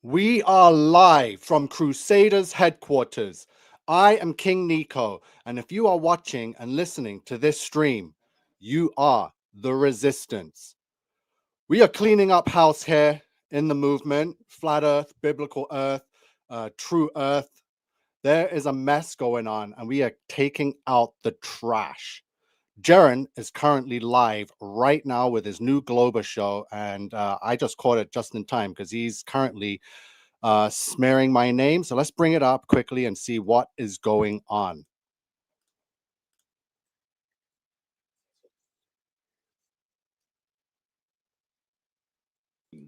We are live from Crusaders headquarters. I am King Nico, and if you are watching and listening to this stream, you are the resistance. We are cleaning up house here in the movement, flat earth, biblical earth, true earth. There is a mess going on, and we are taking out the trash. Jaren is currently live right now with his new Globa show, and I just caught it just in time because he's currently smearing my name. So let's bring it up quickly and see what is going on.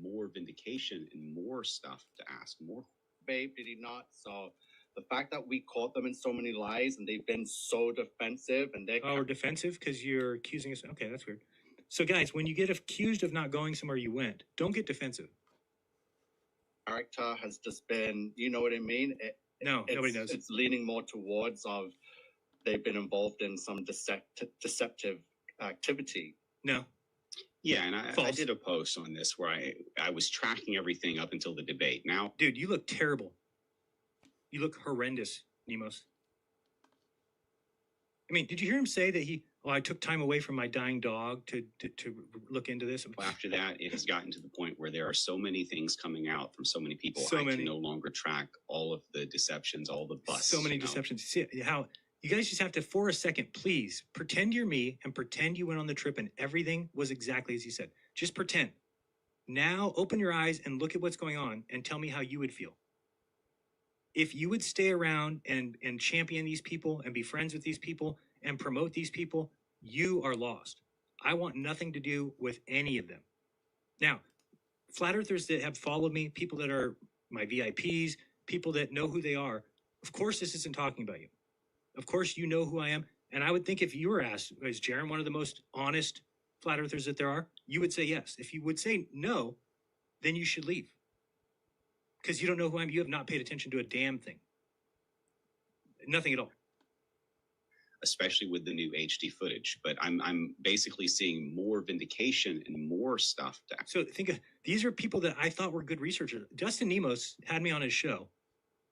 More vindication and more stuff to ask more. Babe, did he not? So the fact that we caught them in so many lies and they've been so defensive and they're we're defensive because you're accusing us. Okay, that's weird. So guys, when you get accused of not going somewhere you went, don't get defensive. character has just been, you know what I mean? Nobody knows. It's leaning more towards of they've been involved in some deceptive activity. No. Yeah, and I did a post on this where I was tracking everything up until the debate. Now, dude, you look terrible. You look horrendous, Nemos. I mean, did you hear him say that I took time away from my dying dog to look into this? After that, it has gotten to the point where there are so many things coming out from so many people. Can no longer track all of the deceptions, all the busts. So many deceptions. See how you guys just have to, for a second, please pretend you're me and pretend you went on the trip and everything was exactly as you said. Just pretend. Now open your eyes and look at what's going on and tell me how you would feel. If you would stay around and champion these people and be friends with these people and promote these people, you are lost. I want nothing to do with any of them. Now, flat earthers that have followed me, people that are my VIPs, people that know who they are, of course this isn't talking about you. Of course you know who I am. And I would think if you were asked, is Jaren one of the most honest flat earthers that there are? You would say yes. If you would say no, then you should leave. Because you don't know who I am. You have not paid attention to a damn thing. Nothing at all. Especially with the new HD footage. But I'm basically seeing more vindication and more stuff. So think of, these are people that I thought were good researchers. Justin Nemos had me on his show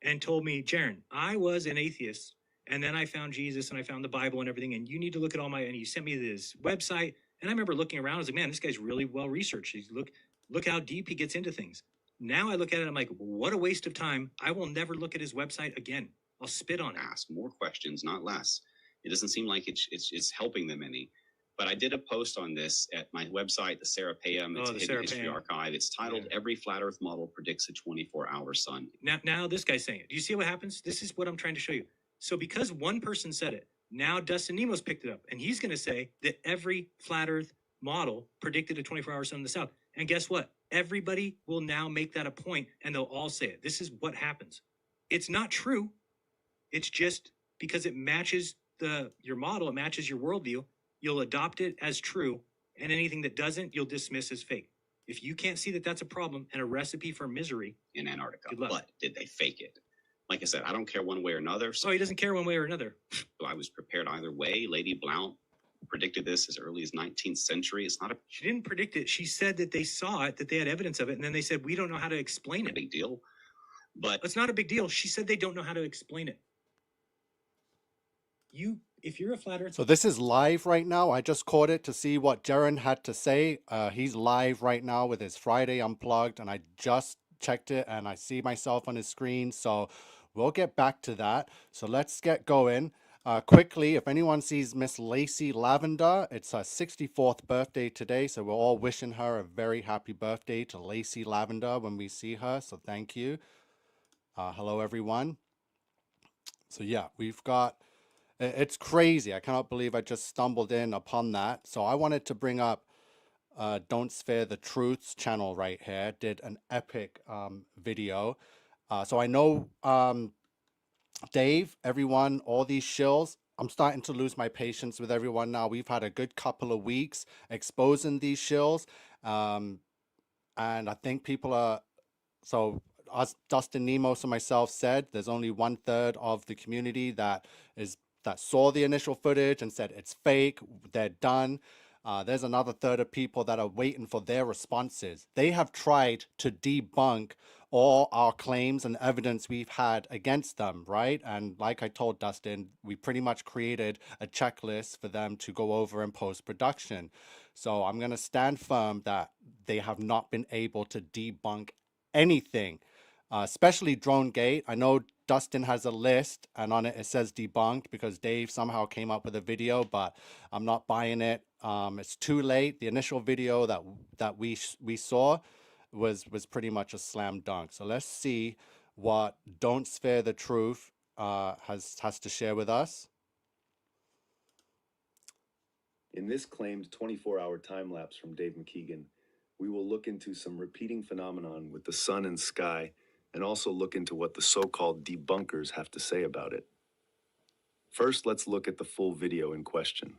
and told me, Jaren, I was an atheist. And then I found Jesus and I found the Bible and everything. And you need to look at all and he sent me this website. And I remember looking around. I was like, man, this guy's really well researched. Look how deep he gets into things. Now I look at it, I'm like, what a waste of time. I will never look at his website again. I'll spit on it. Ask more questions, not less. It doesn't seem like it's helping them any. But I did a post on this at my website, the Serapeum. It's Hidden History Archive. It's titled, Every Flat Earth Model Predicts a 24-Hour Sun. Now this guy's saying it. Do you see what happens? This is what I'm trying to show you. So because one person said it, now Dustin Nemos picked it up. And he's going to say that every flat Earth model predicted a 24-hour sun in the south. And guess what? Everybody will now make that a point and they'll all say it. This is what happens. It's not true. It's just because it matches your model, it matches your worldview, you'll adopt it as true, and anything that doesn't, you'll dismiss as fake. If you can't see that that's a problem and a recipe for misery in Antarctica, but did they fake it? Like I said, I don't care one way or another. So he doesn't care one way or another. So I was prepared either way. Lady Blount predicted this as early as 19th century. It's not a... She didn't predict it. She said that they saw it, that they had evidence of it, and then they said, we don't know how to explain it. Big deal. But it's not a big deal. She said they don't know how to explain it. If you're a flat earth... So this is live right now. I just caught it to see what Jaren had to say. He's live right now with his Friday Unplugged, and I just checked it, and I see myself on his screen. So we'll get back to that. So let's get going. Quickly, if anyone sees Miss Lacey Lavender, it's her 64th birthday today. So we're all wishing her a very happy birthday to Lacey Lavender when we see her. So thank you. Hello, everyone. So yeah, we've got... It's crazy. I cannot believe I just stumbled in upon that. So I wanted to bring up Don't Sphere the Truth's channel right here. Did an epic video. So I know Dave, everyone, all these shills, I'm starting to lose my patience with everyone now. We've had a good couple of weeks exposing these shills. And I think people are... So as Dustin Nemos and myself said, there's only 1/3 of the community that saw the initial footage and said it's fake, they're done. There's another third of people that are waiting for their responses. They have tried to debunk all our claims and evidence we've had against them, right? And like I told Dustin, we pretty much created a checklist for them to go over in post-production. So I'm going to stand firm that they have not been able to debunk anything, especially Drone Gate. I know Dustin has a list and on it says debunked because Dave somehow came up with a video, but I'm not buying it. It's too late. The initial video that we saw was pretty much a slam dunk. So let's see what Don't Spare the Truth has to share with us. In this claimed 24-hour time lapse from Dave McKeegan, we will look into some repeating phenomenon with the sun and sky, and also look into what the so-called debunkers have to say about it. First, let's look at the full video in question.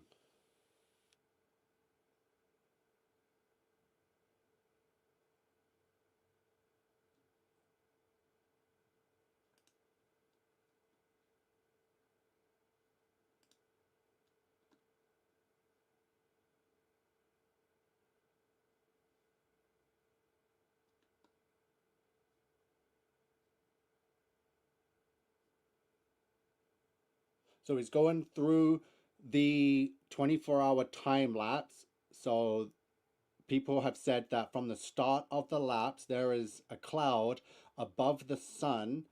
So he's going through the 24-hour time lapse. So people have said that from the start of the lapse, there is a cloud above the sun.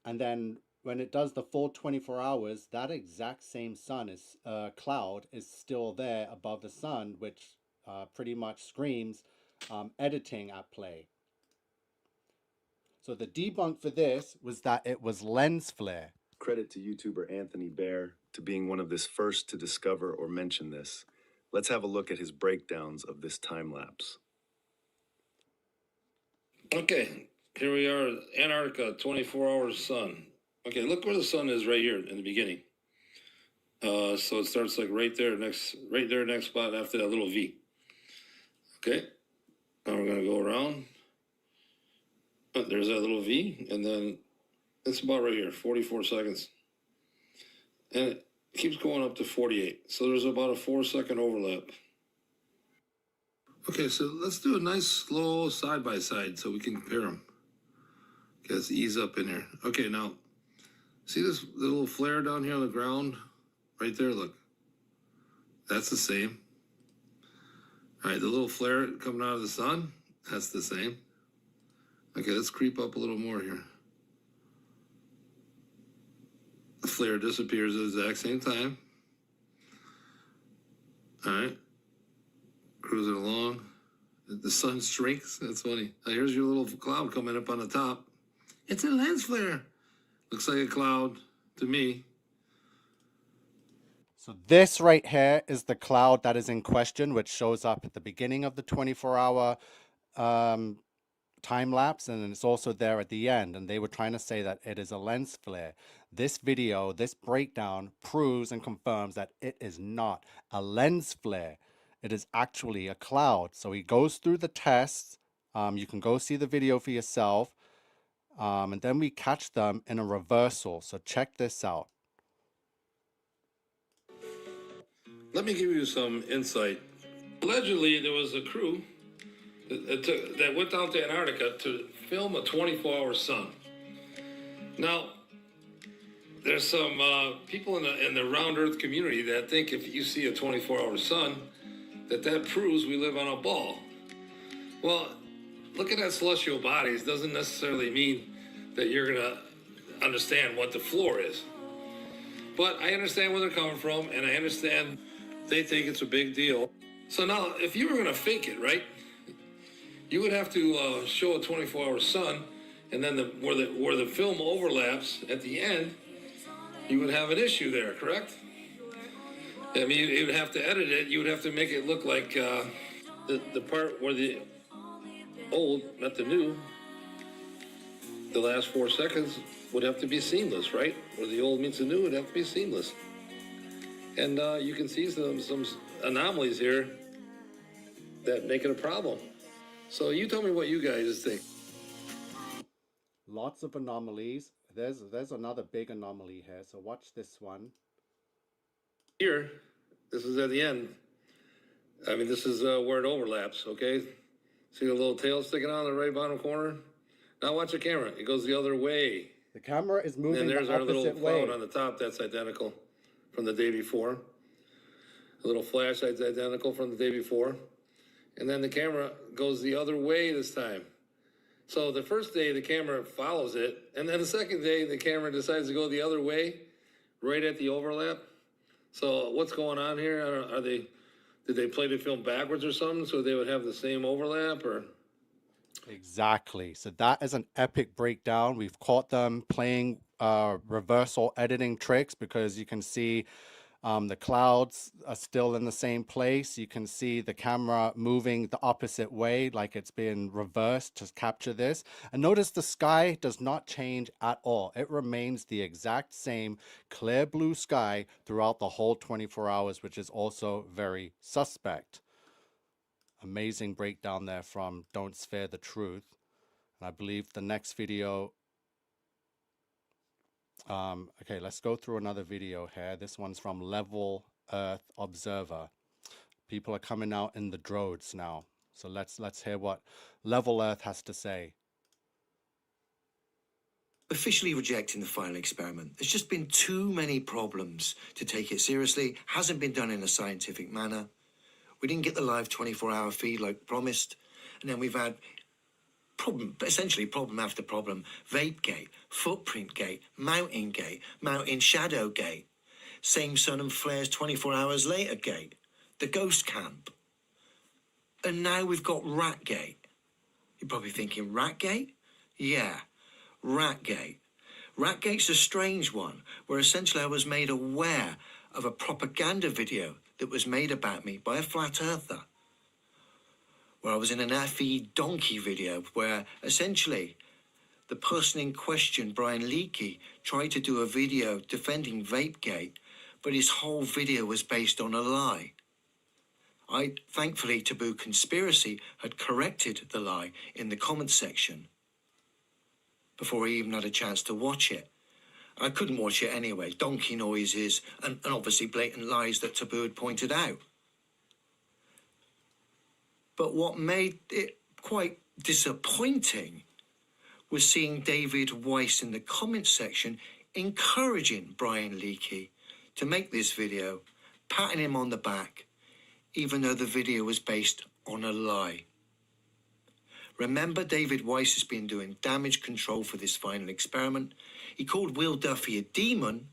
And then when it does the full 24 hours, that exact same sun is cloud is still there above the sun, which pretty much screams editing at play. So the debunk for this was that it was lens flare. Credit to YouTuber Anthony Bear to being one of the first to discover or mention this. Let's have a look at his breakdowns of this time lapse. Okay, here we are, Antarctica, 24 hours sun. Okay, look where the sun is right here in the beginning. So it starts like right there, next spot after that little V. Okay, now we're gonna go around. There's that little V, and then it's about right here, 44 seconds. And it keeps going up to 48. So there's about a 4-second overlap. Okay, so let's do a nice slow side by side so we can compare them. Okay, let's ease up in here. Okay, now, see this little flare down here on the ground? Right there, look. That's the same. All right, the little flare coming out of the sun, that's the same. Okay, let's creep up a little more here. The flare disappears at the exact same time. All right, cruising along. The sun shrinks, that's funny. Now here's your little cloud coming up on the top. It's a lens flare. Looks like a cloud to me. So this right here is the cloud that is in question, which shows up at the beginning of the 24-hour time lapse, and it's also there at the end. And they were trying to say that it is a lens flare. This video, this breakdown proves and confirms that it is not a lens flare. It is actually a cloud. So he goes through the tests. You can go see the video for yourself. And then we catch them in a reversal. So check this out. Let me give you some insight. Allegedly, there was a crew that went down to Antarctica to film a 24-hour sun. Now, there's some people in the round Earth community that think if you see a 24-hour sun, that proves we live on a ball. Well, looking at celestial bodies doesn't necessarily mean that you're gonna understand what the floor is. But I understand where they're coming from, and I understand they think it's a big deal. So now, if you were gonna fake it, right, you would have to show a 24-hour sun, and then where the film overlaps at the end, you would have an issue there, correct? I mean, you would have to edit it. You would have to make it look like the part where the old, not the new, the last 4 seconds would have to be seamless, right? Where the old meets the new would have to be seamless. And you can see some anomalies here that make it a problem. So you tell me what you guys think. Lots of anomalies. There's another big anomaly here. So watch this one. Here, this is at the end. I mean, this is where it overlaps, okay? See the little tail sticking out in the right bottom corner? Now watch the camera. It goes the other way. The camera is moving And there's the our little opposite way. cloud on the top. That's identical from the day before. A little flashlight's identical from the day before. And then the camera goes the other way this time. So the first day the camera follows it, and then the second day the camera decides to go the other way, right at the overlap. So what's going on here? Did they play the film backwards or something so they would have the same overlap, or? Exactly. So that is an epic breakdown. We've caught them playing reversal editing tricks, because you can see the clouds are still in the same place. You can see the camera moving the opposite way, like it's been reversed to capture this. And notice the sky does not change at all. It remains the exact same clear blue sky throughout the whole 24 hours, which is also very suspect. Amazing breakdown there from Don't Sphere the Truth. And I believe the next video, okay, let's go through another video here. This one's from Level Earth Observer. People are coming out in the droves now. So let's hear what Level Earth has to say. Officially rejecting the final experiment. There's just been too many problems to take it seriously. Hasn't been done in a scientific manner. We didn't get the live 24-hour feed like promised. And then we've had essentially problem after problem. Vapegate, Footprintgate, Mountain Shadow Gate, Same Sun and Flares 24 hours later gate, the Ghost Camp. And now we've got Ratgate. You're probably thinking, Ratgate? Yeah, Ratgate. Ratgate's a strange one, where essentially I was made aware of a propaganda video that was made about me by a flat earther, where I was in an FE donkey video, where essentially the person in question, Brian Leakey, tried to do a video defending Vapegate, but his whole video was based on a lie. Thankfully, Taboo Conspiracy had corrected the lie in the comments section before I even had a chance to watch it. I couldn't watch it anyway. Donkey noises and obviously blatant lies that Taboo had pointed out. But what made it quite disappointing was seeing David Weiss in the comments section encouraging Brian Leakey to make this video, patting him on the back, even though the video was based on a lie. Remember, David Weiss has been doing damage control for this final experiment. He called Will Duffy a demon,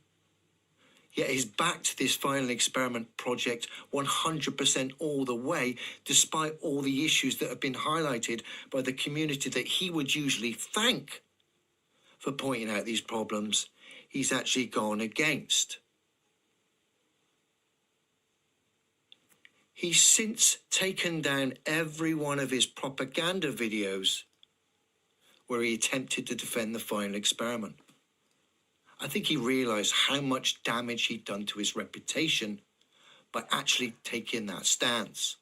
yet he's backed this final experiment project 100% all the way, despite all the issues that have been highlighted by the community that he would usually thank for pointing out these problems. He's actually gone against. He's since taken down every one of his propaganda videos where he attempted to defend the final experiment. I think he realised how much damage he'd done to his reputation by actually taking that stance.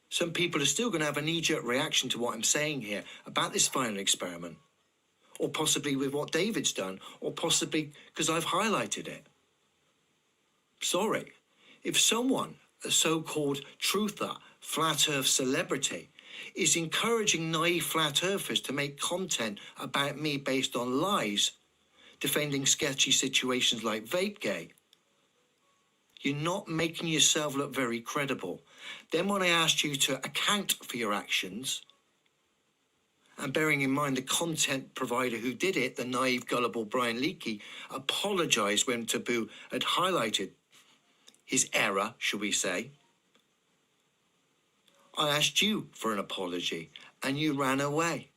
Some people are still going to have a knee-jerk reaction to what I'm saying here about this final experiment, or possibly with what David's done, or possibly because I've highlighted it. Sorry. If someone, a so-called truther, flat earth celebrity, is encouraging naive flat earthers to make content about me based on lies, defending sketchy situations like Vapegate, you're not making yourself look very credible. Then when I asked you to account for your actions, and bearing in mind the content provider who did it, the naive, gullible Brian Leakey, apologised when Taboo had highlighted his error, shall we say. I asked you for an apology, and you ran away.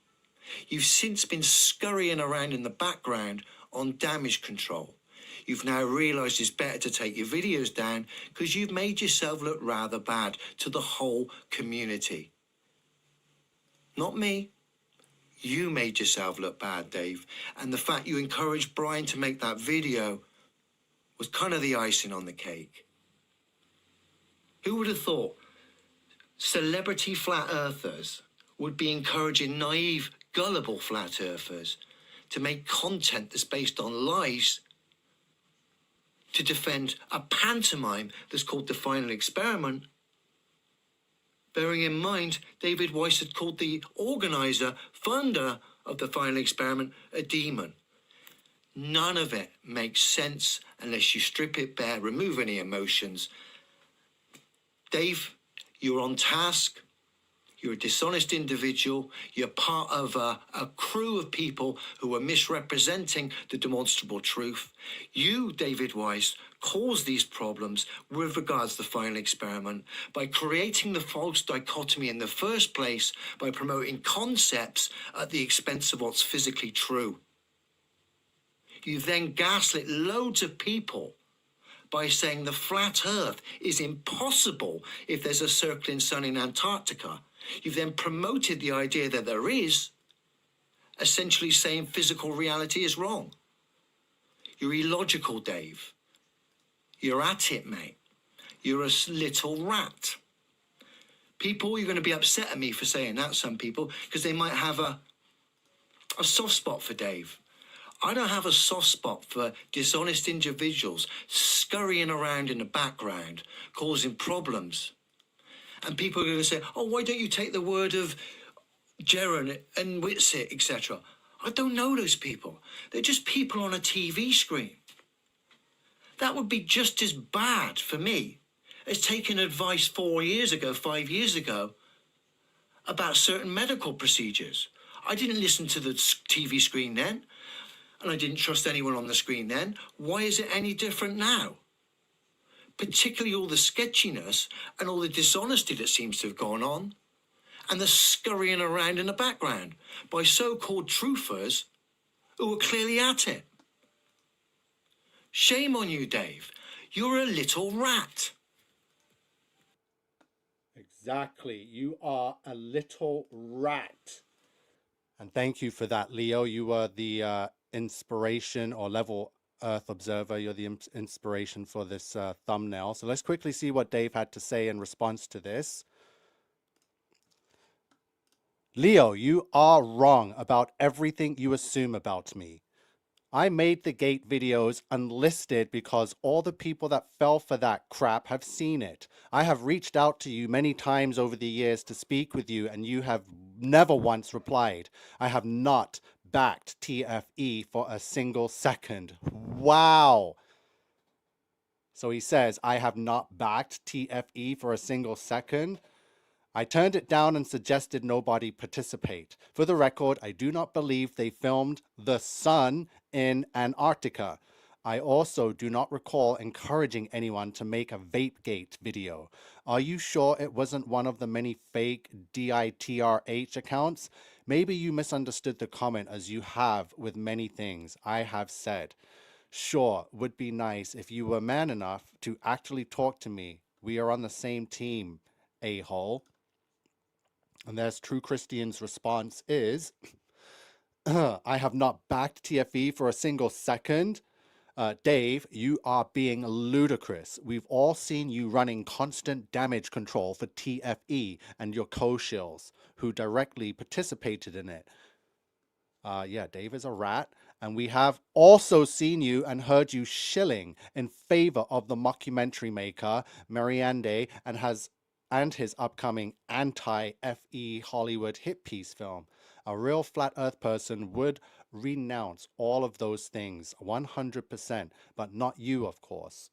You've since been scurrying around in the background on damage control. You've now realised it's better to take your videos down because you've made yourself look rather bad to the whole community. Not me. You made yourself look bad, Dave. And the fact you encouraged Brian to make that video was kind of the icing on the cake. Who would have thought celebrity flat earthers would be encouraging naive, gullible flat earthers to make content that's based on lies to defend a pantomime that's called The Final Experiment, Bearing in mind, David Weiss had called the organizer, funder of the final experiment, a demon. None of it makes sense unless you strip it bare, remove any emotions. Dave, you're on task. You're a dishonest individual. You're part of a crew of people who are misrepresenting the demonstrable truth. You, David Weiss, caused these problems with regards to the final experiment by creating the false dichotomy in the first place by promoting concepts at the expense of what's physically true. You then gaslit loads of people by saying the flat Earth is impossible if there's a circling sun in Antarctica. You've then promoted the idea that there is, essentially saying physical reality is wrong. You're illogical, Dave. You're at it, mate. You're a little rat. People, you're going to be upset at me for saying that, some people, because they might have a soft spot for Dave. I don't have a soft spot for dishonest individuals scurrying around in the background, causing problems. And people are going to say, oh, why don't you take the word of Jaron and Whitsitt, etc.? I don't know those people. They're just people on a TV screen. That would be just as bad for me as taking advice 4 years ago, 5 years ago, about certain medical procedures. I didn't listen to the TV screen then, and I didn't trust anyone on the screen then. Why is it any different now? Particularly all the sketchiness and all the dishonesty that seems to have gone on, and the scurrying around in the background by so-called truthers who are clearly at it. Shame on you, Dave. You're a little rat. Exactly. You are a little rat. And thank you for that, Leo. You were the inspiration or level Earth observer. You're the inspiration for this thumbnail. So let's quickly see what Dave had to say in response to this. Leo, you are wrong about everything you assume about me. I made the gate videos unlisted because all the people that fell for that crap have seen it. I have reached out to you many times over the years to speak with you, and you have never once replied. I have not backed TFE for a single second. Wow. So he says, I have not backed TFE for a single second. I turned it down and suggested nobody participate. For the record, I do not believe they filmed the sun in Antarctica. I also do not recall encouraging anyone to make a Vapegate video. Are you sure it wasn't one of the many fake DITRH accounts? Maybe you misunderstood the comment, as you have with many things I have said. Sure, would be nice if you were man enough to actually talk to me. We are on the same team, a-hole. And there's True Christian's response is, I have not backed TFE for a single second. Dave, you are being ludicrous. We've all seen you running constant damage control for TFE and your co-shills who directly participated in it. Yeah, Dave is a rat. And we have also seen you and heard you shilling in favor of the mockumentary maker, Mariande, and his upcoming anti-FE Hollywood hit piece film. A real flat earth person would renounce all of those things 100%, but not you, of course.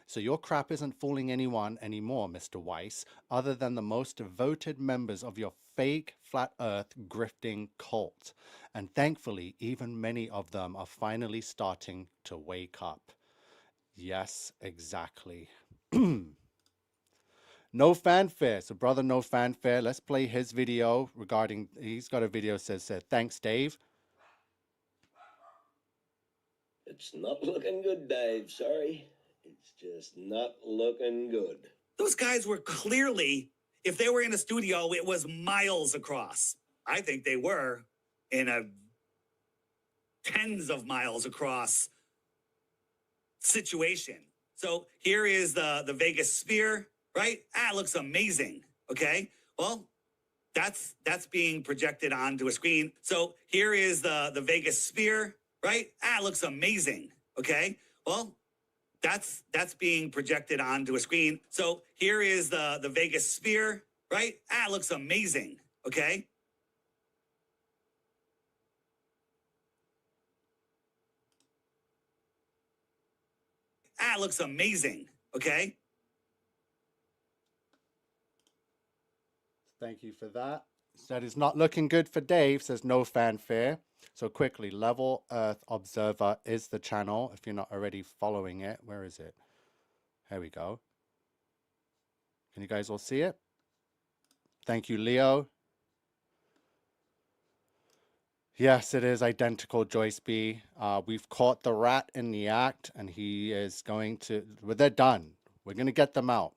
So your crap isn't fooling anyone anymore, Mr. Weiss, other than the most devoted members of your fake flat earth grifting cult. And thankfully, even many of them are finally starting to wake up. Yes, exactly. No fanfare. So brother, no fanfare. Let's play his video regarding, he's got a video that says, thanks, Dave. It's not looking good, Dave. Sorry. It's just not looking good. Those guys were clearly, if they were in a studio, it was miles across. I think they were in a tens of miles across situation. So here is the Vegas Sphere, right? It looks amazing. Okay. Well, that's being projected onto a screen. So here is the Vegas Sphere, right? It looks amazing. Okay. Well, that's being projected onto a screen. So here is the Vegas Sphere, right? That looks amazing, okay? That looks amazing, okay? Thank you for that. Said it's not looking good for Dave, says no fanfare. So quickly, Level Earth Observer is the channel. If you're not already following it, where is it? Here we go. Can you guys all see it? Thank you, Leo. Yes, it is identical, Joyce B. We've caught the rat in the act, and he is going to, well, they're done. We're going to get them out.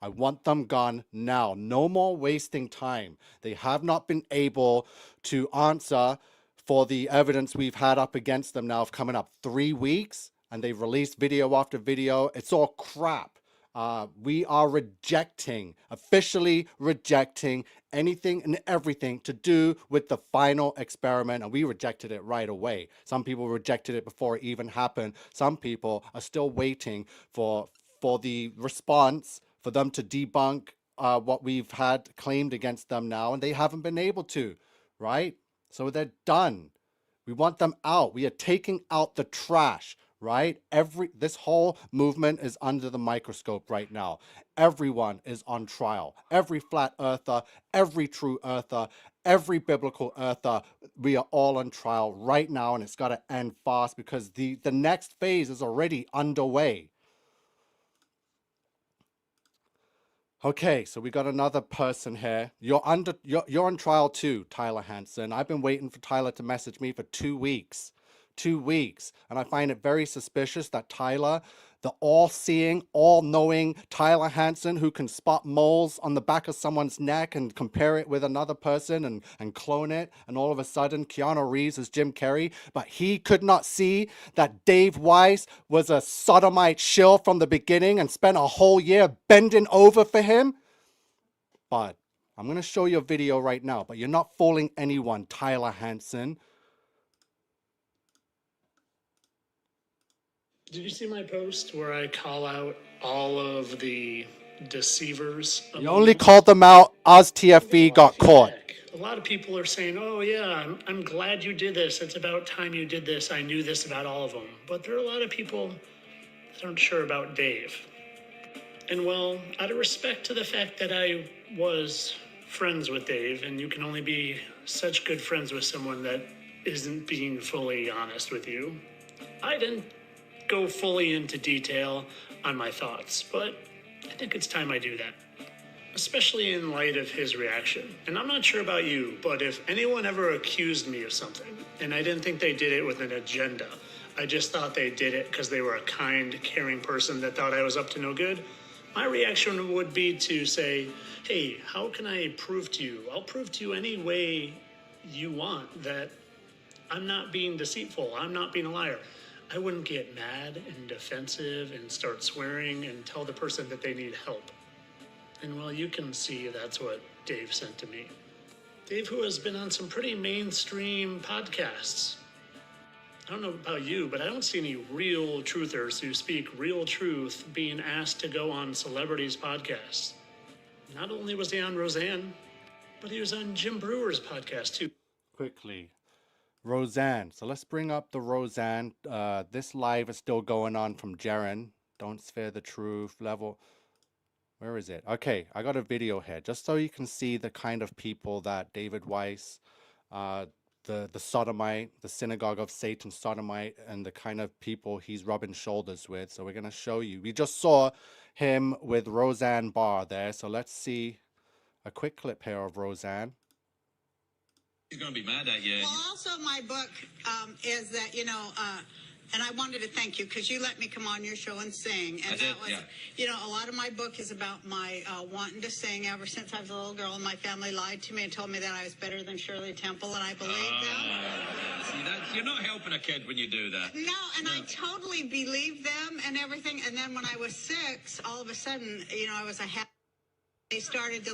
I want them gone now. No more wasting time. They have not been able to answer for the evidence we've had up against them now of coming up 3 weeks, and they've released video after video. It's all crap. We are rejecting, officially rejecting anything and everything to do with the final experiment, and we rejected it right away. Some people rejected it before it even happened. Some people are still waiting for the response, for them to debunk what we've had claimed against them now, and they haven't been able to, right? So they're done. We want them out. We are taking out the trash, right? This whole movement is under the microscope right now. Everyone is on trial. Every flat earther, every true earther, every biblical earther, we are all on trial right now, and it's got to end fast because the next phase is already underway. Okay, so we got another person here. You're on trial too, Tyler Hansen. I've been waiting for Tyler to message me for 2 weeks. 2 weeks. And I find it very suspicious that Tyler, the all-seeing, all-knowing Tyler Hansen, who can spot moles on the back of someone's neck and compare it with another person and clone it, and all of a sudden Keanu Reeves is Jim Carrey, but he could not see that Dave Weiss was a sodomite shill from the beginning and spent a whole year bending over for him. But I'm going to show you a video right now, but you're not fooling anyone, Tyler Hansen. Did you see my post where I call out all of the deceivers? You only called them out as TFE got caught. A lot of people are saying, oh yeah, I'm glad you did this. It's about time you did this. I knew this about all of them. But there are a lot of people that aren't sure about Dave. And well, out of respect to the fact that I was friends with Dave, and you can only be such good friends with someone that isn't being fully honest with you, I didn't go fully into detail on my thoughts, but I think it's time I do that, especially in light of his reaction. And I'm not sure about you, but if anyone ever accused me of something, and I didn't think they did it with an agenda, I just thought they did it because they were a kind, caring person that thought I was up to no good, my reaction would be to say, hey, how can I prove to you? I'll prove to you any way you want that I'm not being deceitful, I'm not being a liar. I wouldn't get mad and defensive and start swearing and tell the person that they need help. And well, you can see that's what Dave sent to me. Dave, who has been on some pretty mainstream podcasts. I don't know about you, but I don't see any real truthers who speak real truth being asked to go on celebrities' podcasts. Not only was he on Roseanne, but he was on Jim Brewer's podcast too. Quickly. Roseanne. So let's bring up the Roseanne. This live is still going on from Jaren. Don't spare the truth level. Where is it? Okay, I got a video here just so you can see the kind of people that David Weiss, the sodomite, the synagogue of Satan sodomite, and the kind of people he's rubbing shoulders with. So we're going to show you. We just saw him with Roseanne Barr there. So let's see a quick clip here of Roseanne. He's going to be mad at you. Well, also my book is that, and I wanted to thank you because you let me come on your show and sing. And that was, a lot of my book is about my wanting to sing ever since I was a little girl, and my family lied to me and told me that I was better than Shirley Temple, and I believed them. See, you're not helping a kid when you do that. No, and I totally believed them and everything. And then when I was 6, all of a sudden, I was a they started to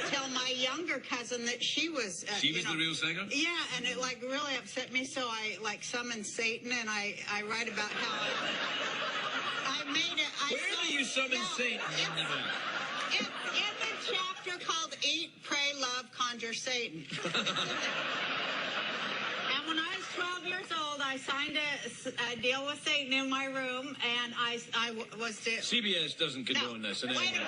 tell my younger cousin that she was the real singer? Yeah, and it really upset me, so I summoned Satan, and I write about how I made it. Where do you summon Satan? In the chapter chapter called Eat, Pray, Love, Conjure Satan. And when I was 12 years old, I signed a deal with Satan in my room, and I was to... CBS doesn't condone this. Wait a minute.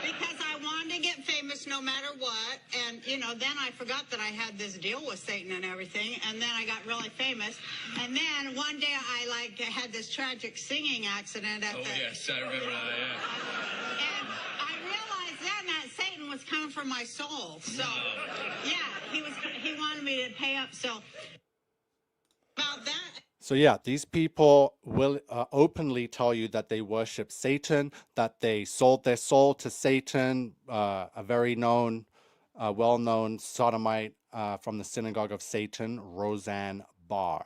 Because I wanted to get famous no matter what, and, you know, then I forgot that I had this deal with Satan and everything, and then I got really famous. And then one day I, had this tragic singing accident at yes, I remember that, yeah. And I realized then that Satan was coming for my soul. So, yeah, he wanted me to pay up. So, about that... So yeah, these people will openly tell you that they worship Satan, that they sold their soul to Satan, a very known, well-known sodomite from the synagogue of Satan, Roseanne Barr.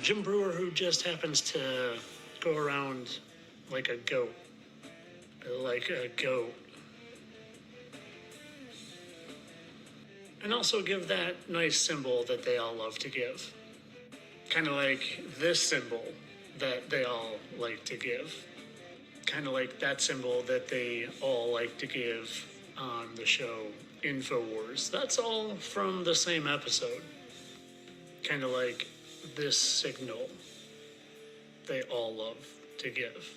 Jim Brewer, who just happens to go around like a goat. Like a goat. And also give that nice symbol that they all love to give. Kind of like this symbol that they all like to give. Kind of like that symbol that they all like to give on the show InfoWars. That's all from the same episode. Kind of like this signal they all love to give.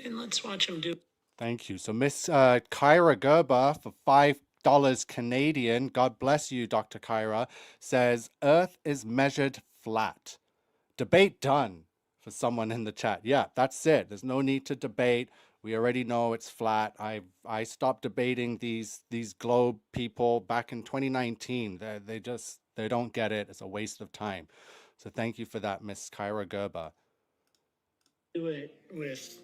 And let's watch them do. Thank you. So Miss Kyra Gerber for $5 Canadian, God bless you, Dr. Kyra, says Earth is measured flat. Debate done for someone in the chat. Yeah, that's it. There's no need to debate. We already know it's flat. I stopped debating these globe people back in 2019. They don't get it. It's a waste of time. So thank you for that, Miss Kyra Gerber. Do it with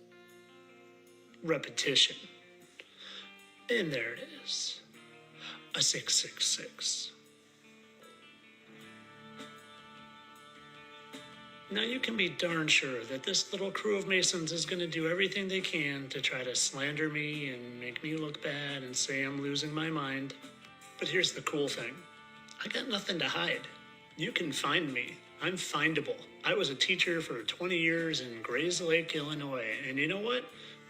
repetition. And there it is. A 666. Now you can be darn sure that this little crew of Masons is going to do everything they can to try to slander me and make me look bad and say I'm losing my mind. But here's the cool thing. I got nothing to hide. You can find me. I'm findable. I was a teacher for 20 years in Grays Lake, Illinois. And you know what?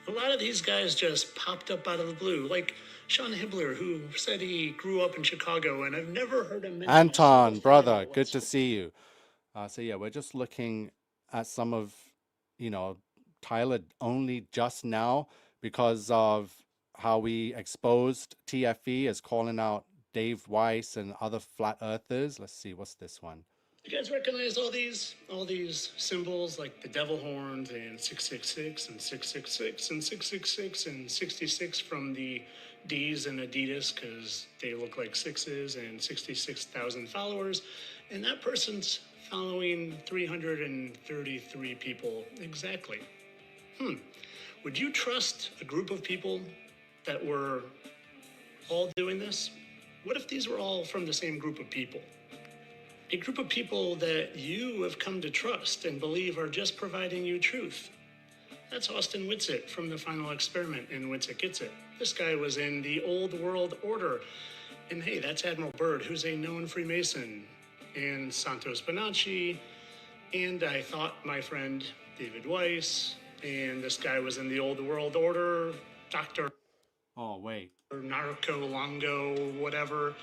A lot of these guys just popped up out of the blue, like Sean Hibbler, who said he grew up in Chicago, and I've never heard him mention Anton, brother, good to see you. So yeah, we're just looking at some of, Tyler only just now because of how we exposed TFE as calling out Dave Weiss and other flat earthers. Let's see, what's this one? You guys recognize all these symbols like the devil horns and 666 and 666 and 666 and 66 from the D's and Adidas because they look like sixes and 66,000 followers. And that person's following 333 people exactly. Would you trust a group of people that were all doing this? What if these were all from the same group of people? A group of people that you have come to trust and believe are just providing you truth. That's Austin Whitsitt from The Final Experiment in Whitsitt Gets It. This guy was in the Old World Order. And hey, that's Admiral Byrd, who's a known Freemason. And Santos Bonacci. And I thought my friend David Weiss. And this guy was in the Old World Order. Dr. Oh, wait. Narco Longo, whatever.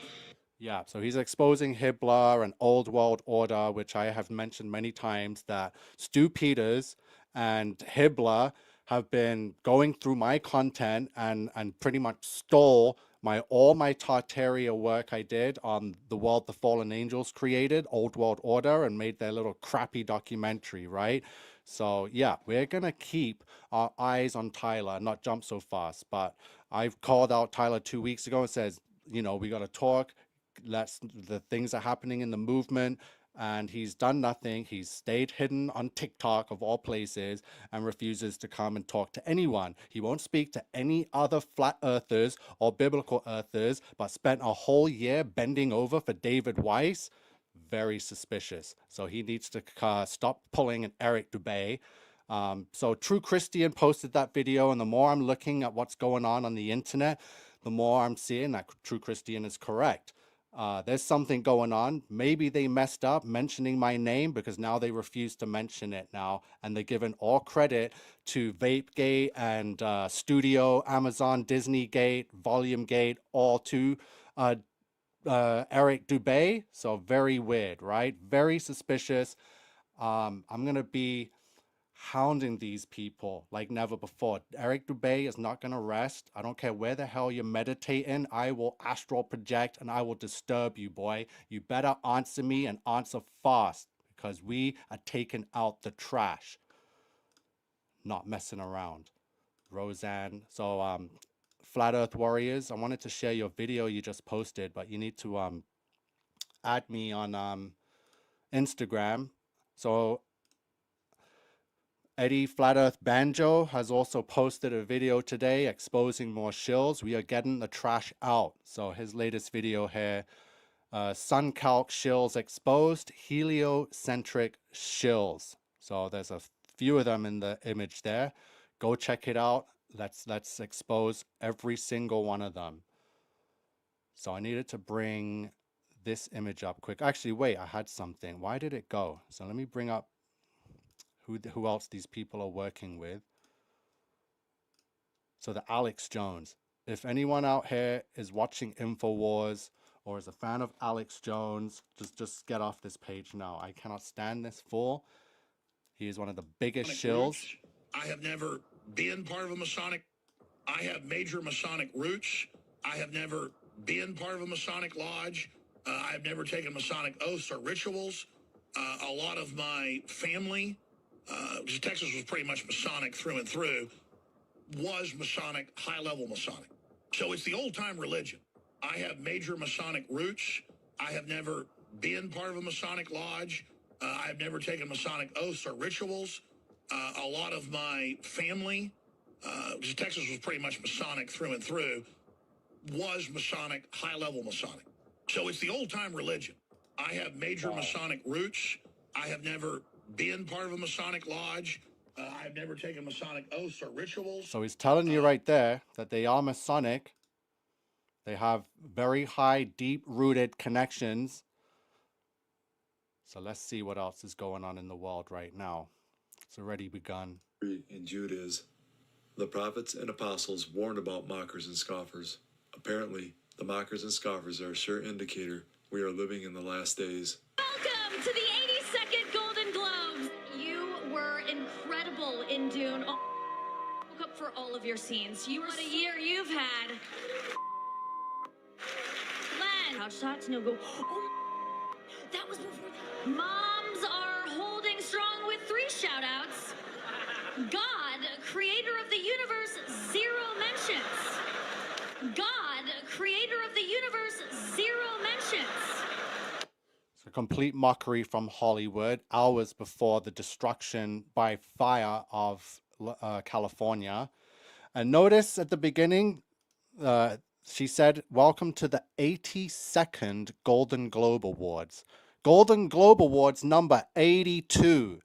Yeah, so he's exposing Hibbler and Old World Order, which I have mentioned many times that Stu Peters and Hibbler have been going through my content and pretty much stole all my Tartaria work I did on the world the Fallen Angels created, Old World Order, and made their little crappy documentary, right? So yeah, we're gonna keep our eyes on Tyler, not jump so fast. But I've called out Tyler 2 weeks ago and says, we gotta talk. The things are happening in the movement, and he's done nothing. He's stayed hidden on TikTok of all places and refuses to come and talk to anyone. He won't speak to any other flat earthers or biblical earthers, but spent a whole year bending over for David Weiss. Very suspicious. So he needs to stop pulling an Eric Dubay. So True Christian posted that video, and the more I'm looking at what's going on the internet, the more I'm seeing that True Christian is correct. There's something going on. Maybe they messed up mentioning my name because now they refuse to mention it now. And they're giving all credit to Vapegate and Studio, Amazon, Disney Gate, Volume Gate, all to Eric Dubay. So very weird, right? Very suspicious. I'm going to be hounding these people like never before. Eric Dubay is not going to rest. I don't care where the hell you're meditating. I will astral project and I will disturb you, boy. You better answer me and answer fast because we are taking out the trash. Not messing around. Roseanne. So, Flat Earth Warriors, I wanted to share your video you just posted, but you need to add me on Instagram. So Eddie Flat Earth Banjo has also posted a video today exposing more shills. We are getting the trash out. So his latest video here, Suncalc shills exposed, heliocentric shills. So there's a few of them in the image there. Go check it out. Let's expose every single one of them. So I needed to bring this image up quick. Actually, wait, I had something. Why did it go? So let me bring up who else these people are working with. So the Alex Jones. If anyone out here is watching InfoWars or is a fan of Alex Jones, just get off this page now. I cannot stand this fool. He is one of the biggest shills. I have never been part of a Masonic. I have major Masonic roots. I have never been part of a Masonic lodge. I have never taken Masonic oaths or rituals. A lot of my family, Texas was pretty much Masonic through and through, was Masonic, high-level Masonic. So it's the old-time religion. I have major Masonic roots. I have never been part of a Masonic lodge. I have never taken Masonic oaths or rituals. A lot of my family, Texas was pretty much Masonic through and through, was Masonic, high-level Masonic. So it's the old-time religion. I have major Masonic roots. I have never been part of a Masonic lodge. I've never taken Masonic oaths or rituals. So he's telling you right there that they are Masonic. They have very high, deep-rooted connections. So let's see what else is going on in the world right now. It's already begun. In Jude is, the prophets and apostles warned about mockers and scoffers. Apparently, the mockers and scoffers are a sure indicator we are living in the last days. Welcome to the 82nd Golden Globes. You were incredible in Dune. Woke up for all of your scenes. What a year you've had. Len, couch shots, no go. Oh, that was before that. Moms are holding strong with 3 shout-outs. God, creator of the universe, 0 mentions. God, creator of the universe, 0 mentions. It's a complete mockery from Hollywood, hours before the destruction by fire of California. And notice at the beginning, she said, welcome to the 82nd Golden Globe Awards. Golden Globe Awards number 82.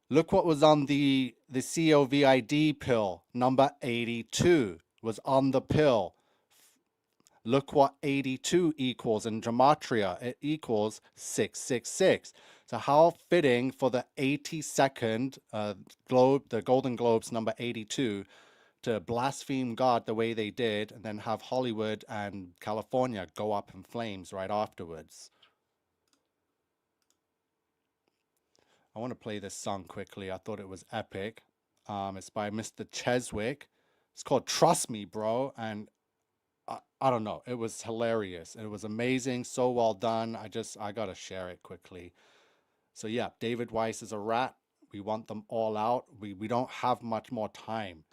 Look what was on the COVID pill. Number 82 was on the pill. Look what 82 equals in gematria. It equals 666. So how fitting for the 82nd globe, the Golden Globes number 82, to blaspheme God the way they did and then have Hollywood and California go up in flames right afterwards. I want to play this song quickly. I thought it was epic. It's by Mr. Cheswick. It's called Trust Me, Bro. And I don't know. It was hilarious. It was amazing. So well done. I got to share it quickly. So yeah, David Weiss is a rat. We want them all out. We don't have much more time.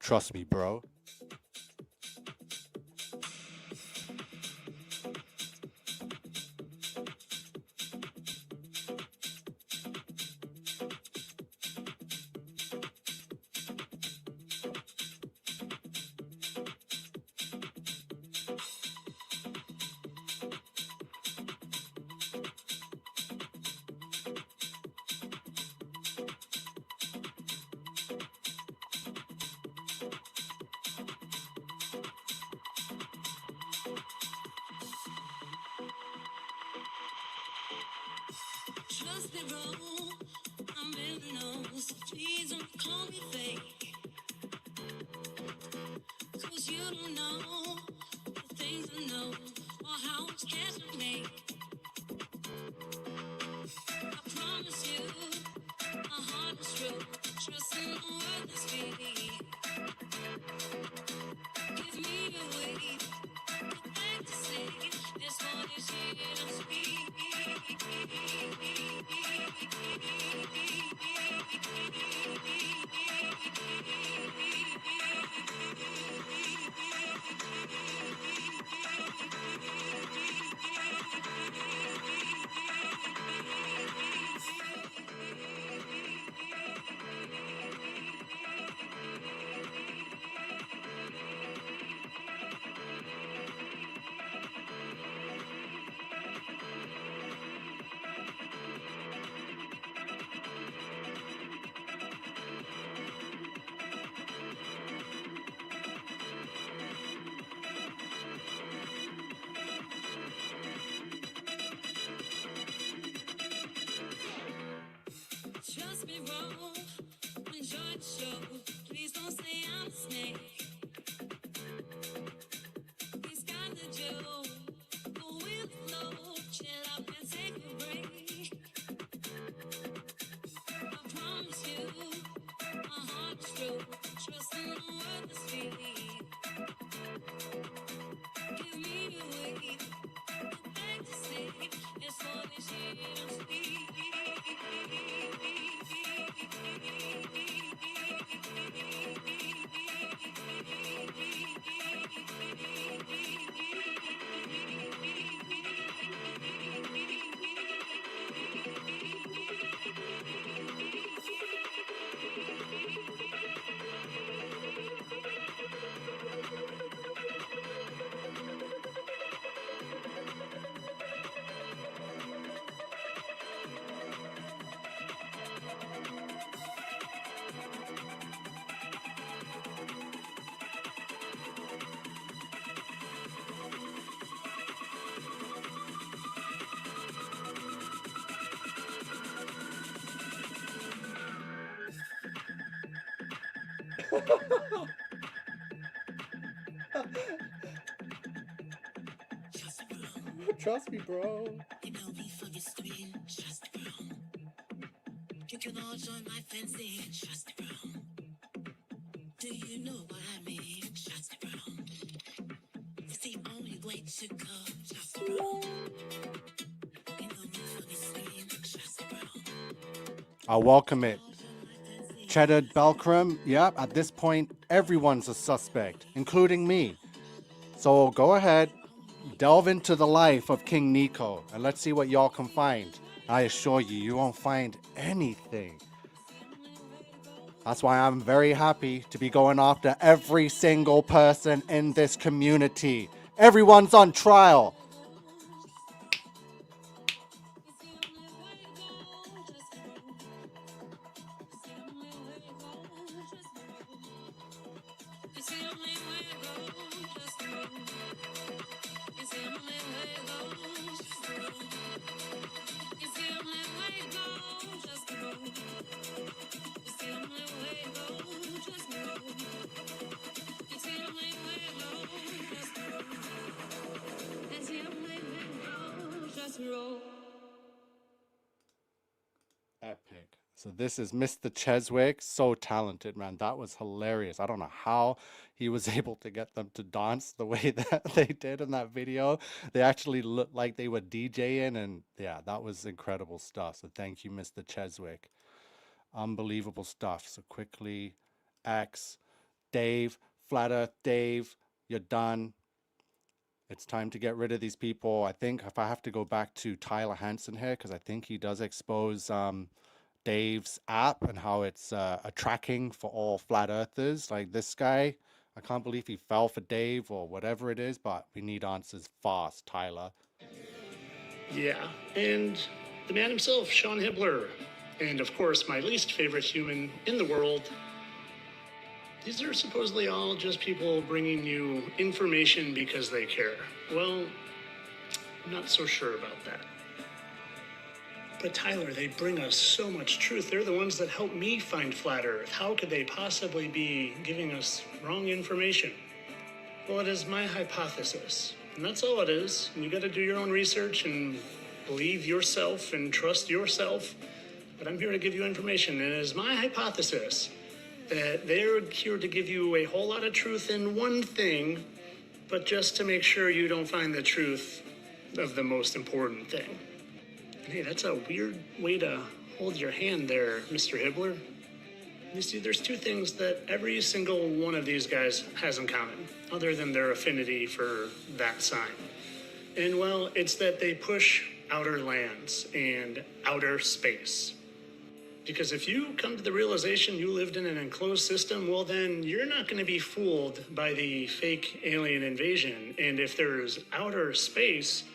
Trust me, bro. Trust me, bro. I'm in the know, so please don't call me fake. 'Cause you don't know the things I know or how much cash I make. I promise you, my heart is true. Trust in the word that's speak. Give me a way, a thing to say. This one is here to speak. Trust me, bro. Enjoy the show. Please don't say I'm a snake. These kind of Joe. Go with the flow. Chill out and take a break. I promise you, my heart is true. Trust in the word that's speak. Give me a way, a thing to say. It's for this here to speak. Trust me, bro. You know me from your screen. Trust me, bro. You can all join my fencing. Trust me, bro. Do you know what I mean? Trust me, bro. It's the only way to go. Trust me, bro. You know me from your screen. Trust me, bro. I'll welcome it. Cheddar Belkram, yeah, at this point, everyone's a suspect, including me. So go ahead, delve into the life of King Nico, and let's see what y'all can find. I assure you, you won't find anything. That's why I'm very happy to be going after every single person in this community. Everyone's on trial. Epic. So this is Mr. Cheswick. So talented, man. That was hilarious. I don't know how he was able to get them to dance the way that they did in that video. They actually looked like they were DJing, and yeah, that was incredible stuff. So thank you, Mr. Cheswick. Unbelievable stuff. So quickly, X, Dave, Flat Earth Dave, you're done. It's time to get rid of these people. I think if I have to go back to Tyler Hansen here, because I think he does expose Dave's app and how it's a tracking for all flat earthers. Like this guy, I can't believe he fell for Dave or whatever it is, but we need answers fast, Tyler. Yeah, and the man himself, Sean Hibbler. And of course, my least favorite human in the world. These are supposedly all just people bringing you information because they care. Well, I'm not so sure about that. But Tyler, they bring us so much truth. They're the ones that help me find flat Earth. How could they possibly be giving us wrong information? Well, it is my hypothesis, and that's all it is. And you got to do your own research and believe yourself and trust yourself. But I'm here to give you information, and it is my hypothesis that they're here to give you a whole lot of truth in one thing, but just to make sure you don't find the truth of the most important thing. And hey, that's a weird way to hold your hand there, Mr. Hibbler. You see, there's two things that every single one of these guys has in common, other than their affinity for that sign. And well, it's that they push outer lands and outer space. Because if you come to the realization you lived in an enclosed system, well, then you're not going to be fooled by the fake alien invasion. And if there's outer space,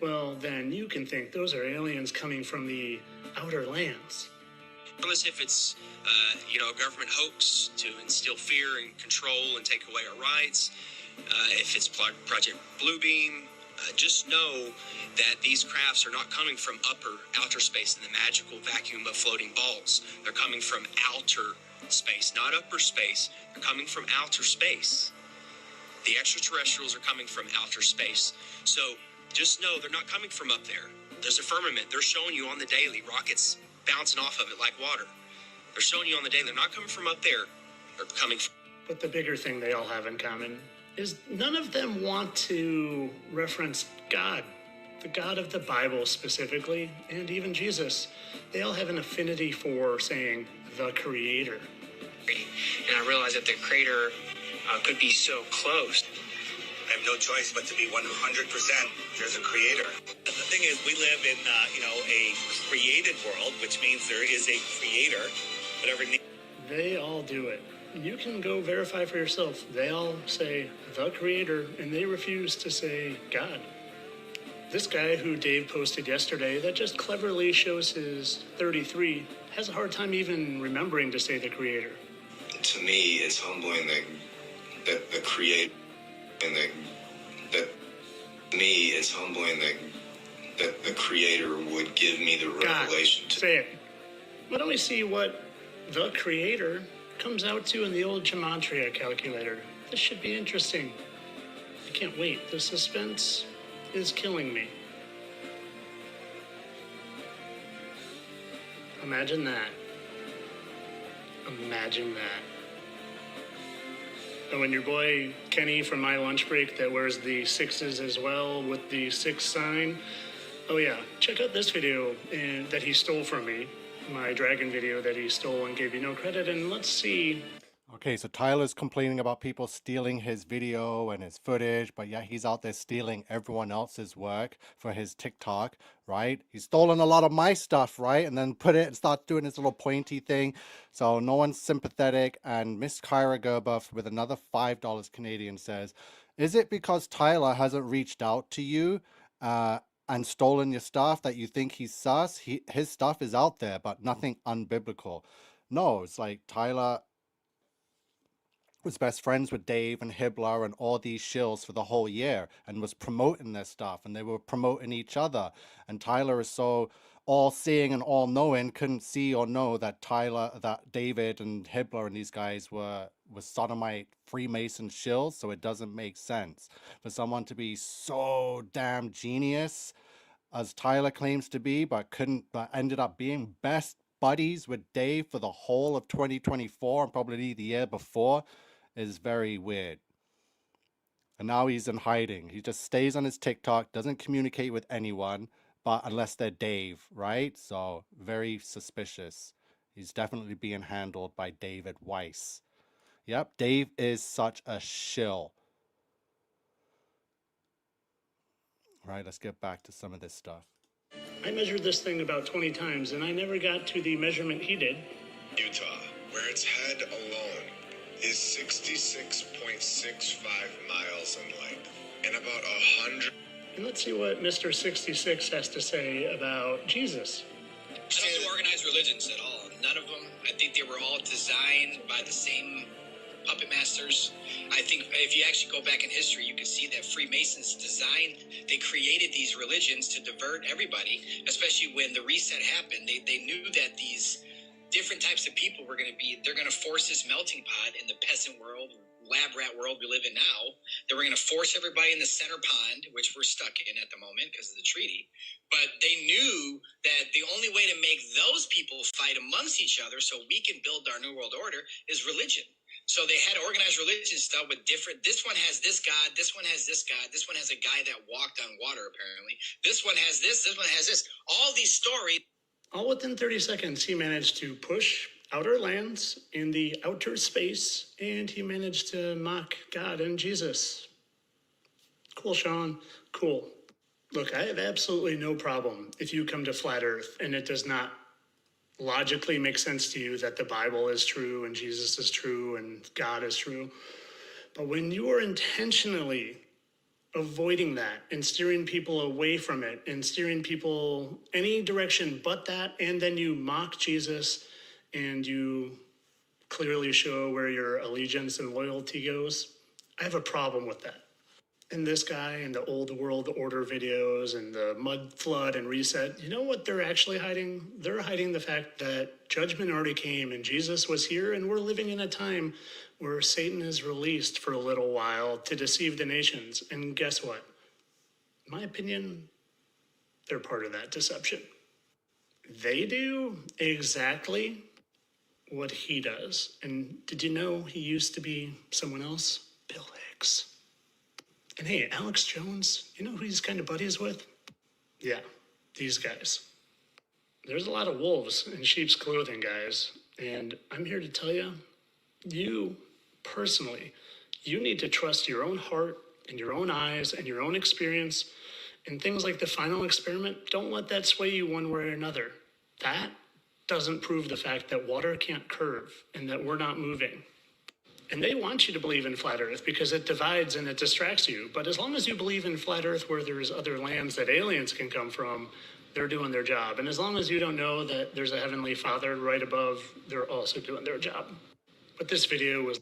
well, then you can think those are aliens coming from the outer lands. Unless if it's, a government hoax to instill fear and control and take away our rights, if it's Project Bluebeam, just know that these crafts are not coming from outer space in the magical vacuum of floating balls. They're coming from outer space, not upper space. They're coming from outer space. The extraterrestrials are coming from outer space. So just know they're not coming from up there. There's a firmament. They're showing you on the daily, rockets bouncing off of it like water. They're showing you on the daily. They're not coming from up there. They're coming from... But the bigger thing they all have in common is none of them want to reference God, the God of the Bible specifically, and even Jesus. They all have an affinity for saying the Creator. And I realize that the Creator could be so close. I have no choice but to be 100%. There's a creator. The thing is, we live in, a created world, which means there is a creator. Whatever. They all do it. You can go verify for yourself. They all say the Creator, and they refuse to say God. This guy who Dave posted yesterday that just cleverly shows his 33 has a hard time even remembering to say the Creator. To me, it's humbling that the Creator and that the Creator would give me the revelation to say it. Why don't we see what the Creator comes out to in the old gematria calculator? This should be interesting. I can't wait. The suspense is killing me. Imagine that. Imagine that. And when your boy Kenny from my lunch break that wears the sixes as well with the 6 sign, oh yeah, check out this video that he stole from me, my dragon video that he stole and gave you no credit, and let's see. Okay, so Tyler's complaining about people stealing his video and his footage, but yeah, he's out there stealing everyone else's work for his TikTok, right? He's stolen a lot of my stuff, right? And then put it and start doing his little pointy thing. So no one's sympathetic. And Miss Kyra Gerbuff with another $5 Canadian says, is it because Tyler hasn't reached out to you and stolen your stuff that you think he's sus? His stuff is out there, but nothing unbiblical. No, it's like Tyler was best friends with Dave and Hibbler and all these shills for the whole year and was promoting their stuff, and they were promoting each other. And Tyler is so all-seeing and all-knowing, couldn't see or know that David and Hibbler and these guys were sodomite Freemason shills, so it doesn't make sense. For someone to be so damn genius, as Tyler claims to be, but ended up being best buddies with Dave for the whole of 2024 and probably the year before, is very weird. And now he's in hiding. He just stays on his TikTok, doesn't communicate with anyone, but unless they're Dave, right? So very suspicious. He's definitely being handled by David Weiss. Yep, Dave is such a shill. Right, let's get back to some of this stuff. I measured this thing about 20 times, and I never got to the measurement he did. Utah, where its head alone is 66.65 miles in length and about 100. And let's see what Mr. 66 has to say about Jesus. I don't do organized religions at all. None of them. I think they were all designed by the same puppet masters. I think if you actually go back in history, you can see that Freemasons designed they created these religions to divert everybody, especially when the reset happened. They knew that these different types of people were going to be, they're going to force this melting pot in the peasant world, lab rat world we live in now. They were going to force everybody in the center pond, which we're stuck in at the moment because of the treaty. But they knew that the only way to make those people fight amongst each other so we can build our new world order is religion. So they had organized religion stuff with different, this one has this god, this one has this god, this one has a guy that walked on water apparently. This one has this one has this. All these stories. All within 30 seconds, he managed to push outer lands in the outer space, and he managed to mock God and Jesus. Cool, Sean. Cool. Look, I have absolutely no problem if you come to Flat Earth and it does not logically make sense to you that the Bible is true and Jesus is true and God is true. But when you are intentionally avoiding that and steering people away from it and steering people any direction but that, and then you mock Jesus and you clearly show where your allegiance and loyalty goes, I have a problem with that. And this guy and the old world order videos and the mud flood and reset, you know what they're actually hiding? They're hiding the fact that judgment already came and Jesus was here, and we're living in a time where Satan is released for a little while to deceive the nations. And guess what? In my opinion, they're part of that deception. They do exactly what he does. And did you know he used to be someone else? Bill Hicks. And hey, Alex Jones, you know who he's kind of buddies with? Yeah, these guys. There's a lot of wolves in sheep's clothing, guys. And I'm here to tell you, you personally, you need to trust your own heart and your own eyes and your own experience. And things like the final experiment, don't let that sway you one way or another. That doesn't prove the fact that water can't curve and that we're not moving. And they want you to believe in flat earth because it divides and it distracts you. But as long as you believe in flat earth where there's other lands that aliens can come from, they're doing their job. And as long as you don't know that there's a heavenly father right above, they're also doing their job. But this video was...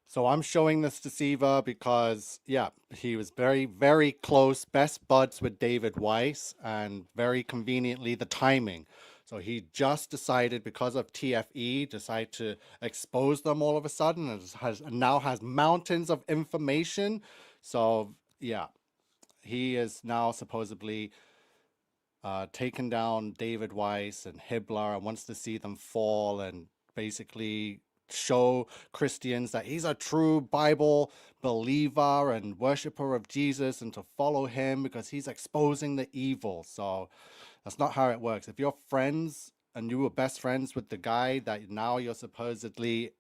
So I'm showing this deceiver because, yeah, he was very, very close, best buds with David Weiss, and very conveniently the timing. So he just decided, because of TFE, decided to expose them all of a sudden, and now has mountains of information. So yeah, he is now supposedly taken down David Weiss and Hibbler and wants to see them fall and basically show Christians that he's a true Bible believer and worshiper of Jesus and to follow him because he's exposing the evil. So that's not how it works. If you're friends and you were best friends with the guy that now you're supposedly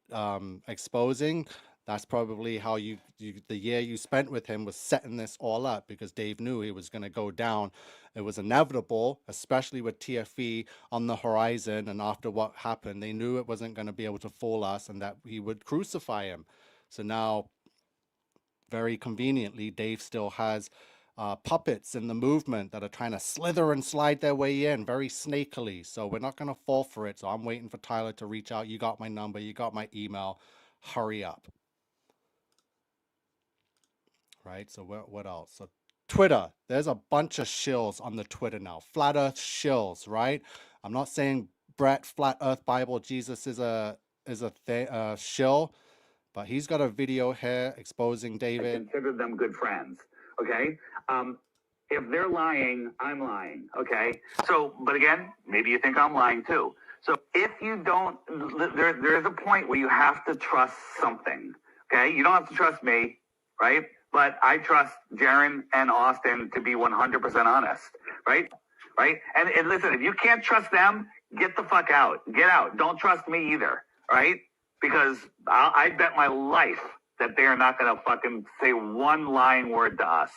exposing, that's probably how the year you spent with him was setting this all up, because Dave knew he was going to go down. It was inevitable, especially with TFE on the horizon. And after what happened, they knew it wasn't going to be able to fool us and that he would crucify him. So now, very conveniently, Dave still has puppets in the movement that are trying to slither and slide their way in very snakily. So we're not going to fall for it. So I'm waiting for Tyler to reach out. You got my number. You got my email. Hurry up. Right? So what else? So Twitter. There's a bunch of shills on the Twitter now. Flat Earth shills, right? I'm not saying Brett, Flat Earth Bible, Jesus is a shill, but he's got a video here exposing David. I consider them good friends. Okay. If they're lying, I'm lying. Okay. So, but again, maybe you think I'm lying too. So if you don't, there is a point where you have to trust something. Okay. You don't have to trust me, right? But I trust Jaron and Austin to be 100% honest, right? Right. And listen, if you can't trust them, get the fuck out. Get out. Don't trust me either. Right? Because I bet my life that they are not going to fucking say one lying word to us.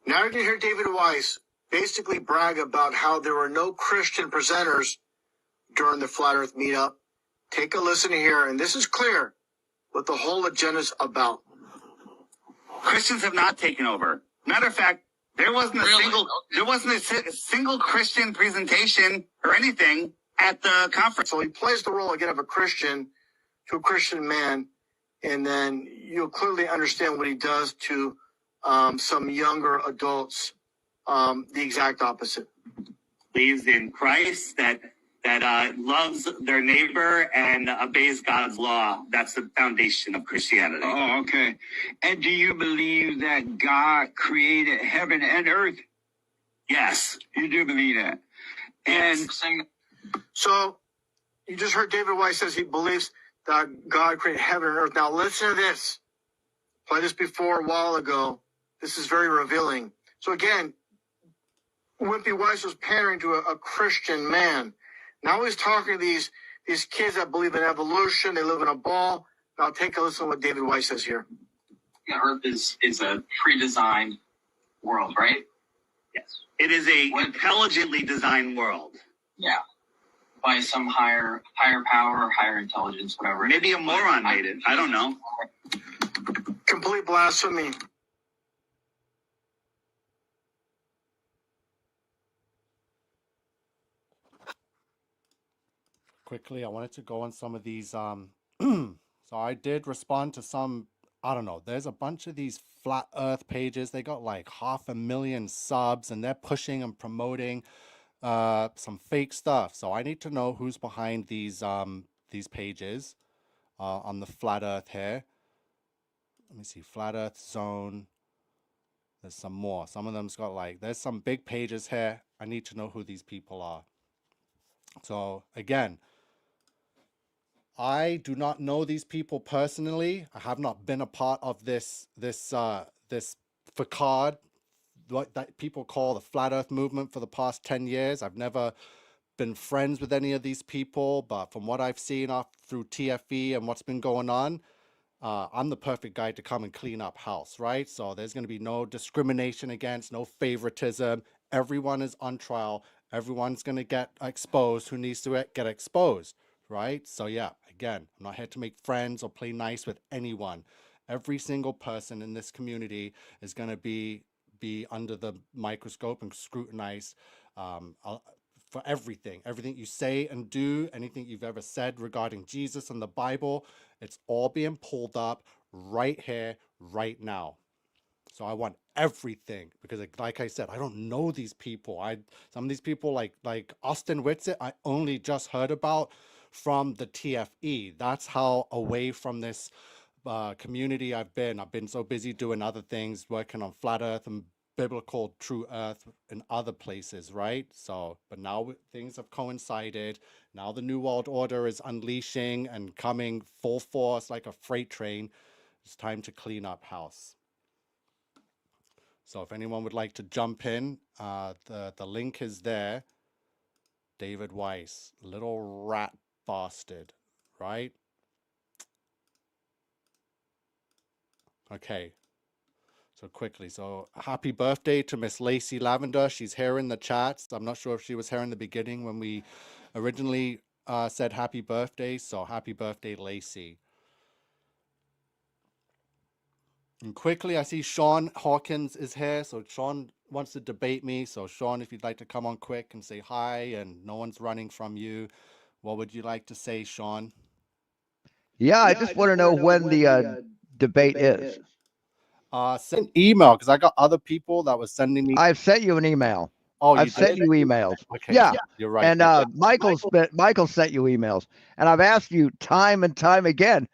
Now you can hear David Weiss basically brag about how there were no Christian presenters during the Flat Earth meetup. Take a listen here, and this is clear what the whole agenda is about. Christians have not taken over. Matter of fact, there wasn't a single Christian presentation or anything at the conference. So he plays the role again of a Christian to a Christian man, and then you'll clearly understand what he does to some younger adults the exact opposite. Believes in Christ, that loves their neighbor and obeys God's law. That's the foundation of Christianity. Oh, okay. And do you believe that God created heaven and earth? Yes. You do believe that? And so you just heard David Weiss says he believes that God created heaven and earth. Now listen to this. Played this before a while ago. This is very revealing. So again, Wimpy Weiss was pandering to a Christian man. Now he's talking to these kids that believe in evolution. They live in a ball. Now take a listen to what David Weiss says here. The Earth is a pre-designed world, right? Yes. It is a intelligently designed world. Yeah. By some higher power or higher intelligence, whatever. Maybe a moron made it. I don't know. Complete blasphemy. Quickly, I wanted to go on some of these. So I did respond to some. I don't know. There's a bunch of these flat Earth pages. They got like 500,000 subs, and they're pushing and promoting some fake stuff. So I need to know who's behind these pages on the flat Earth here. Let me see, flat Earth zone. There's some more. Some of them's got like, there's some big pages here. I need to know who these people are. So again, I do not know these people personally. I have not been a part of this facade, what that people call the flat Earth movement, for the past 10 years. I've never been friends with any of these people, but from what I've seen off through TFE and what's been going on, I'm the perfect guy to come and clean up house, right? So there's going to be no discrimination against, no favoritism. Everyone is on trial. Everyone's going to get exposed who needs to get exposed, right? So yeah, again, I'm not here to make friends or play nice with anyone. Every single person in this community is going to be under the microscope and scrutinized for everything you say and do, anything you've ever said regarding Jesus and the Bible. It's all being pulled up right here, right now. So I want everything, because like I said, I don't know these people. Some of these people like Austin Whitsitt, I only just heard about from the TFE. That's how away from this community I've been. I've been so busy doing other things, working on flat Earth and biblical true Earth in other places, right? So, but now things have coincided. Now the New World Order is unleashing and coming full force like a freight train. It's time to clean up house. So if anyone would like to jump in, the link is there. David Weiss, little rat bastard, right? Okay. So quickly, so happy birthday to Miss Lacey Lavender. She's here in the chats. I'm not sure if she was here in the beginning when we originally said happy birthday. So happy birthday, Lacey. And quickly, I see Sean Hawkins is here. So Sean wants to debate me. So Sean, if you'd like to come on quick and say hi, and no one's running from you, what would you like to say, Sean? Yeah, I just want to know when the debate is. Send an email, because I got other people that was sending me. I've sent you an email. Oh, I've sent you emails. Okay, yeah, you're right. And Michael sent you emails, and I've asked you time and time again,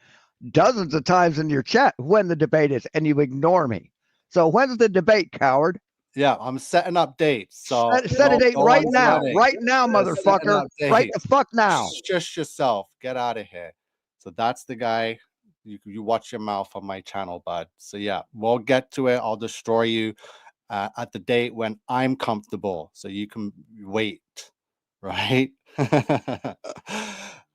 dozens of times in your chat, when the debate is, and you ignore me. So when's the debate, coward? Yeah, I'm setting up dates. So set a date right now, motherfucker. Right the fuck now. Just yourself. Get out of here. So that's the guy. You watch your mouth on my channel, bud. So yeah, we'll get to it. I'll destroy you at the date when I'm comfortable, so you can wait, right?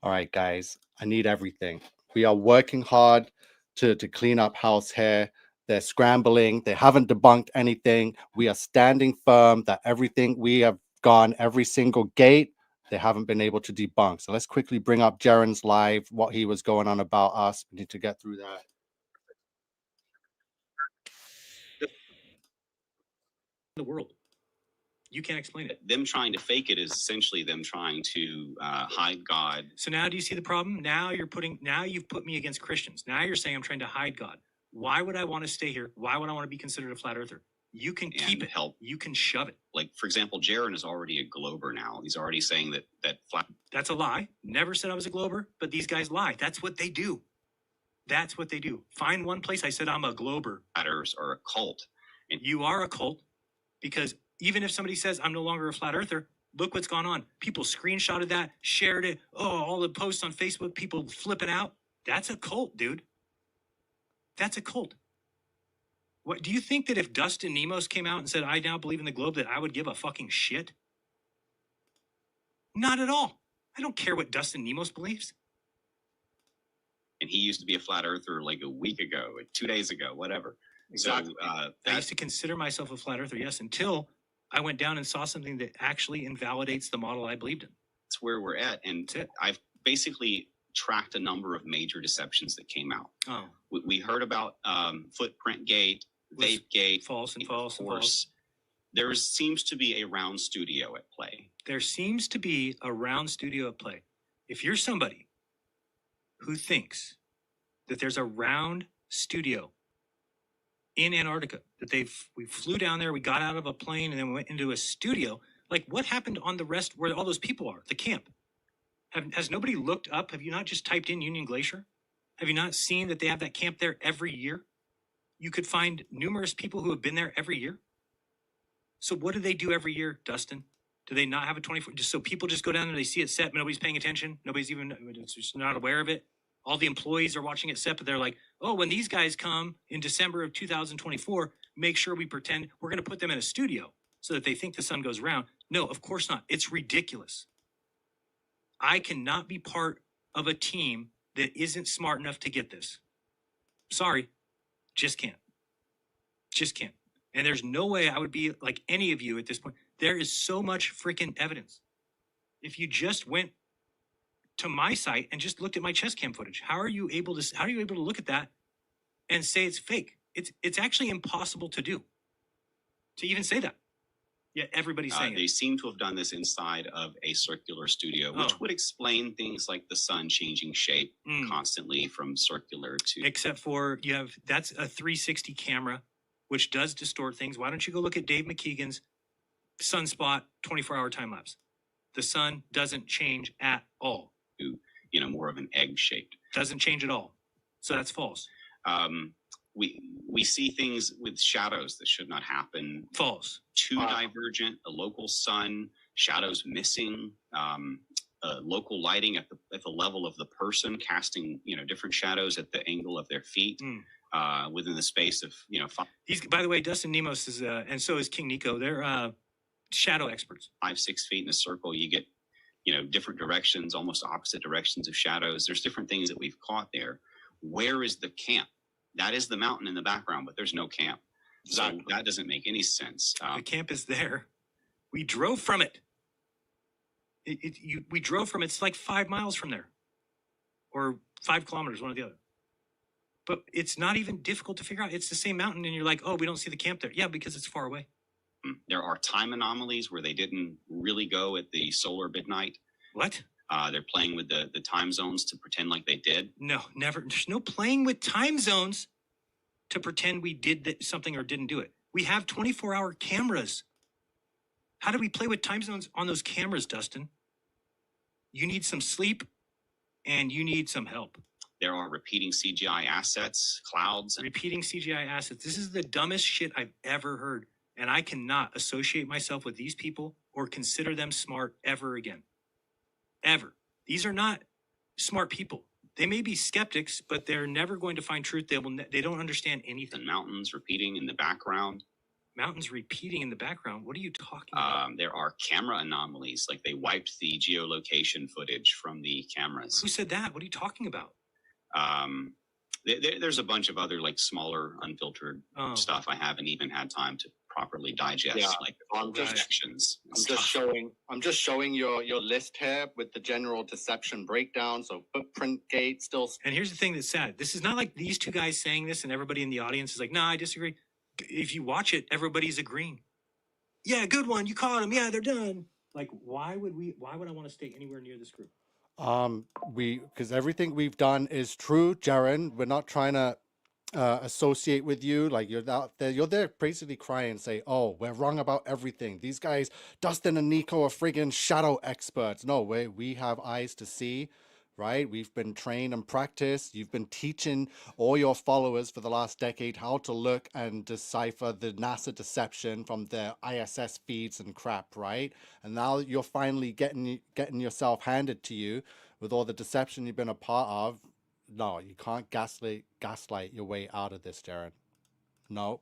All right, guys. I need everything. We are working hard to clean up house here. They're scrambling. They haven't debunked anything. We are standing firm that everything we have gone, every single gate, they haven't been able to debunk. So let's quickly bring up Jaren's live, what he was going on about us. We need to get through that. The world. You can't explain it. Them trying to fake it is essentially them trying to hide God. So now do you see the problem? Now you've put me against Christians. Now you're saying I'm trying to hide God. Why would I want to stay here? Why would I want to be considered a flat earther? You can keep it. Help. You can shove it. Like, for example, Jaron is already a glober now. He's already saying that flat. That's a lie. Never said I was a glober, but these guys lie. That's what they do. That's what they do. Find one place I said I'm a glober. Flatters are a cult. And you are a cult, because even if somebody says I'm no longer a flat earther, look what's gone on. People screenshotted that, shared it. Oh, all the posts on Facebook, people flipping out. That's a cult, dude. That's a cult. What do you think that if Dustin Nemos came out and said, I now believe in the globe, that I would give a fucking shit? Not at all. I don't care what Dustin Nemos believes. And he used to be a flat earther like a week ago, 2 days ago, whatever. Exactly. So I used to consider myself a flat earther, yes, until I went down and saw something that actually invalidates the model I believed in. That's where we're at. And I've basically tracked a number of major deceptions that came out. Oh. We heard about footprint gate, vape gate. False and false and false. There seems to be a round studio at play. There seems to be a round studio at play. If you're somebody who thinks that there's a round studio in Antarctica, that we flew down there, we got out of a plane, and then we went into a studio, like what happened on the rest where all those people are, the camp? Has nobody looked up? Have you not just typed in Union Glacier? Have you not seen that they have that camp there every year? You could find numerous people who have been there every year. So what do they do every year, Dustin? Do they not have a 24? Just so people just go down there, they see it set, but nobody's paying attention. Nobody's even just not aware of it. All the employees are watching it set, but they're like, oh, when these guys come in December of 2024, make sure we pretend we're going to put them in a studio so that they think the sun goes around. No, of course not. It's ridiculous. I cannot be part of a team that isn't smart enough to get this. Sorry, just can't. Just can't. And there's no way I would be like any of you at this point. There is so much freaking evidence. If you just went to my site and just looked at my chest cam footage, how are you able to look at that and say it's fake? It's actually impossible to do. To even say that. Yet everybody's saying They it. seem to have done this inside of a circular studio, which would explain things like the sun changing shape constantly from circular to. Except for that's a 360 camera, which does distort things. Why don't you go look at Dave McKeegan's Sunspot 24-hour time lapse? The sun doesn't change at all. More of an egg shaped. Doesn't change at all. So that's false. We see things with shadows that should not happen. False. Too divergent, a local sun, shadows missing, local lighting at the level of the person, casting different shadows at the angle of their feet within the space of 5. He's, by the way, Dustin Nemos is and so is King Nico. They're shadow experts. 5-6 feet in a circle, you get different directions, almost opposite directions of shadows. There's different things that we've caught there. Where is the camp? That is the mountain in the background, but there's no camp. Exactly. So that doesn't make any sense. The camp is there. We drove from it. We drove from it. It's like 5 miles from there, or 5 kilometers, one or the other. But it's not even difficult to figure out. It's the same mountain, and you're like, oh, we don't see the camp there. Yeah, because it's far away. There are time anomalies where they didn't really go at the solar midnight. What? They're playing with the time zones to pretend like they did. No, never. There's no playing with time zones to pretend we did something or didn't do it. We have 24-hour cameras. How do we play with time zones on those cameras, Dustin? You need some sleep, and you need some help. There are repeating CGI assets, clouds. Repeating CGI assets. This is the dumbest shit I've ever heard. And I cannot associate myself with these people or consider them smart ever again. Ever. These are not smart people. They may be skeptics, but they're never going to find truth. They don't understand anything. And mountains repeating in the background. Mountains repeating in the background? What are you talking about? There are camera anomalies, like they wiped the geolocation footage from the cameras. Who said that? What are you talking about? There's a bunch of other like smaller unfiltered stuff I haven't even had time to properly digest, like projections. I'm just showing your list here with the general deception breakdown. So footprint gate still. And here's the thing that's sad. This is not like these two guys saying this and everybody in the audience is like, no, I disagree. If you watch it, everybody's agreeing. Yeah, good one. You caught them. Yeah, they're done. Like, why would I want to stay anywhere near this group? Because everything we've done is true, Jaron. We're not trying to associate with you. Like you're there basically crying and say, oh, we're wrong about everything. These guys, Dustin and Nico, are friggin' shadow experts. No, we have eyes to see, right? We've been trained and practiced. You've been teaching all your followers for the last decade how to look and decipher the NASA deception from their ISS feeds and crap, right? And now you're finally getting yourself handed to you with all the deception you've been a part of. No, you can't gaslight your way out of this, Jared. No.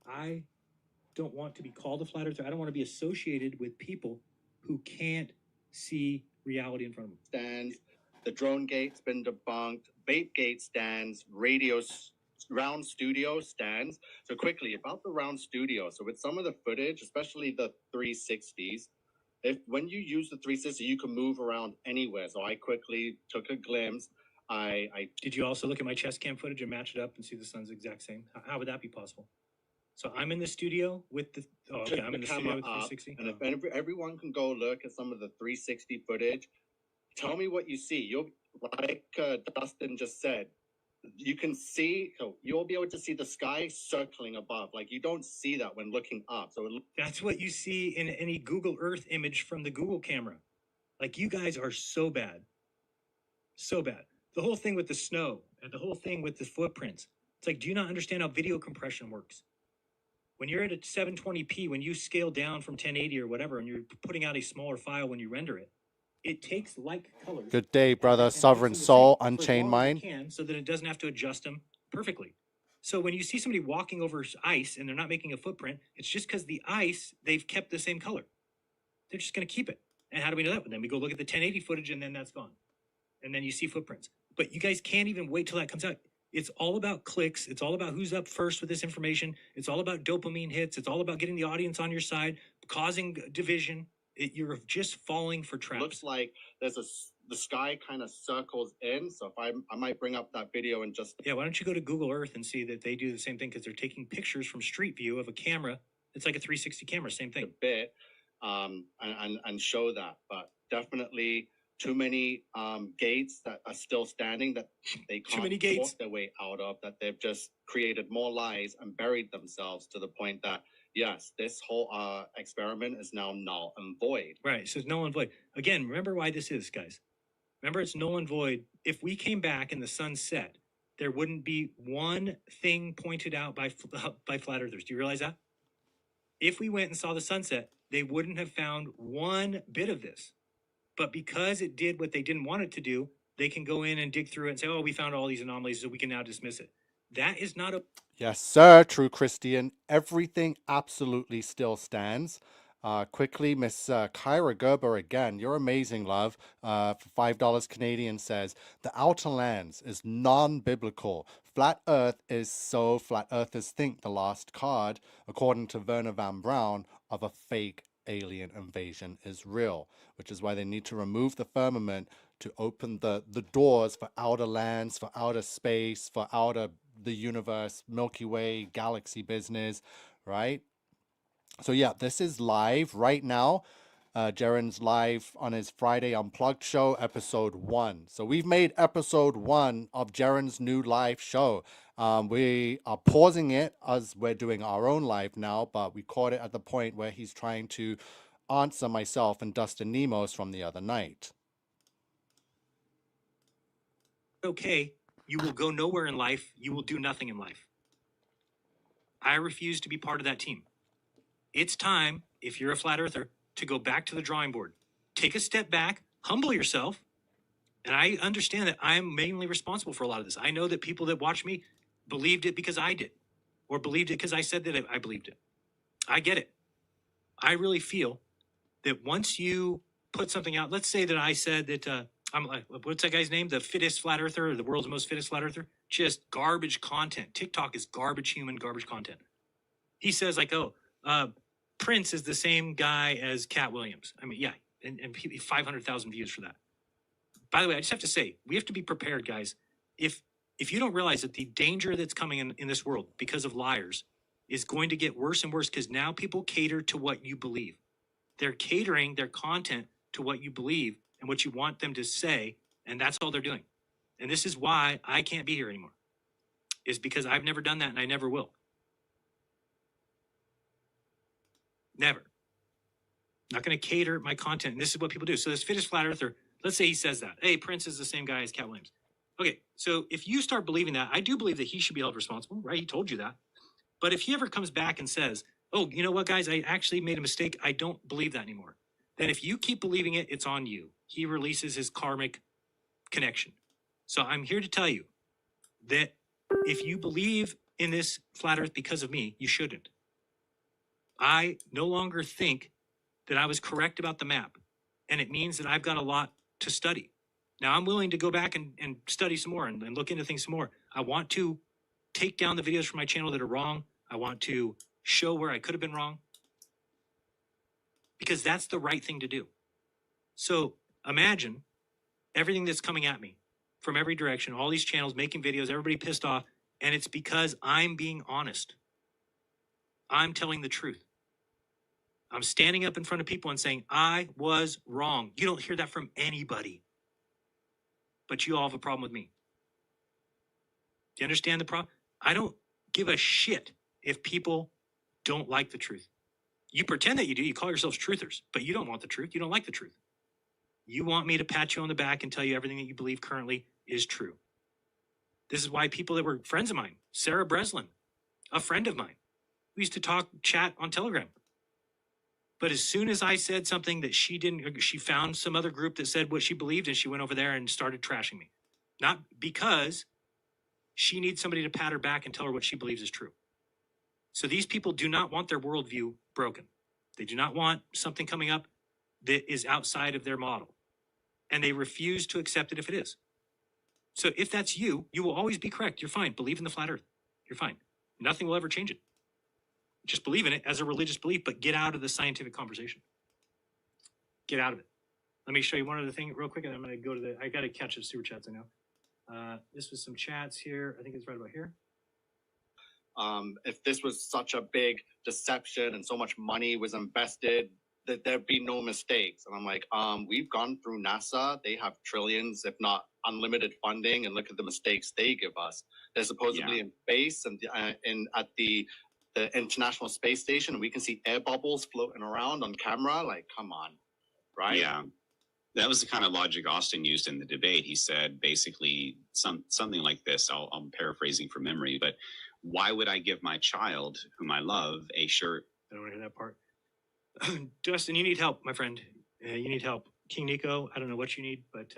I don't want to be called a flat earther. I don't want to be associated with people who can't see reality in front of them. Stands, the drone gate's been debunked, vape gate stands, round studio stands. So quickly about the round studio. So with some of the footage, especially the 360s, when you use the 360, you can move around anywhere. So I quickly took a glimpse. Did you also look at my chest cam footage and match it up and see the sun's exact same? How would that be possible? So I'm in the studio with the I'm in the studio with 360. And if everyone can go look at some of the 360 footage, tell me what you see. You'll, like Dustin just said, you can see, you'll be able to see the sky circling above. Like you don't see that when looking up. So that's what you see in any Google Earth image from the Google camera. Like you guys are so bad. So bad. The whole thing with the snow and the whole thing with the footprints. It's like, do you not understand how video compression works? When you're at a 720p, when you scale down from 1080 or whatever, and you're putting out a smaller file when you render it, it takes like colors. Good day, brother. Sovereign Soul, Unchained Mind. So that it doesn't have to adjust them perfectly. So when you see somebody walking over ice and they're not making a footprint, it's just because the ice, they've kept the same color. They're just going to keep it. And how do we know that? Well, then we go look at the 1080 footage and then that's gone. And then you see footprints. But you guys can't even wait till that comes out. It's all about clicks. It's all about who's up first with this information. It's all about dopamine hits. It's all about getting the audience on your side, causing division. You're just falling for traps. Looks like the sky kind of circles in. So if I might bring up that video and just... Yeah, why don't you go to Google Earth and see that they do the same thing, because they're taking pictures from street view of a camera. It's like a 360 camera, same thing. A bit, and show that. But definitely too many gates that are still standing that they can't force their way out of, that they've just created more lies and buried themselves to the point that, yes, this whole experiment is now null and void. Right, so it's null and void. Again, remember why this is, guys. Remember, it's null and void. If we came back and the sun set, there wouldn't be one thing pointed out by flat earthers. Do you realize that? If we went and saw the sunset, they wouldn't have found one bit of this. But because it did what they didn't want it to do, they can go in and dig through it and say, oh, we found all these anomalies, so we can now dismiss it. That is not a... Yes, sir, true Christian. Everything absolutely still stands. Quickly, Miss Kyra Gerber again. You're amazing, love. For $5 Canadian says, the outer lands is non-biblical. Flat Earth is so flat earthers think the last card, according to Werner Van Braun, of a fake alien invasion is real, which is why they need to remove the firmament to open the doors for outer lands, for outer space, for outer the universe, Milky Way, galaxy business, right? So yeah, this is live right now. Jaren's live on his Friday Unplugged show, episode 1. So we've made episode 1 of Jaren's new live show. We are pausing it as we're doing our own live now, but we caught it at the point where he's trying to answer myself and Dustin Nemos from the other night. Okay, you will go nowhere in life. You will do nothing in life. I refuse to be part of that team. It's time, if you're a flat earther, to go back to the drawing board. Take a step back, humble yourself. And I understand that I'm mainly responsible for a lot of this. I know that people that watch me believed it because I did, or believed it because I said that I believed it. I get it. I really feel that once you put something out, let's say that I said that I'm like, what's that guy's name? The fittest flat earther, or the world's most fittest flat earther? Just garbage content. TikTok is garbage human, garbage content. He says like, oh, Prince is the same guy as Cat Williams. I mean, yeah, and 500,000 views for that. By the way, I just have to say, we have to be prepared, guys. If you don't realize that the danger that's coming in this world because of liars is going to get worse and worse, because now people cater to what you believe. They're catering their content to what you believe and what you want them to say, and that's all they're doing. And this is why I can't be here anymore, is because I've never done that and I never will. Never. Not going to cater my content. And this is what people do. So this fittest flat earther, let's say he says that. Hey, Prince is the same guy as Cat Williams. Okay, so if you start believing that, I do believe that he should be held responsible, right? He told you that. But if he ever comes back and says, oh, you know what, guys, I actually made a mistake, I don't believe that anymore. Then if you keep believing it, it's on you. He releases his karmic connection. So I'm here to tell you that if you believe in this flat earth because of me, you shouldn't. I no longer think that I was correct about the map. And it means that I've got a lot to study. Now I'm willing to go back and study some more and look into things some more. I want to take down the videos from my channel that are wrong. I want to show where I could have been wrong. Because that's the right thing to do. So imagine everything that's coming at me from every direction, all these channels making videos, everybody pissed off, and it's because I'm being honest. I'm telling the truth. I'm standing up in front of people and saying, I was wrong. You don't hear that from anybody. But you all have a problem with me. Do you understand the problem? I don't give a shit if people don't like the truth. You pretend that you do. You call yourselves truthers, but you don't want the truth. You don't like the truth. You want me to pat you on the back and tell you everything that you believe currently is true. This is why people that were friends of mine, Sarah Breslin, a friend of mine, we used to chat on Telegram. But as soon as I said something that she didn't, she found some other group that said what she believed and she went over there and started trashing me. Not because she needs somebody to pat her back and tell her what she believes is true. So these people do not want their worldview broken. They do not want something coming up that is outside of their model. And they refuse to accept it if it is. So if that's you, you will always be correct. You're fine. Believe in the flat earth. You're fine. Nothing will ever change it. Just believe in it as a religious belief, but get out of the scientific conversation. Get out of it. Let me show you one other thing real quick, and I'm going to go to I got to catch the super chats, I know. This was some chats here. I think it's right about here. If this was such a big deception and so much money was invested, that there'd be no mistakes. And I'm like, we've gone through NASA. They have trillions, if not unlimited funding, and look at the mistakes they give us. They're supposedly in space and at the International Space Station, and we can see air bubbles floating around on camera. Like, come on, right? Yeah. That was the kind of logic Austin used in the debate. He said basically something like this. I'm paraphrasing from memory, but why would I give my child, whom I love, a shirt? I don't want to hear that part. Dustin, you need help, my friend. You need help. King Nico, I don't know what you need, but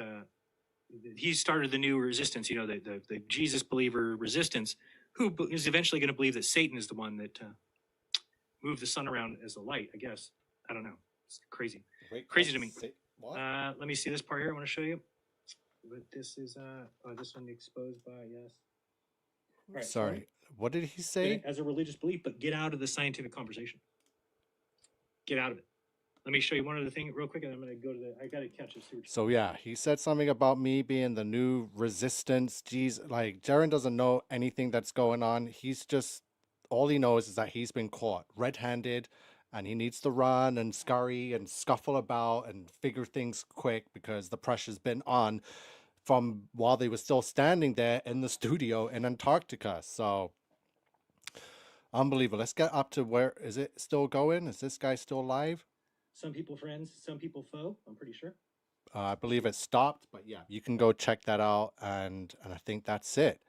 he started the new resistance, you know, the Jesus believer resistance, who is eventually going to believe that Satan is the one that moved the sun around as a light, I guess. I don't know. It's crazy. Crazy to me. Let me see this part here. I want to show you. But this is, this one exposed by, yes. All right, Sorry. What did he say? As a religious belief, but get out of the scientific conversation. Get out of it. Let me show you one other thing real quick, and I'm going to go to I got to catch it. So yeah, he said something about me being the new resistance. Jeez, like Jaren doesn't know anything that's going on. He's just, all he knows is that he's been caught red-handed, and he needs to run and scurry and scuffle about and figure things quick because the pressure's been on from while they were still standing there in the studio in Antarctica. So unbelievable. Let's get up to where is it still going? Is this guy still alive? Some people friends, some people foe, I'm pretty sure. I believe it stopped, but yeah, you can go check that out, and I think that's it.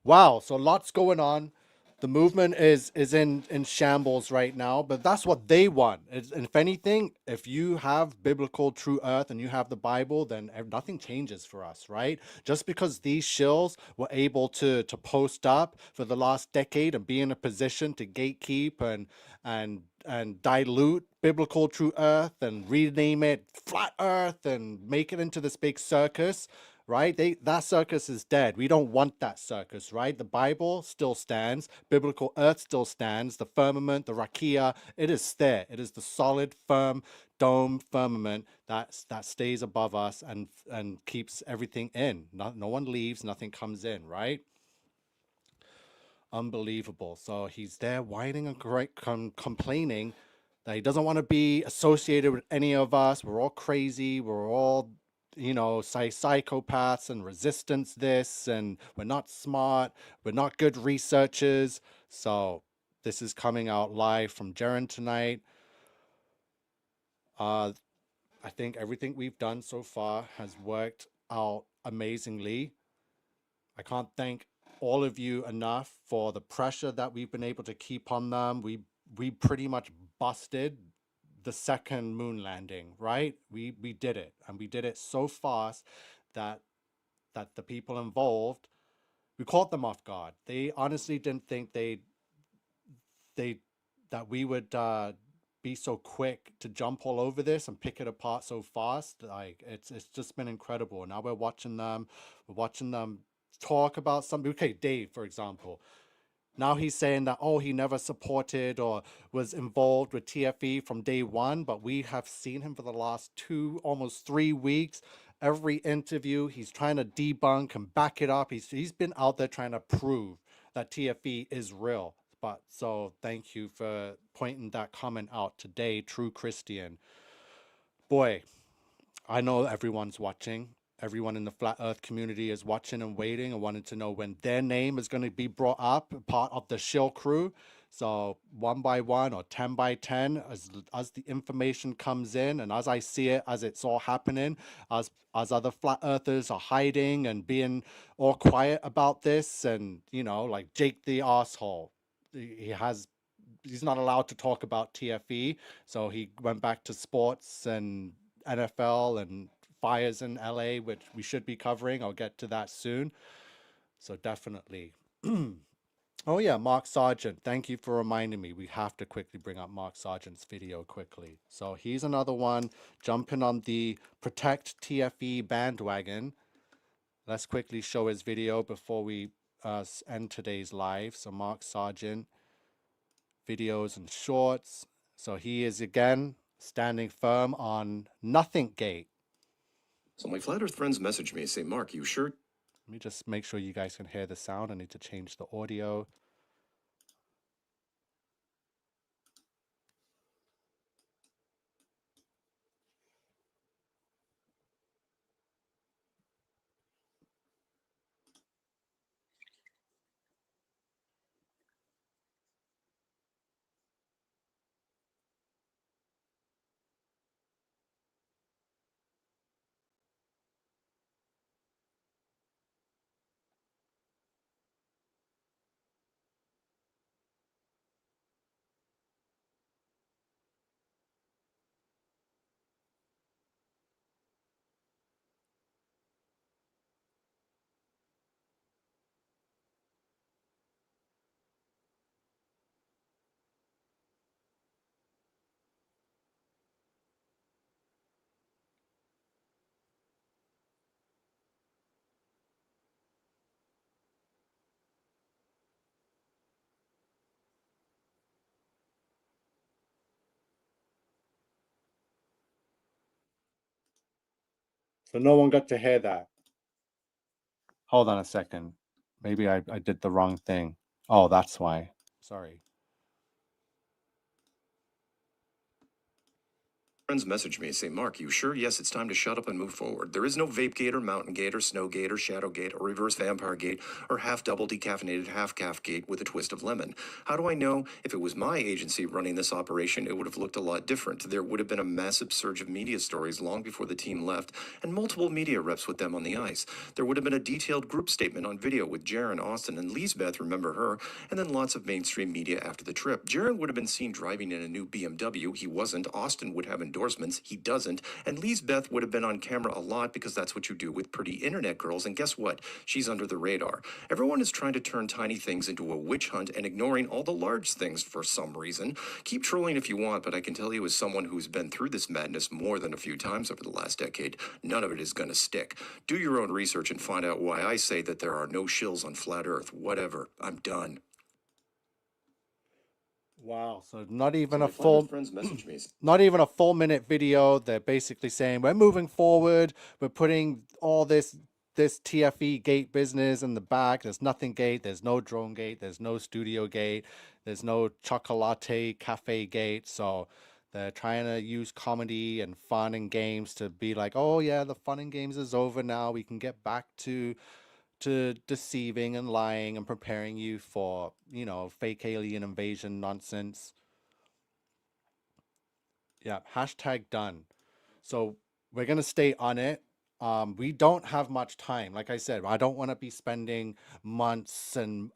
Wow, so lots going on. The movement is in shambles right now, but that's what they want. If anything, if you have biblical true earth and you have the Bible, then nothing changes for us, right? Just because these shills were able to post up for the last decade and be in a position to gatekeep and dilute biblical true earth and rename it flat earth and make it into this big circus, right? That circus is dead. We don't want that circus, right? The Bible still stands. Biblical earth still stands. The firmament, the rakia, it is there. It is the solid, firm dome firmament that stays above us and keeps everything in. No one leaves, nothing comes in, right? Unbelievable. So he's there whining and complaining that he doesn't want to be associated with any of us. We're all crazy. We're all say psychopaths and resistance this, and we're not smart, we're not good researchers. So this is coming out live from Jaren tonight. I think everything we've done so far has worked out amazingly. I can't thank all of you enough for the pressure that we've been able to keep on them. We pretty much busted the second moon landing, right? We did it, and we did it so fast that the people involved, we caught them off guard. They honestly didn't think that we would be so quick to jump all over this and pick it apart so fast. Like it's just been incredible. Now we're watching them talk about something. Okay, Dave, for example. Now he's saying that, oh, he never supported or was involved with TFE from day one, but we have seen him for the last almost 3 weeks. Every interview, he's trying to debunk and back it up. He's been out there trying to prove that TFE is real. But so thank you for pointing that comment out today, True Christian. Boy, I know everyone's watching. Everyone in the flat earth community is watching and waiting and wanting to know when their name is going to be brought up, part of the shill crew. So 1 by 1 or 10 by 10, as the information comes in and as I see it, as it's all happening, as other flat earthers are hiding and being all quiet about this, and like Jake the asshole, he's not allowed to talk about TFE, so he went back to sports and NFL and fires in LA, which we should be covering. I'll get to that soon. So definitely. Oh yeah, Mark Sargent. Thank you for reminding me. We have to quickly bring up Mark Sargent's video quickly. So he's another one jumping on the Protect TFE bandwagon. Let's quickly show his video before we end today's live. So Mark Sargent, videos and shorts. So he is again standing firm on Nothing Gate. So my flat earth friends message me and say, Mark, you sure? Let me just make sure you guys can hear the sound. I need to change the audio. So no one got to hear that. Hold on a second. Maybe I did the wrong thing. Oh, that's why. Sorry. Friends message me and say, Mark, you sure? Yes, it's time to shut up and move forward. There is no vape gate or mountain gate or snow gate or shadow gate or reverse vampire gate or half double decaffeinated half calf gate with a twist of lemon. How do I know? If it was my agency running this operation, it would have looked a lot different. There would have been a massive surge of media stories long before the team left and multiple media reps with them on the ice. There would have been a detailed group statement on video with Jaren, Austin, and Lisbeth, remember her, and then lots of mainstream media after the trip. Jaren would have been seen driving in a new BMW. He wasn't. Austin would have endorsements. He doesn't. And Lisbeth would have been on camera a lot because that's what you do with pretty internet girls. And guess what? She's under the radar. Everyone is trying to turn tiny things into a witch hunt and ignoring all the large things for some reason. Keep trolling if you want, but I can tell you as someone who's been through this madness more than a few times over the last decade, none of it is going to stick. Do your own research and find out why I say that there are no shills on flat Earth. Whatever. I'm done. Wow, so not even So a my flat full earth friends message me. not even a full minute video. They're basically saying we're moving forward, we're putting all this TFE gate business in the back. There's Nothing Gate, there's no drone gate, there's no studio gate, there's no chocolate cafe gate. So They're trying to use comedy and fun and games to be like, oh yeah, the fun and games is over now. We can get back to deceiving and lying and preparing you for, fake alien invasion nonsense. Yeah, hashtag done. So we're going to stay on it. We don't have much time. Like I said, I don't want to be spending months and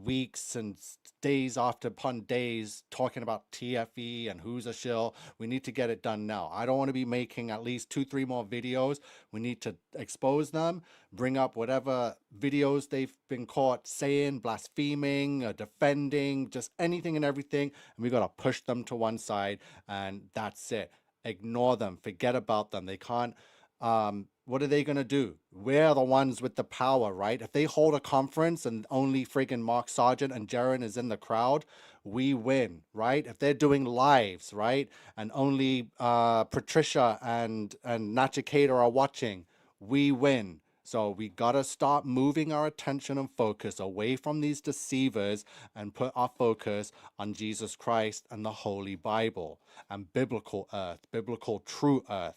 weeks and days upon days talking about TFE and who's a shill. We need to get it done now. I don't want to be making at least 2-3 more videos. We need to expose them, bring up whatever videos they've been caught saying, blaspheming, defending, just anything and everything. And we got to push them to one side, and that's it. Ignore them, forget about them. They can't. What are they gonna do? We're the ones with the power, right? If they hold a conference and only friggin' Mark Sargent and Jaren is in the crowd, we win, right? If they're doing lives, right, and only Patricia and Nachiketa are watching, we win. So we gotta start moving our attention and focus away from these deceivers and put our focus on Jesus Christ and the Holy Bible and biblical earth, biblical true earth.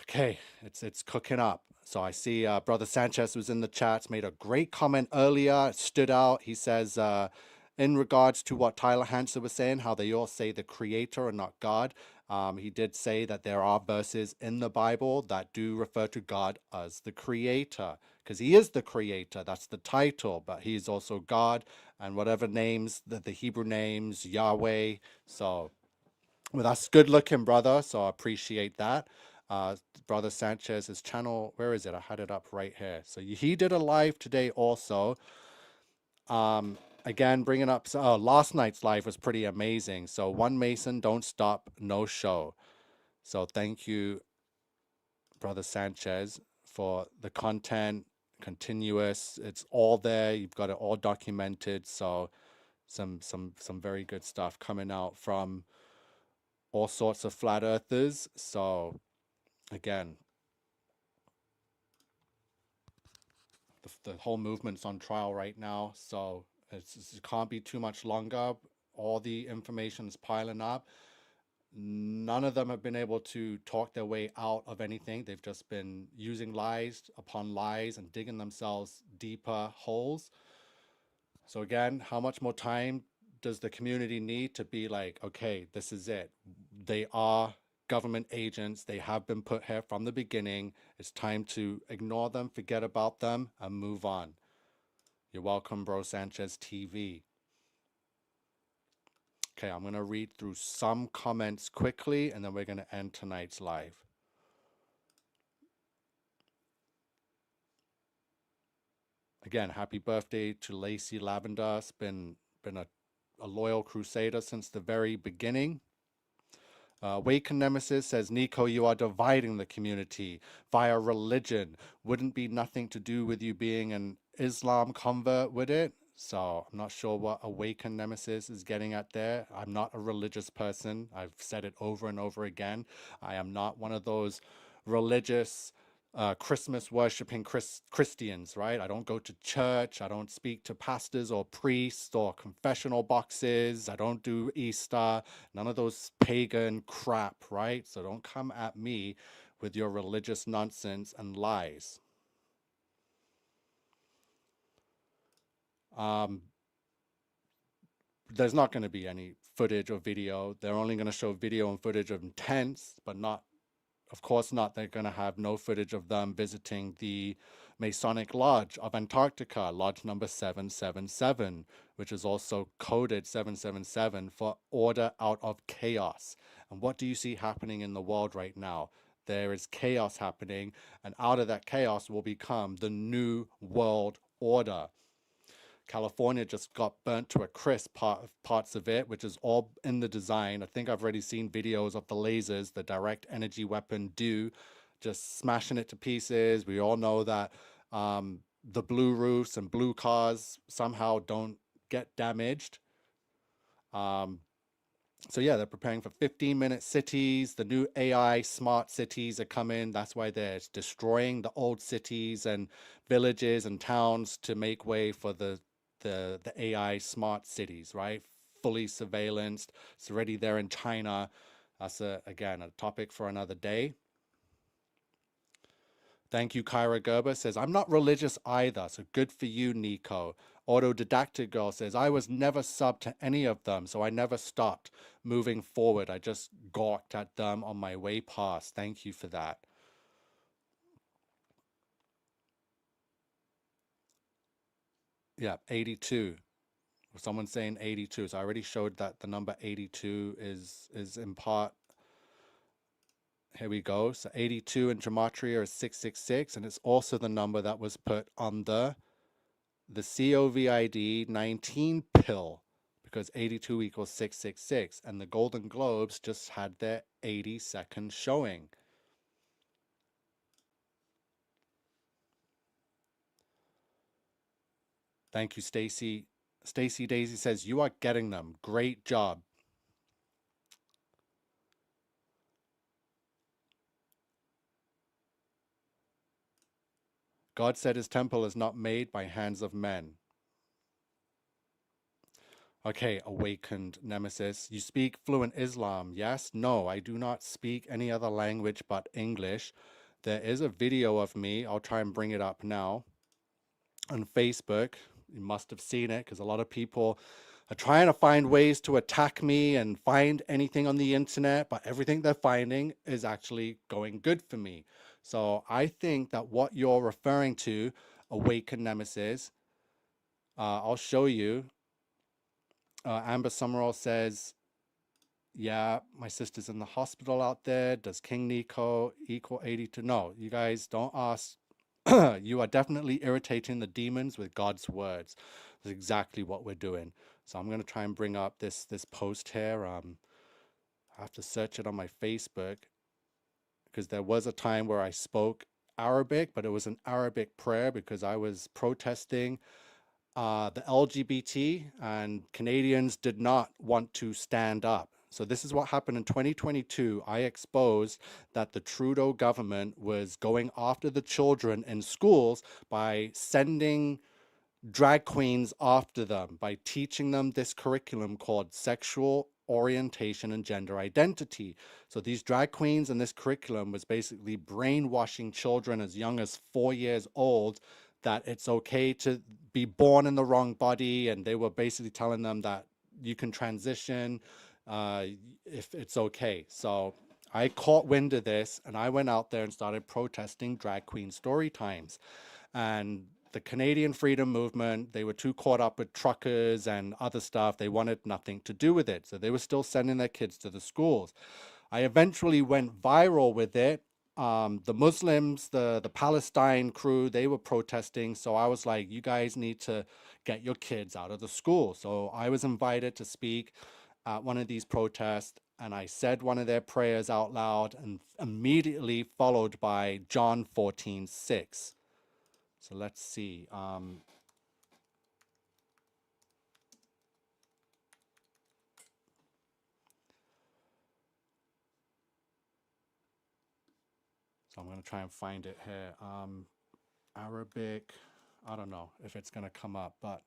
Okay, it's cooking up. So I see Brother Sanchez was in the chats, made a great comment earlier. It stood out. He says, in regards to what Tyler Hansen was saying, how they all say the creator and not God. He did say that there are verses in the Bible that do refer to God as the creator, because he is the creator. That's the title, but he is also God, and whatever names, the Hebrew names, Yahweh. So, well, that's good looking, brother. So I appreciate that. Brother Sanchez, his channel, where is it? I had it up right here. So he did a live today also. Again, bringing up, last night's live was pretty amazing. So One Mason, Don't Stop, No Show. So thank you, Brother Sanchez, for the content, continuous. It's all there. You've got it all documented. So some very good stuff coming out from all sorts of flat earthers. So again, the whole movement's on trial right now, so it can't be too much longer. All the information is piling up. None of them have been able to talk their way out of anything. They've just been using lies upon lies and digging themselves deeper holes. So again, how much more time does the community need to be like, okay, this is it? They are government agents. They have been put here from the beginning. It's time to ignore them, forget about them, and move on. You're welcome, Bro Sanchez TV. Okay, I'm going to read through some comments quickly, and then we're going to end tonight's live. Again, happy birthday to Lacey Lavender. It's been a loyal Crusader since the very beginning. Waken Nemesis says, Nico, you are dividing the community via religion. Wouldn't be nothing to do with you being an Islam convert, would it? So I'm not sure what Awaken Nemesis is getting at there. I'm not a religious person. I've said it over and over again. I am not one of those religious Christmas worshiping Christians, right? I don't go to church. I don't speak to pastors or priests or confessional boxes. I don't do Easter, none of those pagan crap, right? So don't come at me with your religious nonsense and lies. There's not going to be any footage or video. They're only going to show video and footage of tents, but not, of course not, they're going to have no footage of them visiting the Masonic Lodge of Antarctica, Lodge number 777, which is also coded 777 for order out of chaos. And what do you see happening in the world right now? There is chaos happening, and out of that chaos will become the new world order. California just got burnt to a crisp, parts of it, which is all in the design. I think I've already seen videos of the lasers, the direct energy weapon just smashing it to pieces. We all know that the blue roofs and blue cars somehow don't get damaged. So yeah, they're preparing for 15-minute cities. The new AI smart cities are coming. That's why they're destroying the old cities and villages and towns to make way for the AI smart cities, right? fully surveillanced. It's already there in China. That's, again, a topic for another day. Thank you, Kyra Gerber says, I'm not religious either, so good for you, Nico. Autodidactic Girl says, I was never sub to any of them, so I never stopped moving forward. I just gawked at them on my way past. Thank you for that. Yeah, 82. Someone's saying 82. So I already showed that the number 82 is in part. Here we go. So 82 in gematria is 666, and it's also the number that was put on the COVID 19 pill, because 82 equals 666, and the Golden Globes just had their 82nd showing. Thank you, Stacy. Stacy Daisy says, you are getting them. Great job. God said his temple is not made by hands of men. Okay, awakened Nemesis. You speak fluent Islam, yes? No, I do not speak any other language but English. There is a video of me. I'll try and bring it up now on Facebook. You must have seen it because a lot of people are trying to find ways to attack me and find anything on the internet, but everything they're finding is actually going good for me. So I think that what you're referring to, awakened Nemesis, I'll show you. Amber Summerall says, yeah, my sister's in the hospital out there. Does King Nico equal 82? No, you guys don't ask. You are definitely irritating the demons with God's words. That's exactly what we're doing. So I'm going to try and bring up this post here. I have to search it on my Facebook because there was a time where I spoke Arabic, but it was an Arabic prayer because I was protesting the LGBT, and Canadians did not want to stand up. So this is what happened in 2022. I exposed that the Trudeau government was going after the children in schools by sending drag queens after them, by teaching them this curriculum called sexual orientation and gender identity. So these drag queens and this curriculum was basically brainwashing children as young as 4 years old that it's okay to be born in the wrong body, and they were basically telling them that you can transition if it's okay. So I caught wind of this, and I went out there and started protesting drag queen story times. And the Canadian freedom movement, they were too caught up with truckers and other stuff. They wanted nothing to do with it. So they were still sending their kids to the schools. I eventually went viral with it. The Muslims, the Palestine crew, they were protesting. So I was like, you guys need to get your kids out of the school. So I was invited to speak at one of these protests, and I said one of their prayers out loud, and immediately followed by John 14:6. So let's see. So I'm going to try and find it here. Arabic, I don't know if it's going to come up, but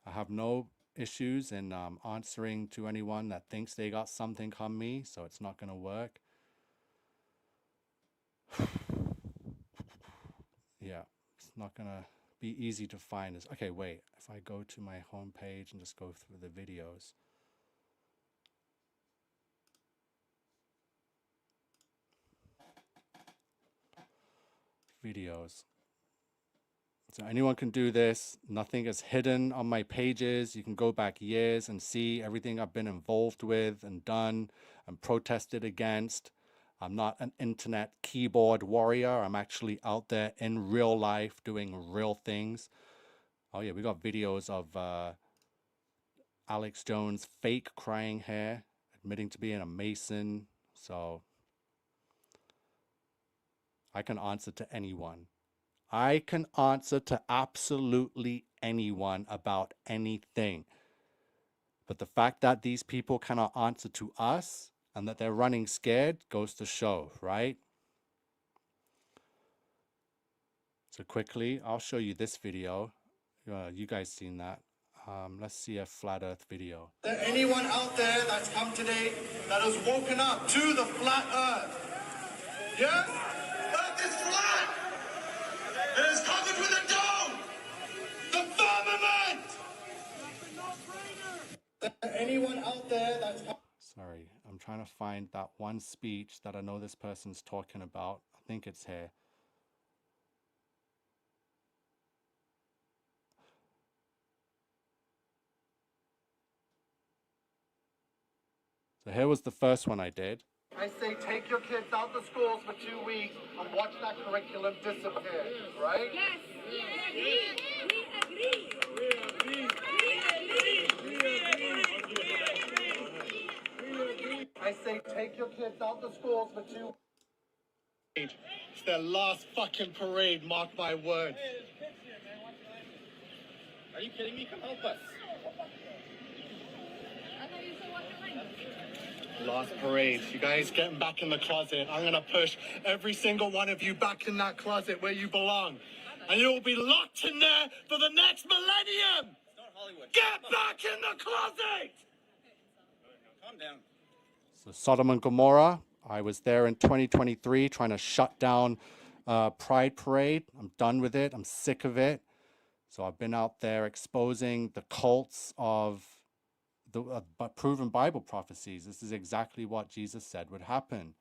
I have no issues in answering to anyone that thinks they got something on me, so it's not going to work. Yeah, it's not going to be easy to find this. Okay, wait. If I go to my homepage and just go through the videos. Videos. So anyone can do this. Nothing is hidden on my pages. You can go back years and see everything I've been involved with and done and protested against. I'm not an internet keyboard warrior. I'm actually out there in real life doing real things. Oh yeah, we got videos of Alex Jones' fake crying hair, admitting to being a Mason. So I can answer to anyone. I can answer to absolutely anyone about anything. But the fact that these people cannot answer to us and that they're running scared goes to show, right? So quickly, I'll show you this video. You guys seen that. Let's see a flat Earth video. Is there anyone out there that's come today that has woken up to the flat Earth? Yes? Earth is flat! It is covered with a dome! The firmament! Is there anyone out there that's come? Sorry, I'm trying to find that one speech that I know this person's talking about. I think it's here. So here was the first one I did. I say take your kids out the schools for 2 weeks and watch that curriculum disappear, right? Yes, we agree. I say take your kids out the schools for 2 weeks. It's their last fucking parade, mark my words. Are you kidding me? Come help us. Last parade. You guys getting back in the closet. I'm gonna push every single one of you back in that closet where you belong. And you'll be locked in there for the next millennium! Get back in the closet! Calm down. So Sodom and Gomorrah, I was there in 2023 trying to shut down Pride Parade. I'm done with it. I'm sick of it. So I've been out there exposing the cults of the proven Bible prophecies. This is exactly what Jesus said would happen.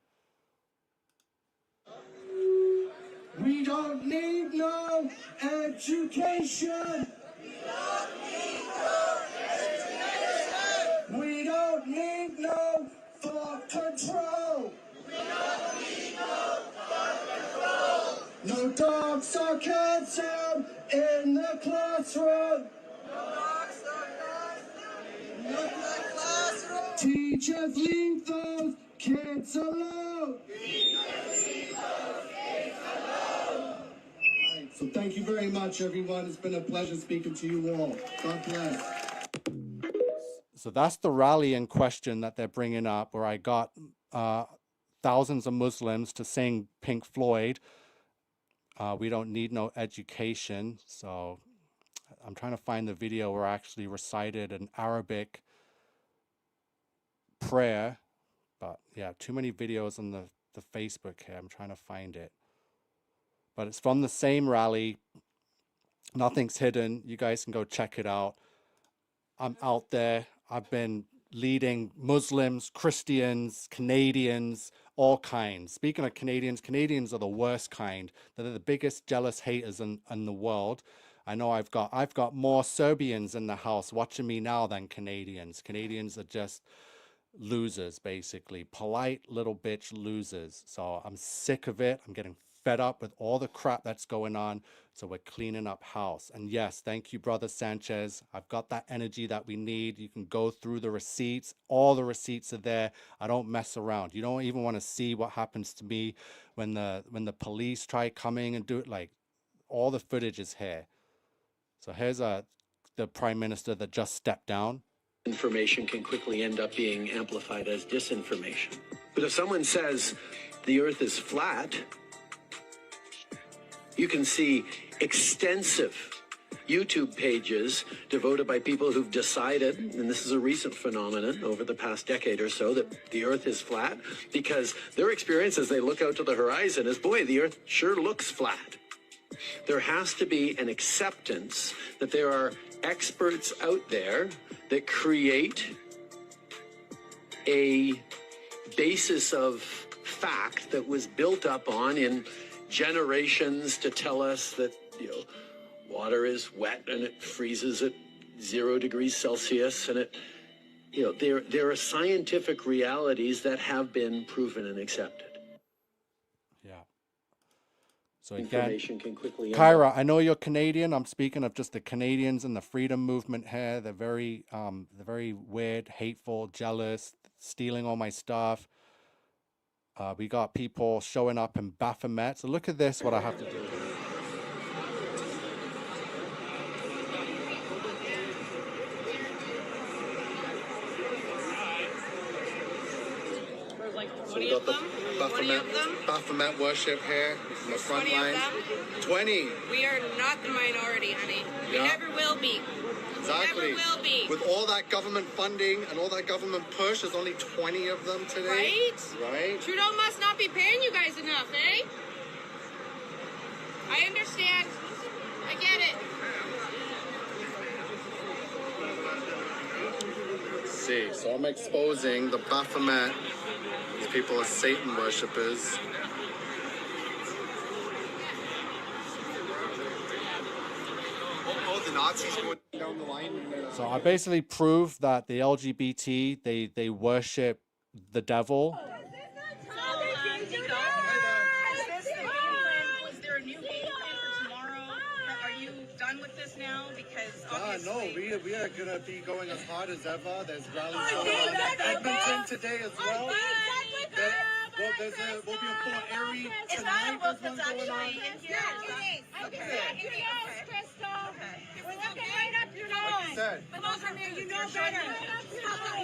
We don't need no education. We don't need no thought control. No dark sarcasm in the classroom. Teachers, leave those kids alone. Right, so thank you very much, everyone. It's been a pleasure speaking to you all. God bless. So that's the rally in question that they're bringing up, where I got thousands of Muslims to sing Pink Floyd. We don't need no education. So I'm trying to find the video where I actually recited an Arabic prayer. But yeah, too many videos on the Facebook here. I'm trying to find it. But it's from the same rally. Nothing's hidden. You guys can go check it out. I'm out there. I've been leading Muslims, Christians, Canadians, all kinds. Speaking of Canadians, Canadians are the worst kind. They're the biggest jealous haters in the world. I know I've got more Serbians in the house watching me now than Canadians. Canadians are just losers, basically. Polite little bitch losers. So I'm sick of it. I'm getting fed up with all the crap that's going on. So we're cleaning up house. And yes, thank you, Brother Sanchez. I've got that energy that we need. You can go through the receipts. All the receipts are there. I don't mess around. You don't even want to see what happens to me when the police try coming and do it. Like, all the footage is here. So here's the prime minister that just stepped down. Information can quickly end up being amplified as disinformation. But if someone says the earth is flat, you can see extensive YouTube pages devoted by people who've decided, and this is a recent phenomenon over the past decade or so, that the earth is flat, because their experience as they look out to the horizon is, boy, the earth sure looks flat. There has to be an acceptance that there are experts out there that create a basis of fact that was built up on in generations to tell us that, water is wet and it freezes at 0 degrees Celsius, and there are scientific realities that have been proven and accepted. Yeah. So again, Information can quickly Kyra, I know you're Canadian. I'm speaking of just the Canadians and the freedom movement here. They're very weird, hateful, jealous, stealing all my stuff. We got people showing up in Baphomet. So look at this, what I have to do. So we got the Baphomet worship here in the front line. 20. We are not the minority, honey. We never will be. Exactly. Never will be. With all that government funding and all that government push, there's only 20 of them today. Right? Right? Trudeau must not be paying you guys enough, eh? I understand. I get it. Let's see. So I'm exposing the Baphomet. These people are Satan worshippers. The Nazis going down the line. So I basically proved that the LGBT, they worship the devil. Was there a new game plan for tomorrow? Are you done with this now? Because No, we are gonna be going as hard as ever. There's rallies going on in Edmonton today as well. We'll be in Fort Erie tonight. There's one going on. Like you said. You know better.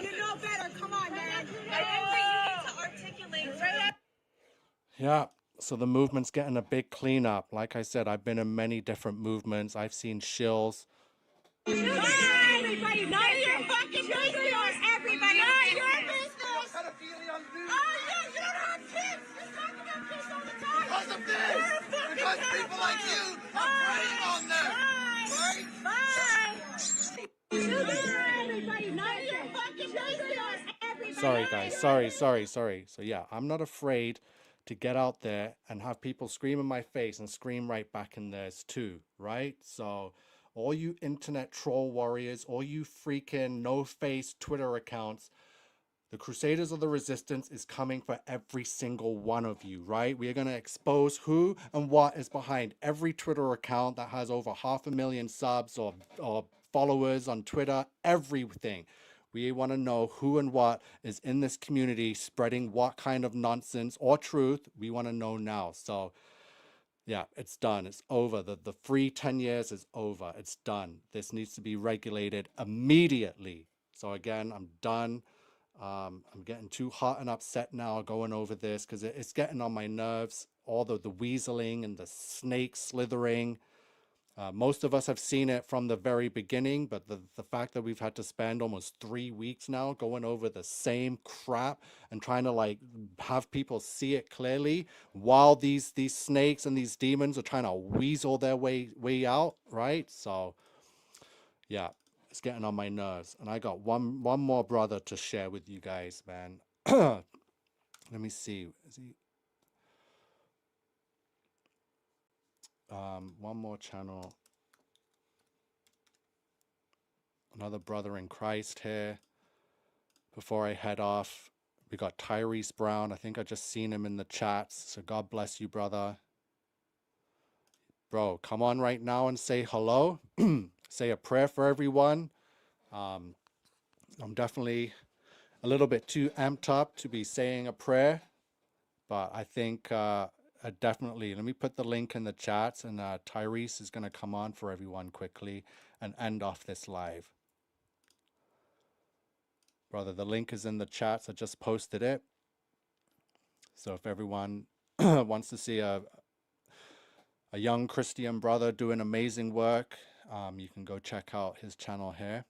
You know better. Come on, man. I think that you need to articulate. Yeah. So the movement's getting a big cleanup. Like I said, I've been in many different movements. I've seen shills. Everybody, none of your fucking business. Everybody, none your business. Oh, yeah, you don't have kids. You talk about kids all the time. Because of this. Because people like you are preying on them. Bye. Everybody, none of your fucking business. Everybody. Sorry, guys. Sorry. So yeah, I'm not afraid to get out there and have people scream in my face and scream right back in theirs too, right? So all you internet troll warriors, all you freaking no-face Twitter accounts, the Crusaders of the Resistance is coming for every single one of you, right? We are going to expose who and what is behind every Twitter account that has over 500,000 subs or followers on Twitter, everything. We want to know who and what is in this community spreading what kind of nonsense or truth. We want to know now. So yeah, it's done. It's over. The free 10 years is over. It's done. This needs to be regulated immediately. So again, I'm done. I'm getting too hot and upset now going over this because it's getting on my nerves. All the weaseling and the snake slithering. Most of us have seen it from the very beginning, but the fact that we've had to spend almost 3 weeks now going over the same crap and trying to like have people see it clearly while these snakes and these demons are trying to weasel their way out, right? So yeah, it's getting on my nerves. And I got one more brother to share with you guys, man. Let me see. Is he? One more channel. Another brother in Christ here. Before I head off, we got Tyrese Brown. I think I just seen him in the chats. So God bless you, brother. Bro, come on right now and say hello. Say a prayer for everyone. I'm definitely a little bit too amped up to be saying a prayer, but I think definitely, let me put the link in the chats, and Tyrese is going to come on for everyone quickly and end off this live. Brother, the link is in the chats. I just posted it. So if everyone wants to see a young Christian brother doing amazing work, you can go check out his channel here.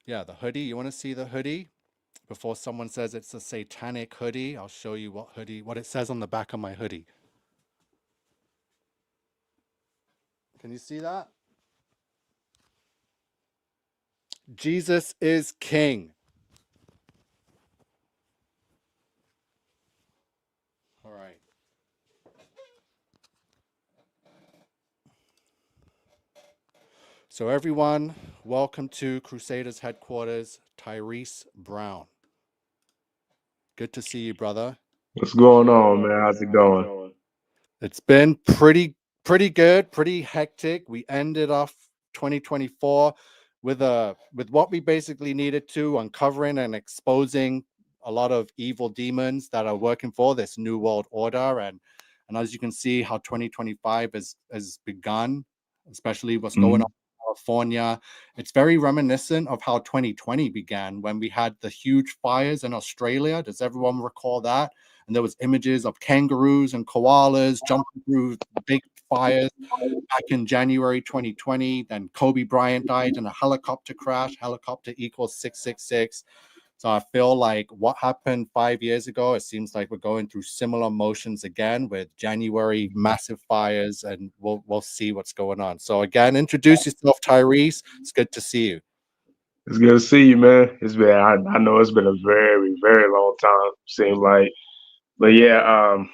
Yeah, the hoodie. You want to see the hoodie? Before someone says it's a satanic hoodie, I'll show you what it says on the back of my hoodie. Can you see that? Jesus is King. All right. So everyone, welcome to Crusaders headquarters, Tyrese Brown. Good to see you, brother. What's going on, man? How's it going? It's been pretty good, pretty hectic. We ended off 2024 with what we basically needed to, uncovering and exposing a lot of evil demons that are working for this new world order. And as you can see how 2025 has begun, especially what's going on in California. It's very reminiscent of how 2020 began when we had the huge fires in Australia. Does everyone recall that? and there was images of kangaroos and koalas jumping through big fires back in January 2020. Then Kobe Bryant died in a helicopter crash. Helicopter equals 666. So I feel like what happened 5 years ago, it seems like we're going through similar motions again with January massive fires, and we'll see what's going on. So again, introduce yourself, Tyrese. It's good to see you. It's good to see you, man. It's been I know it's been a very, very long time, seems like. But yeah, I'm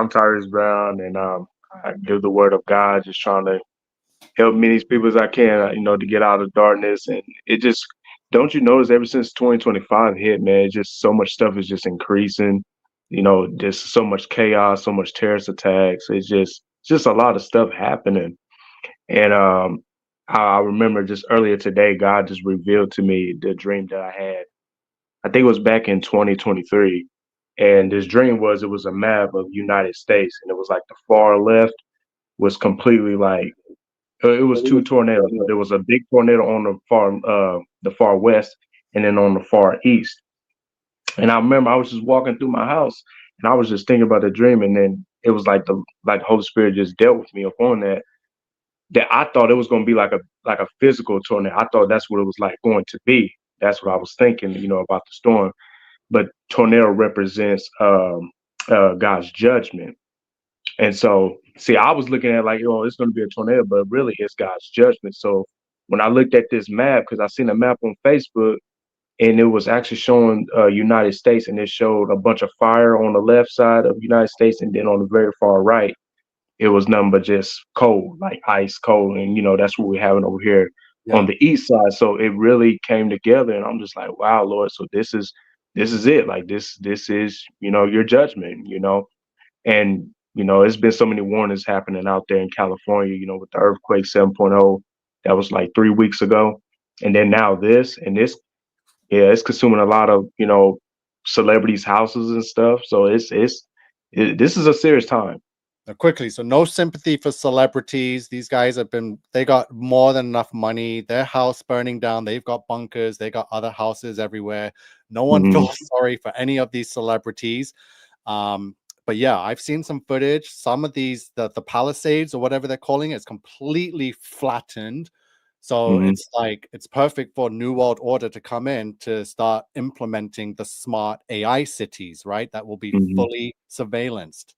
Tyrese Brown, and I do the word of God, just trying to help many people as I can, to get out of darkness. And it just, don't you notice ever since 2025 hit, man, just so much stuff is just increasing. Just so much chaos, so much terrorist attacks. It's just a lot of stuff happening. And I remember just earlier today, God just revealed to me the dream that I had. I think it was back in 2023. And this dream it was a map of United States, and it was like the far left was completely like it was two tornadoes. There was a big tornado on the far west, and then on the far east. And I remember I was just walking through my house, and I was just thinking about the dream, and then it was like the Holy Spirit just dealt with me upon that. That I thought it was going to be like a physical tornado. I thought that's what it was like going to be. That's what I was thinking, about the storm. But tornado represents God's judgment. And so, see, I was looking at like, it's going to be a tornado, but really it's God's judgment. So when I looked at this map, because I seen a map on Facebook, and it was actually showing United States, and it showed a bunch of fire on the left side of United States, and then on the very far right, it was nothing but just cold, like ice cold. And, that's what we're having over here on the east side. So it really came together, and I'm just like, wow, Lord. So this is it. Like this is, your judgment, and, it's been so many warnings happening out there in California, with the earthquake 7.0, that was like 3 weeks ago. And then now this, and this, yeah, it's consuming a lot of, celebrities' houses and stuff. So this is a serious time. Now, quickly, so no sympathy for celebrities. These guys they got more than enough money. Their house burning down. They've got bunkers. They got other houses everywhere. No one feels sorry for any of these celebrities. But yeah, I've seen some footage. Some of these, the Palisades or whatever they're calling it, is completely flattened. So it's like, it's perfect for New World Order to come in to start implementing the smart AI cities, right? That will be fully surveillanced.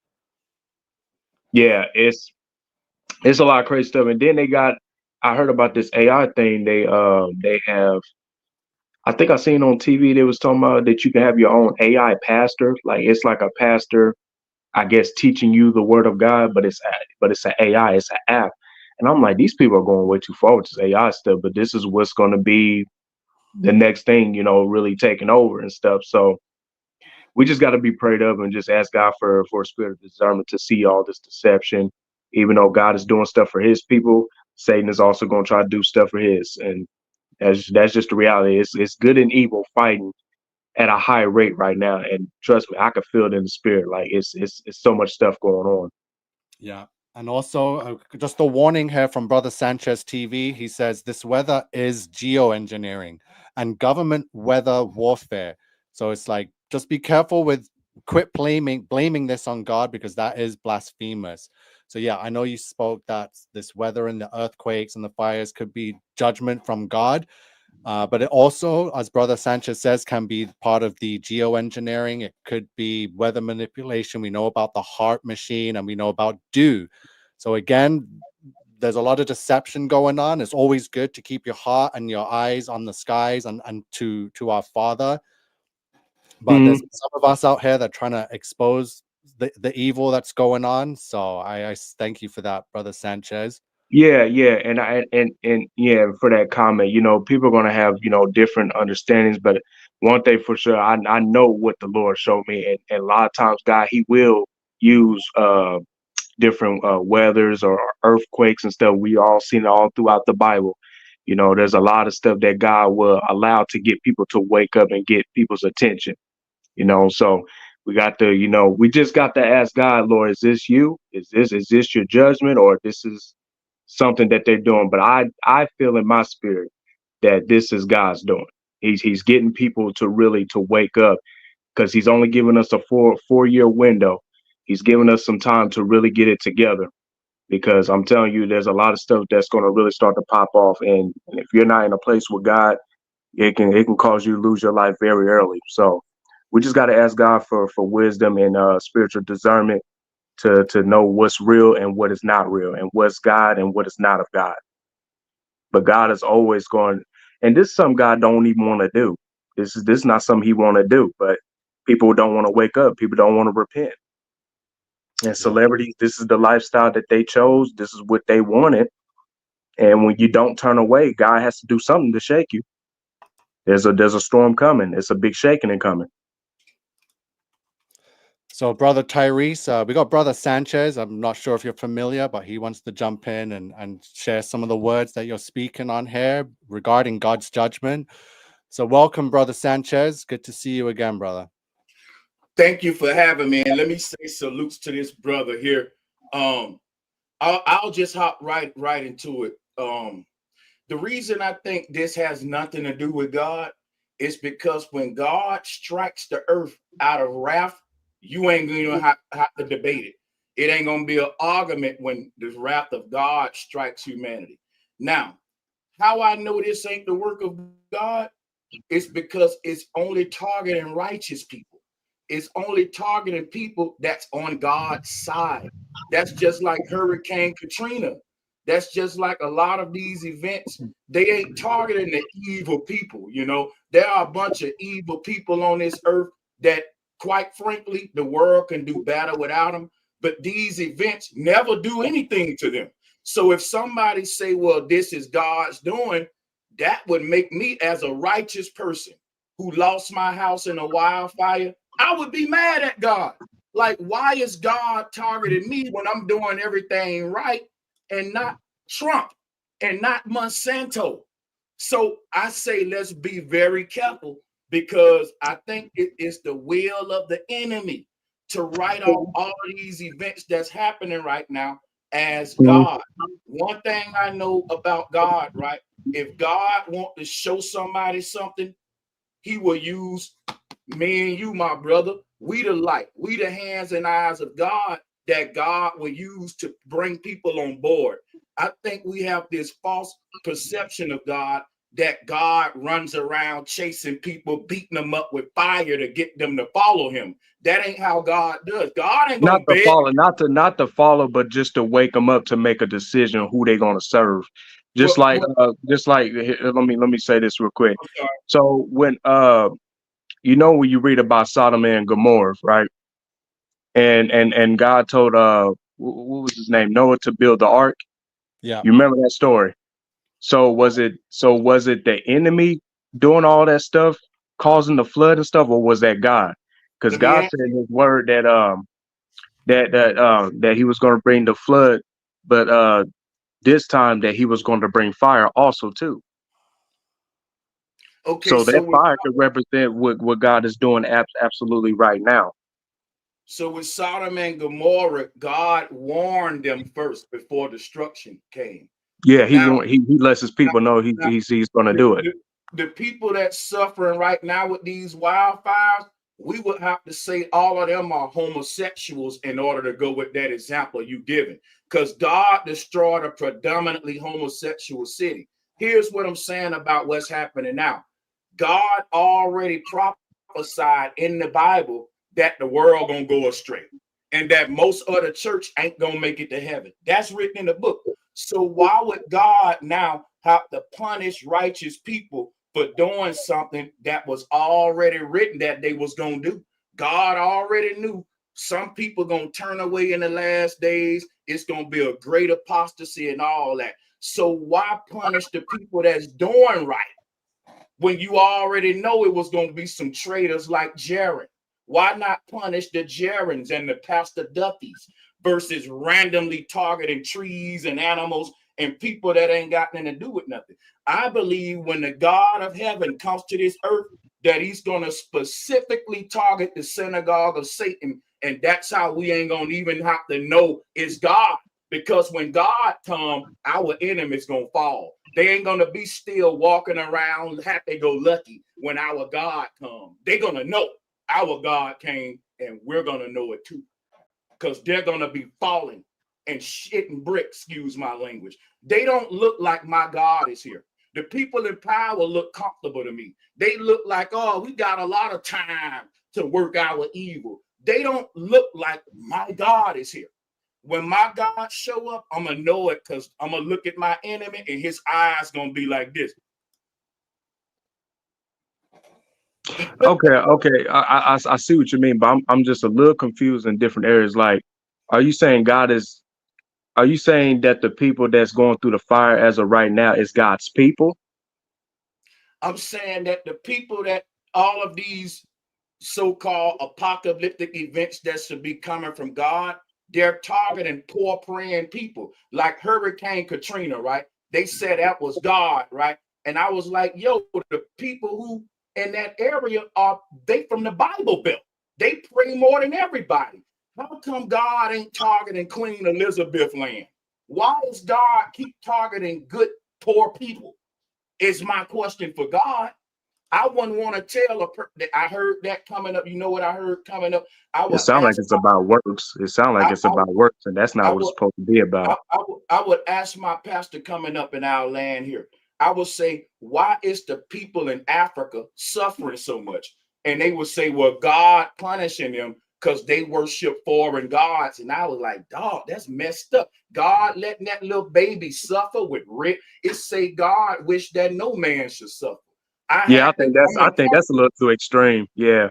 Yeah, it's a lot of crazy stuff. And then I heard about this AI thing. They have, I think I seen on TV, they was talking about that you can have your own AI pastor. Like it's like a pastor, I guess, teaching you the word of God, but it's an AI, it's an app. And I'm like, these people are going way too far with this AI stuff, but this is what's going to be the next thing, really taking over and stuff. So we just got to be prayed up and just ask God for a spirit of discernment to see all this deception. Even though God is doing stuff for his people, Satan is also going to try to do stuff for his. And that's just the reality. It's good and evil fighting at a high rate right now. And trust me, I can feel it in the spirit. Like it's so much stuff going on. Yeah. And also, just a warning here from Brother Sanchez TV. He says this weather is geoengineering and government weather warfare. So it's like, just be careful with quit blaming this on God, because that is blasphemous. So yeah, I know you spoke that this weather and the earthquakes and the fires could be judgment from God. But it also, as Brother Sanchez says, can be part of the geoengineering. It could be weather manipulation. We know about the HART machine, and we know about dew. So again, there's a lot of deception going on. It's always good to keep your heart and your eyes on the skies and to our Father. But there's some of us out here that are trying to expose the evil that's going on. So I thank you for that, Brother Sanchez. Yeah, and yeah, for that comment, people are gonna have, different understandings, but one thing for sure, I know what the Lord showed me, and a lot of times, God, He will use different weathers or earthquakes and stuff. We all seen it all throughout the Bible. There's a lot of stuff that God will allow to get people to wake up and get people's attention. So we got to, we just got to ask God, Lord, is this you? Is this your judgment, or this is something that they're doing? But I feel in my spirit that this is God's doing. He's getting people to really to wake up because he's only given us a four-year window. He's given us some time to really get it together, because I'm telling you, there's a lot of stuff that's going to really start to pop off. And if you're not in a place with God, it can cause you to lose your life very early. So we just got to ask God for wisdom and spiritual discernment to know what's real and what is not real, and what's God and what is not of God. But God is always going, and this is something God don't even want to do. This is not something he want to do, but people don't want to wake up. People don't want to repent. And celebrities, this is the lifestyle that they chose. This is what they wanted. And when you don't turn away, God has to do something to shake you. There's a storm coming. It's a big shaking and coming. So, Brother Tyrese, we got Brother Sanchez. I'm not sure if you're familiar, but he wants to jump in and share some of the words that you're speaking on here regarding God's judgment. So, welcome, Brother Sanchez. Good to see you again, brother. Thank you for having me. And let me say salutes to this brother here. I'll just hop right into it. The reason I think this has nothing to do with God is because when God strikes the earth out of wrath, you ain't gonna have to debate it. It ain't gonna be an argument when the wrath of God strikes humanity. Now, how I know this ain't the work of God is because it's only targeting righteous people. It's only targeting people that's on God's side. That's just like Hurricane Katrina. That's just like a lot of these events. They ain't targeting the evil people. You know, there are a bunch of evil people on this earth that, quite frankly, the world can do better without them. But these events never do anything to them. So if somebody say, well, this is God's doing, that would make me, as a righteous person who lost my house in a wildfire, I would be mad at God. Like, why is God targeting me when I'm doing everything right, and not Trump and not Monsanto? So I say, let's be very careful, because I think it is the will of the enemy to write off all of these events that's happening right now as God. One thing I know about God, right? If God wants to show somebody something, he will use me and you, my brother. We the light, we the hands and eyes of God that God will use to bring people on board. I think we have this false perception of God, that God runs around chasing people, beating them up with fire to get them to follow him. That ain't how God does. God ain't gonna beg. Not to follow, but just to wake them up to make a decision who they're gonna serve. Let me say this real quick. So when when you read about Sodom and Gomorrah, right? And God told what was his name, Noah, to build the ark. Yeah. You remember that story? So was it the enemy doing all that stuff, causing the flood and stuff, or was that God? Because God said in his word that that he was going to bring the flood, but this time that he was going to bring fire also too. Okay, so that fire could represent what God is doing absolutely right now. So with Sodom and Gomorrah, God warned them first before destruction came. Yeah, he lets his people know he's going to do it. The people that's suffering right now with these wildfires, we would have to say all of them are homosexuals in order to go with that example you given, because God destroyed a predominantly homosexual city. Here's what I'm saying about what's happening now. God already prophesied in the Bible that the world gonna go astray and that most of the church ain't gonna make it to heaven. That's written in the book. So why would God now have to punish righteous people for doing something that was already written that they was gonna do? God already knew some people gonna turn away in the last days. It's gonna be a great apostasy and all that. So why punish the people that's doing right when you already know it was gonna be some traitors like Jared? Why not punish the Jarens and the Pastor Duffys versus randomly targeting trees and animals and people that ain't got nothing to do with nothing? I believe when the God of heaven comes to this earth, that he's going to specifically target the synagogue of Satan. And that's how we ain't going to even have to know it's God. Because when God comes, our enemies going to fall. They ain't going to be still walking around happy-go-lucky when our God comes. They're going to know. our God came, and we're going to know it too. Because they're going to be falling and shitting bricks, excuse my language. They don't look like my God is here. The people in power look comfortable to me. They look like, oh, we got a lot of time to work our evil. They don't look like my God is here. When my God show up, I'm going to know it, because I'm going to look at my enemy and his eyes going to be like this. Okay. I see what you mean, but I'm just a little confused in different areas. Like, are you saying are you saying that the people that's going through the fire as of right now is God's people? I'm saying that the people that all of these so-called apocalyptic events that should be coming from God, they're targeting poor praying people, like Hurricane Katrina, right? They said that was God, right? And I was like, yo, the people who in that area they from the Bible Belt. They pray more than everybody. How come God ain't targeting Queen Elizabeth land? Why does God keep targeting good, poor people? Is my question for God. I wouldn't want to tell that I heard that coming up. You know what I heard coming up? I It would sounds like ask. it's about works. It sounds like it's about works, and that's I not what it's would. supposed to be about. I would ask my pastor coming up in our land here. I would say, why is the people in Africa suffering so much? And they would say, well, God punishing them because they worship foreign gods. And I was like, dog, that's messed up. God letting that little baby suffer with Rick. It say God wish that no man should suffer. Yeah, I think that's a little too extreme. Yeah,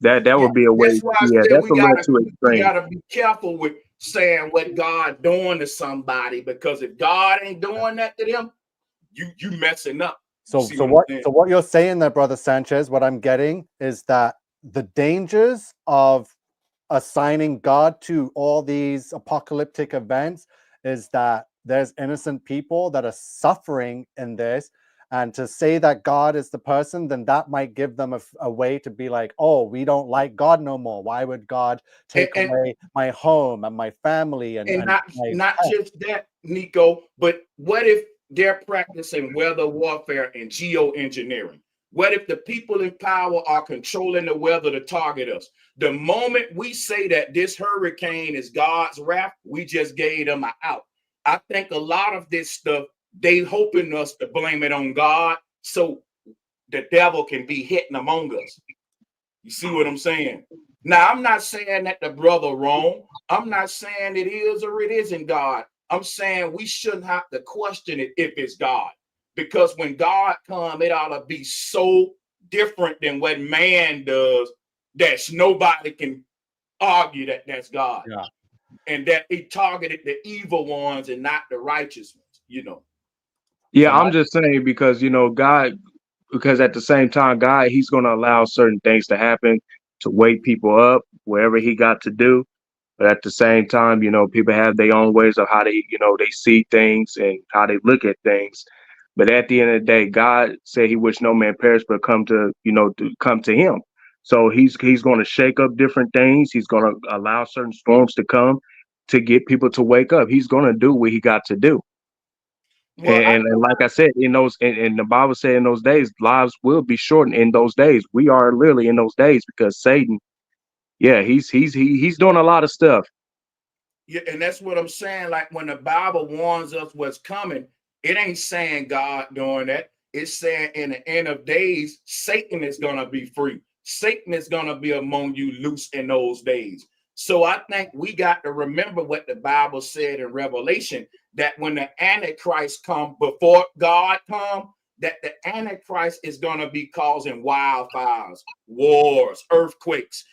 that would be a way. That's why I Yeah, said that's a little too we extreme. gotta be careful with saying what God doing to somebody, because if God ain't doing that to them, you messing up. So what you're saying there, Brother Sanchez, what I'm getting is that the dangers of assigning God to all these apocalyptic events is that there's innocent people that are suffering in this. And to say that God is the person, then that might give them a way to be like, oh, we don't like God no more. Why would God take away my home and my family and not just that, Nico, but what if they're practicing weather warfare and geoengineering? What if the people in power are controlling the weather to target us? The moment we say that this hurricane is God's wrath, we just gave them an out. I think a lot of this stuff, they hoping us to blame it on God so the devil can be hitting among us. You see what I'm saying? Now, I'm not saying that the brother wrong. I'm not saying it is or it isn't God. I'm saying we shouldn't have to question it if it's God. Because when God comes, it ought to be so different than what man does that nobody can argue that that's God. Yeah. And that he targeted the evil ones and not the righteous ones, you know. Yeah, I'm just saying because God, because at the same time, God, He's going to allow certain things to happen to wake people up wherever He got to do. But at the same time, people have their own ways of how they see things and how they look at things. But at the end of the day, God said He wished no man perish, but come to Him. So He's going to shake up different things. He's going to allow certain storms to come to get people to wake up. He's going to do what He got to do. Well, And like I said, in the Bible said in those days, lives will be shortened in those days. We are literally in those days because Satan, yeah, he's doing a lot of stuff. Yeah, and that's what I'm saying. Like when the Bible warns us what's coming, it ain't saying God doing that. It's saying in the end of days, Satan is gonna be free. Satan is gonna be among you loose in those days. So I think we got to remember what the Bible said in Revelation, that when the Antichrist come before God come, that the Antichrist is gonna be causing wildfires, wars, earthquakes.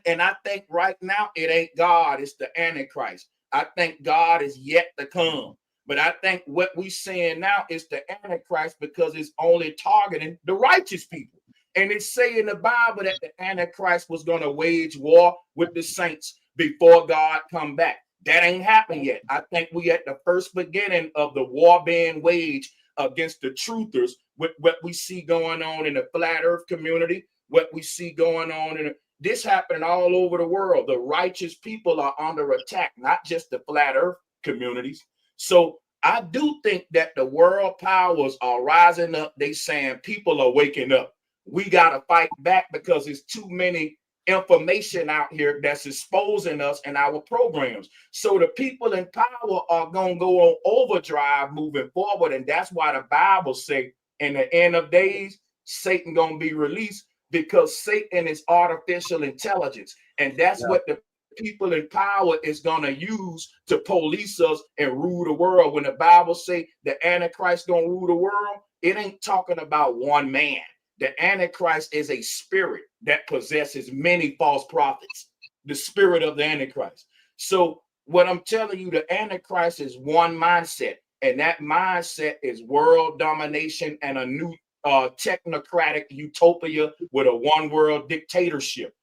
And I think right now it ain't God, it's the Antichrist. I think God is yet to come. But I think what we seeing now is the Antichrist because it's only targeting the righteous people. And it's saying in the Bible that the Antichrist was going to wage war with the saints before God come back. That ain't happened yet. I think we at the first beginning of the war being waged against the truthers with what we see going on in the flat earth community, what we see going on in this happening all over the world. The righteous people are under attack, not just the flat earth communities. So I do think that the world powers are rising up. They saying people are waking up. We got to fight back because there's too many information out here that's exposing us in our programs. So the people in power are going to go on overdrive moving forward. And that's why the Bible say in the end of days, Satan going to be released, because Satan is artificial intelligence. And that's what the people in power is going to use to police us and rule the world. When the Bible say the Antichrist going to rule the world, it ain't talking about one man. The Antichrist is a spirit that possesses many false prophets, the spirit of the Antichrist. So what I'm telling you, the Antichrist is one mindset, and that mindset is world domination and a new technocratic utopia with a one world dictatorship.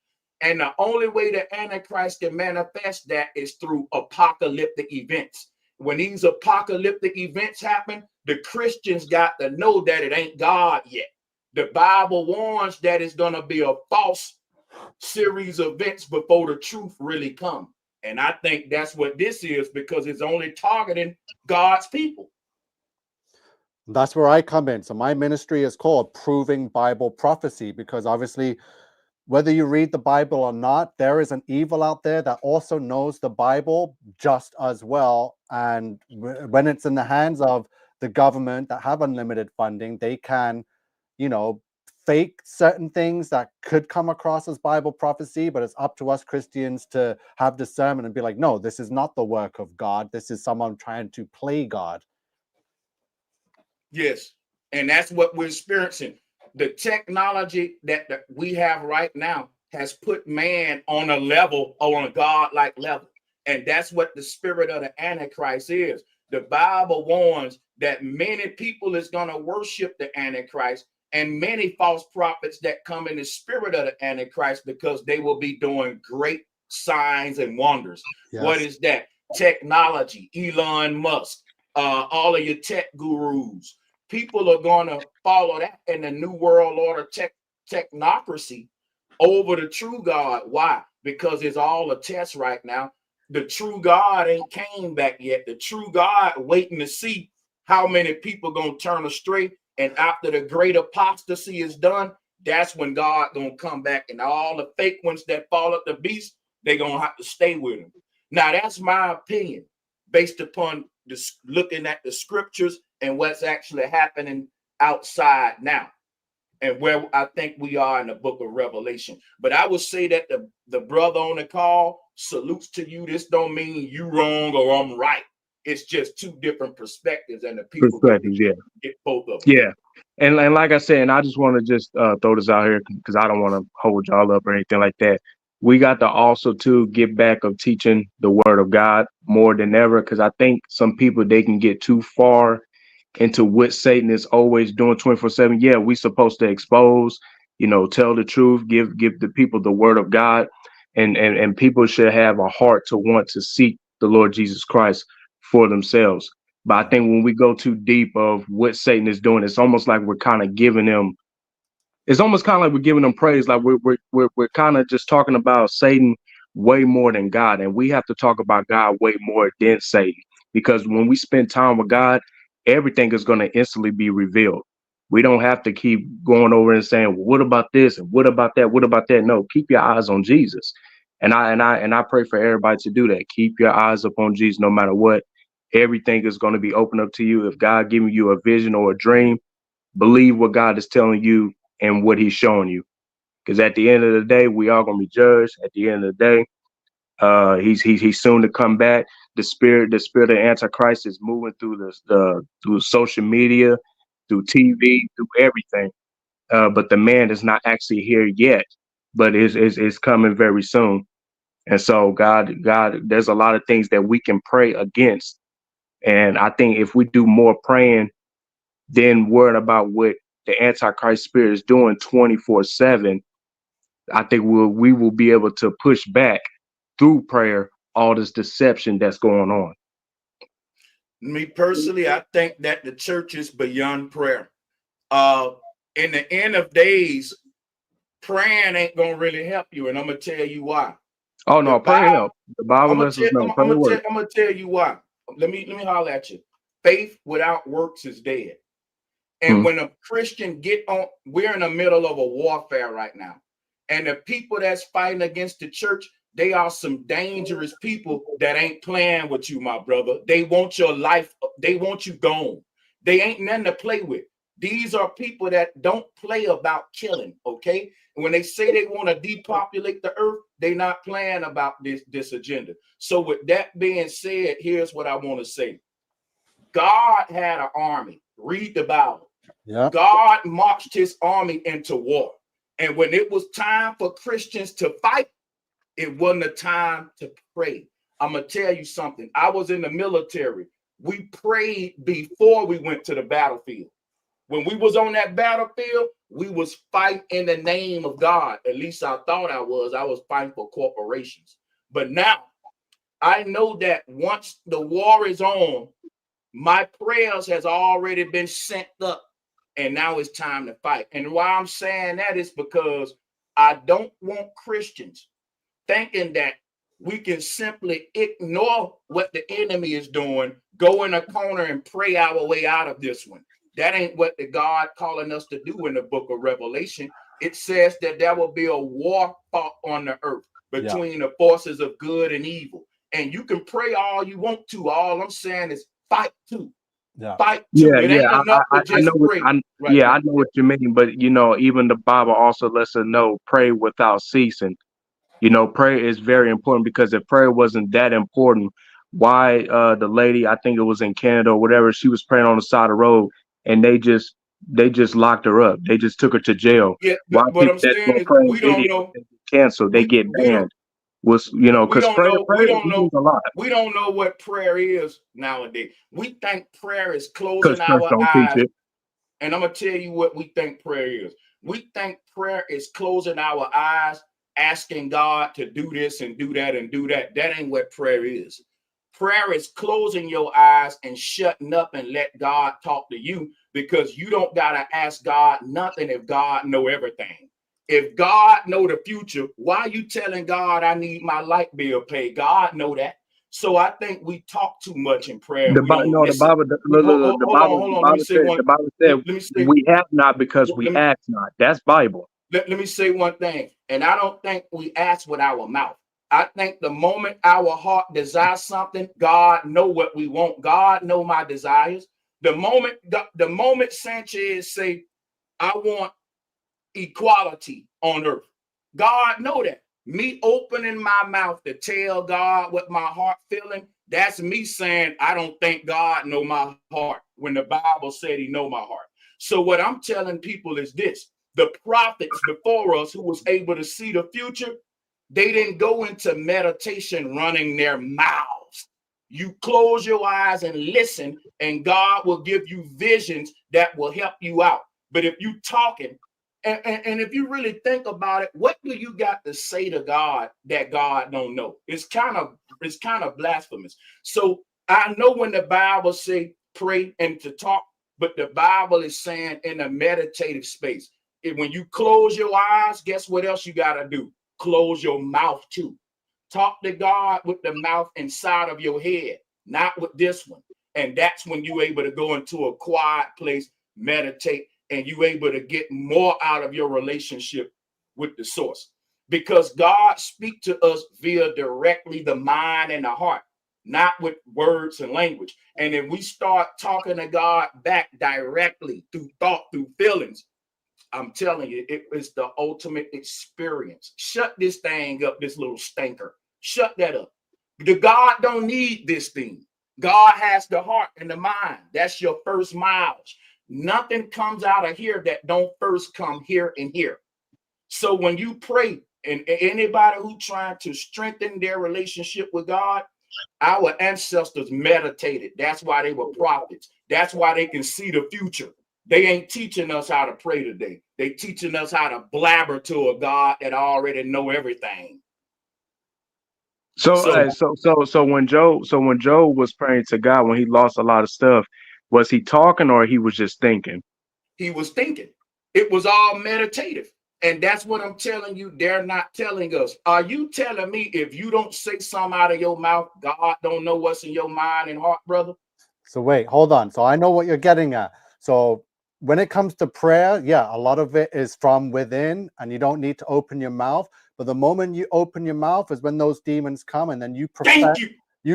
And the only way the Antichrist can manifest that is through apocalyptic events. When these apocalyptic events happen, the Christians got to know that it ain't God yet. The Bible warns that it's going to be a false series of events before the truth really comes. And I think that's what this is, because it's only targeting God's people. That's where I come in. So my ministry is called Proving Bible Prophecy, because obviously, whether you read the Bible or not, there is an evil out there that also knows the Bible just as well. And when it's in the hands of the government that have unlimited funding, they can, fake certain things that could come across as Bible prophecy, but it's up to us Christians to have discernment and be like, no, this is not the work of God. This is someone trying to play God. Yes, and that's what we're experiencing. The technology that we have right now has put man on a level, on a God-like level. And that's what the spirit of the Antichrist is. The Bible warns that many people is going to worship the Antichrist, and many false prophets that come in the spirit of the Antichrist, because they will be doing great signs and wonders. Yes. What is that? Technology, Elon Musk, all of your tech gurus. People are going to follow that in the New World Order technocracy over the true God. Why? Because it's all a test right now. The true God ain't came back yet. The true God waiting to see how many people going to turn astray. And after the great apostasy is done, that's when God going to come back. And all the fake ones that fall at the beast, they're going to have to stay with him. Now, that's my opinion based upon looking at the scriptures and what's actually happening outside now, and where I think we are in the book of Revelation. But I would say that the brother on the call salutes to you. This don't mean you wrong or I'm right. It's just two different perspectives, and the people get both of them. Yeah. And like I said, and I just want to just throw this out here because I don't want to hold y'all up or anything like that. We got to also too get back of teaching the word of God more than ever, because I think some people, they can get too far into what Satan is always doing 24/7. Yeah, we supposed to expose, tell the truth, give the people the word of God, and people should have a heart to want to seek the Lord Jesus Christ for themselves. But I think when we go too deep of what Satan is doing, it's almost like we're kind of giving him. It's almost kind of like we're giving them praise. Like we're kind of just talking about Satan way more than God, and we have to talk about God way more than Satan. Because when we spend time with God, everything is going to instantly be revealed. We don't have to keep going over and saying, well, what about this and what about that? What about that? No, keep your eyes on Jesus. And I pray for everybody to do that. Keep your eyes upon Jesus no matter what. Everything is going to be open up to you. If God giving you a vision or a dream, believe what God is telling you and what he's showing you. Because at the end of the day, we are going to be judged. At the end of the day, he's soon to come back. The spirit of Antichrist is moving through through social media, through TV, through everything. But the man is not actually here yet, but is coming very soon. And so God, there's a lot of things that we can pray against. And I think if we do more praying than worrying about what the Antichrist spirit is doing 24/7, I think we will be able to push back through prayer all this deception that's going on. Me personally, I think that the church is beyond prayer. In the end of days, praying ain't gonna really help you, and I'm gonna tell you why. Oh no, prayer help. The Bible lets us know. I'm gonna tell you why. Let me holler at you. Faith without works is dead. And when a Christian get on, we're in the middle of a warfare right now. And the people that's fighting against the church, they are some dangerous people that ain't playing with you, my brother. They want your life. They want you gone. They ain't nothing to play with. These are people that don't play about killing, okay? And when they say they want to depopulate the earth, they not playing about this agenda. So with that being said, here's what I want to say. God had an army. Read the Bible. Yeah. God marched his army into war. And when it was time for Christians to fight, it wasn't a time to pray. I'm going to tell you something. I was in the military. We prayed before we went to the battlefield. When we was on that battlefield, we was fighting in the name of God. At least I thought I was. I was fighting for corporations. But now I know that once the war is on, my prayers has already been sent up, and now it's time to fight. And why I'm saying that is because I don't want Christians thinking that we can simply ignore what the enemy is doing, go in a corner and pray our way out of this one. That ain't what the God calling us to do in the book of Revelation. It says that there will be a war fought on the earth between the forces of good and evil. And you can pray all you want to. All I'm saying is fight too. Fight too. Yeah, It yeah, ain't enough to I just know what pray. I know what you mean, but you know, even the Bible also lets us know pray without ceasing. You know, prayer is very important, because if prayer wasn't that important, why the lady, I think it was in Canada or whatever, she was praying on the side of the road and they just locked her up. They just took her to jail. Yeah, Why what people I'm that's saying gonna is pray we don't know. they get canceled, they get banned. Was We because don't know. prayer means a lot. We don't know what prayer is nowadays. We think prayer is Because closing church our don't teach eyes. it. And I'm gonna tell you what we think prayer is. We think prayer is closing our eyes, asking God to do this and do that and do that. That ain't what prayer is. Prayer is closing your eyes and shutting up and let God talk to you, because you don't gotta ask God nothing if God know everything. If God know the future, why are you telling God I need my light bill paid? God know that. So I think we talk too much in prayer and The we Bible, don't no, the listen. Bible, look, look, Hold on, hold on. Let me say one. The Bible said, Let me say. we have not because we ask not. That's Bible. Let me say one thing. And I don't think we ask with our mouth. I think the moment our heart desires something, God know what we want. God know my desires. The moment Sanchez say, I want equality on earth, God know that. Me opening my mouth to tell God what my heart feeling, that's me saying I don't think God know my heart, when the Bible said he know my heart. So what I'm telling people is this: the prophets before us who was able to see the future, they didn't go into meditation running their mouths. You close your eyes and listen, and God will give you visions that will help you out. But if you talking, and if you really think about it, what do you got to say to God that God don't know? It's kind of blasphemous. So I know when the Bible say pray and to talk, but the Bible is saying in a meditative space. When you close your eyes, guess what else you got to do? Close your mouth too. Talk to God with the mouth inside of your head, not with this one. And that's when you're able to go into a quiet place, meditate, and you're able to get more out of your relationship with the source. Because God speaks to us via directly the mind and the heart, not with words and language. And if we start talking to God back directly through thought, through feelings, I'm telling you, it is the ultimate experience. Shut this thing up, this little stinker. Shut that up. The God don't need this thing. God has the heart and the mind. That's your first miles. Nothing comes out of here that don't first come here and here. So when you pray, and anybody who trying to strengthen their relationship with God, our ancestors meditated. That's why they were prophets. That's why they can see the future. They ain't teaching us how to pray today. They teaching us how to blabber to a God that already know everything. So when Job was praying to God when he lost a lot of stuff, was he talking or he was just thinking? He was thinking. It was all meditative. And that's what I'm telling you. They're not telling us. Are you telling me if you don't say something out of your mouth, God don't know what's in your mind and heart, brother? So wait, hold on. So I know what you're getting at. So when it comes to prayer, yeah, a lot of it is from within, and you don't need to open your mouth. But the moment you open your mouth is when those demons come, and then you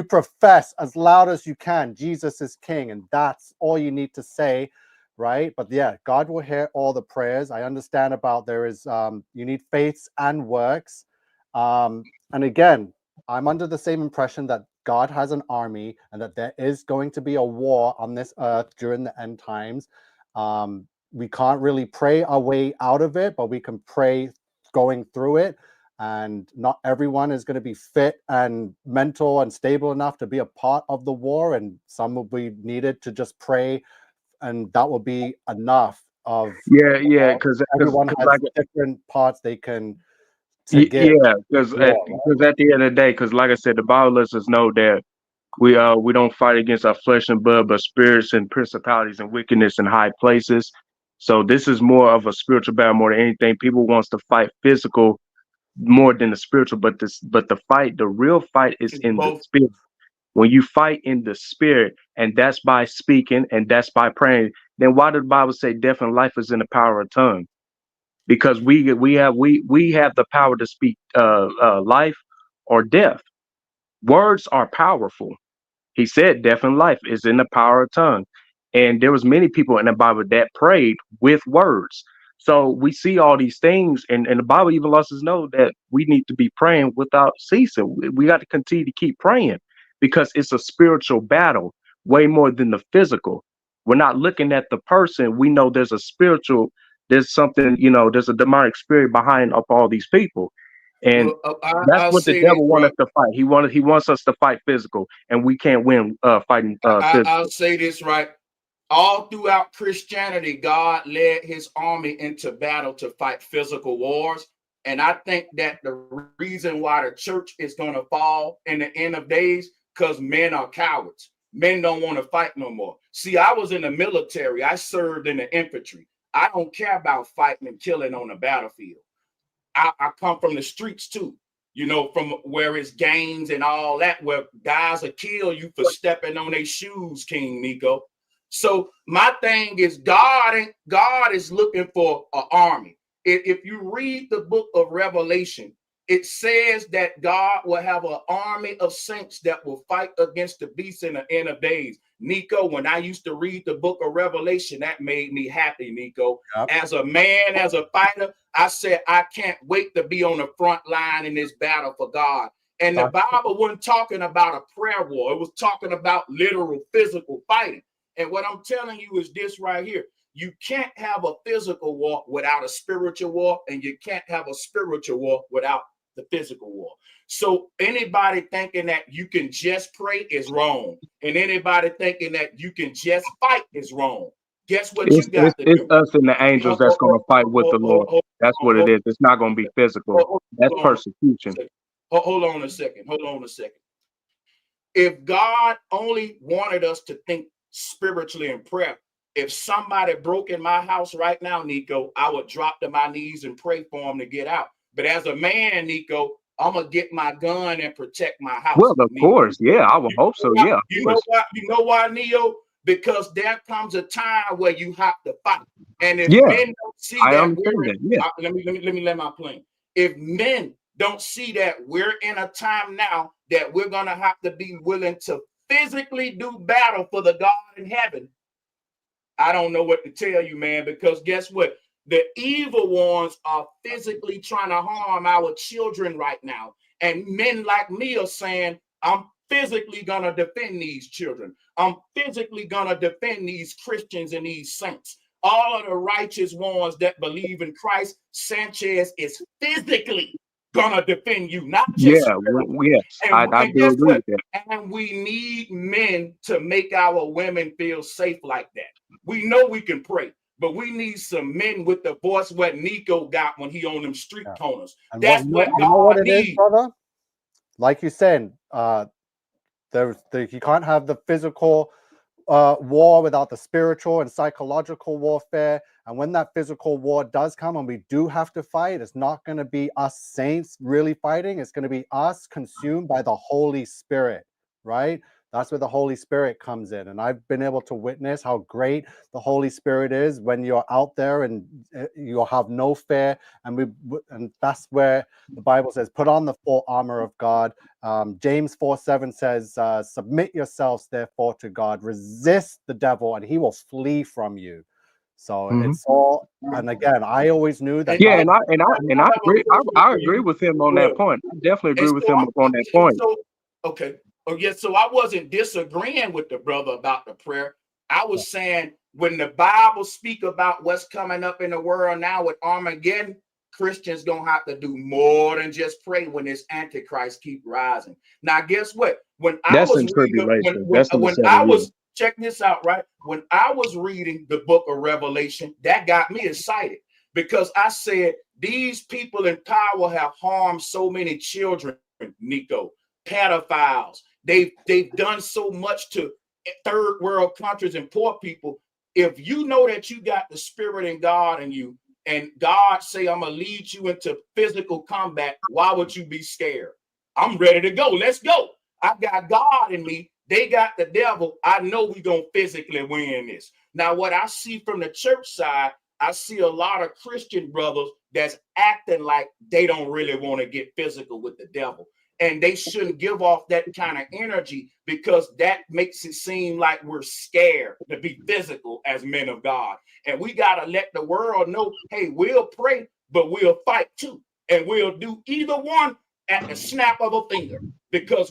profess as loud as you can, Jesus is King, and that's all you need to say, right? But yeah, God will hear all the prayers. I understand about there is you need faiths and works, and again, I'm under the same impression that God has an army and that there is going to be a war on this earth during the end times. We can't really pray our way out of it, but we can pray going through it. And not everyone is going to be fit and mental and stable enough to be a part of the war. And some will be needed to just pray, and that will be enough of because everyone has like different parts they can to give. yeah, because at the end of the day, because like I said, the Bible lets us know that we don't fight against our flesh and blood, but spirits and principalities and wickedness in high places. So this is more of a spiritual battle more than anything. People wants to fight physical more than the spiritual, but the real fight is in the spirit. When you fight in the spirit, and that's by speaking and that's by praying, then why did the Bible say death and life is in the power of tongue? Because we have the power to speak life or death. Words are powerful. He said death and life is in the power of tongue. And there was many people in the Bible that prayed with words. So we see all these things, and the Bible even lets us know that we need to be praying without ceasing. We got to continue to keep praying because it's a spiritual battle way more than the physical. We're not looking at the person. We know there's a spiritual, there's something, there's a demonic spirit behind up all these people. And that's I'll what the say this, devil wants bro. us to fight. He wants us to fight physical, and we can't win fighting physical. I'll say this right. All throughout Christianity, God led his army into battle to fight physical wars. And I think that the reason why the church is going to fall in the end of days, because men are cowards. Men don't want to fight no more. See, I was in the military. I served in the infantry. I don't care about fighting and killing on the battlefield. I come from the streets too, from where it's gangs and all that, where guys will kill you for stepping on their shoes, King Nico. So my thing is God is looking for an army. If you read the book of Revelation, it says that God will have an army of saints that will fight against the beast in the end of days. Nico, when I used to read the book of Revelation, that made me happy, Nico. Yep. As a man, as a fighter, I said, I can't wait to be on the front line in this battle for God. And the Bible wasn't talking about a prayer war. It was talking about literal physical fighting. And what I'm telling you is this right here. You can't have a physical war without a spiritual war, and you can't have a spiritual war without the physical war. So anybody thinking that you can just pray is wrong. And anybody thinking that you can just fight is wrong. Guess what you got to do? It's us and the angels that's going to fight with the Lord. That's what it is. It's not going to be physical. That's persecution. Hold on a second. If God only wanted us to think spiritually in prayer, if somebody broke in my house right now, Nico, I would drop to my knees and pray for him to get out. But as a man, Nico, I'm gonna get my gun and protect my house. Well, of course, yeah, I would hope so. Yeah, you know why, Neo? Because there comes a time where you have to fight, and if men don't see that, let me let my plane. If men don't see that we're in a time now that we're gonna have to be willing to physically do battle for the God in heaven, I don't know what to tell you, man, because guess what? The evil ones are physically trying to harm our children right now. And men like me are saying, I'm physically going to defend these children. I'm physically going to defend these Christians and these saints. All of the righteous ones that believe in Christ, Sanchez is physically going to defend you, not just I do agree with that. And we need men to make our women feel safe like that. We know we can pray, but we need some men with the voice what Nico got when he on them street corners. And that's what God it needs. is, brother. Like you said, you can't have the physical war without the spiritual and psychological warfare. And when that physical war does come and we do have to fight, it's not going to be us saints really fighting. It's going to be us consumed by the Holy Spirit, right? That's where the Holy Spirit comes in. And I've been able to witness how great the Holy Spirit is when you're out there and you'll have no fear. And that's where the Bible says, put on the full armor of God. James 4:7 says, submit yourselves therefore to God, resist the devil and he will flee from you. So it's all, and again, I always knew that. Yeah, God, and I agree. I agree with him on that point. I definitely agree with him on that point. Okay. Oh, yes. So I wasn't disagreeing with the brother about the prayer. I was saying when the Bible speak about what's coming up in the world now with Armageddon, Christians gonna have to do more than just pray when this Antichrist keep rising. Now, guess what? When I was reading, when I was check this out, right? When I was reading the book of Revelation, that got me excited because I said these people in power have harmed so many children, Nico, pedophiles. They've done so much to third world countries and poor people. If you know that you got the spirit in God in you, and God say, I'm gonna lead you into physical combat, why would you be scared? I'm ready to go. Let's go. I got God in me. They got the devil. I know we're gonna physically win this. Now, what I see from the church side, I see a lot of Christian brothers that's acting like they don't really want to get physical with the devil. And they shouldn't give off that kind of energy because that makes it seem like we're scared to be physical as men of God. And we got to let the world know, hey, we'll pray, but we'll fight too. And we'll do either one at the snap of a finger because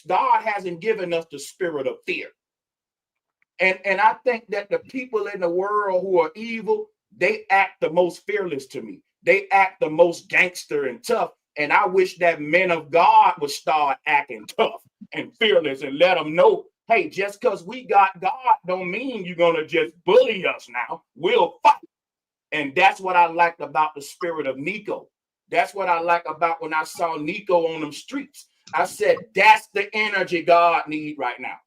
God hasn't given us the spirit of fear. And I think that the people in the world who are evil, they act the most fearless to me. They act the most gangster and tough. And I wish that men of God would start acting tough and fearless and let them know, hey, just because we got God don't mean you're going to just bully us now. We'll fight. And that's what I liked about the spirit of Nico. That's what I like about when I saw Nico on them streets. I said, that's the energy God needs right now.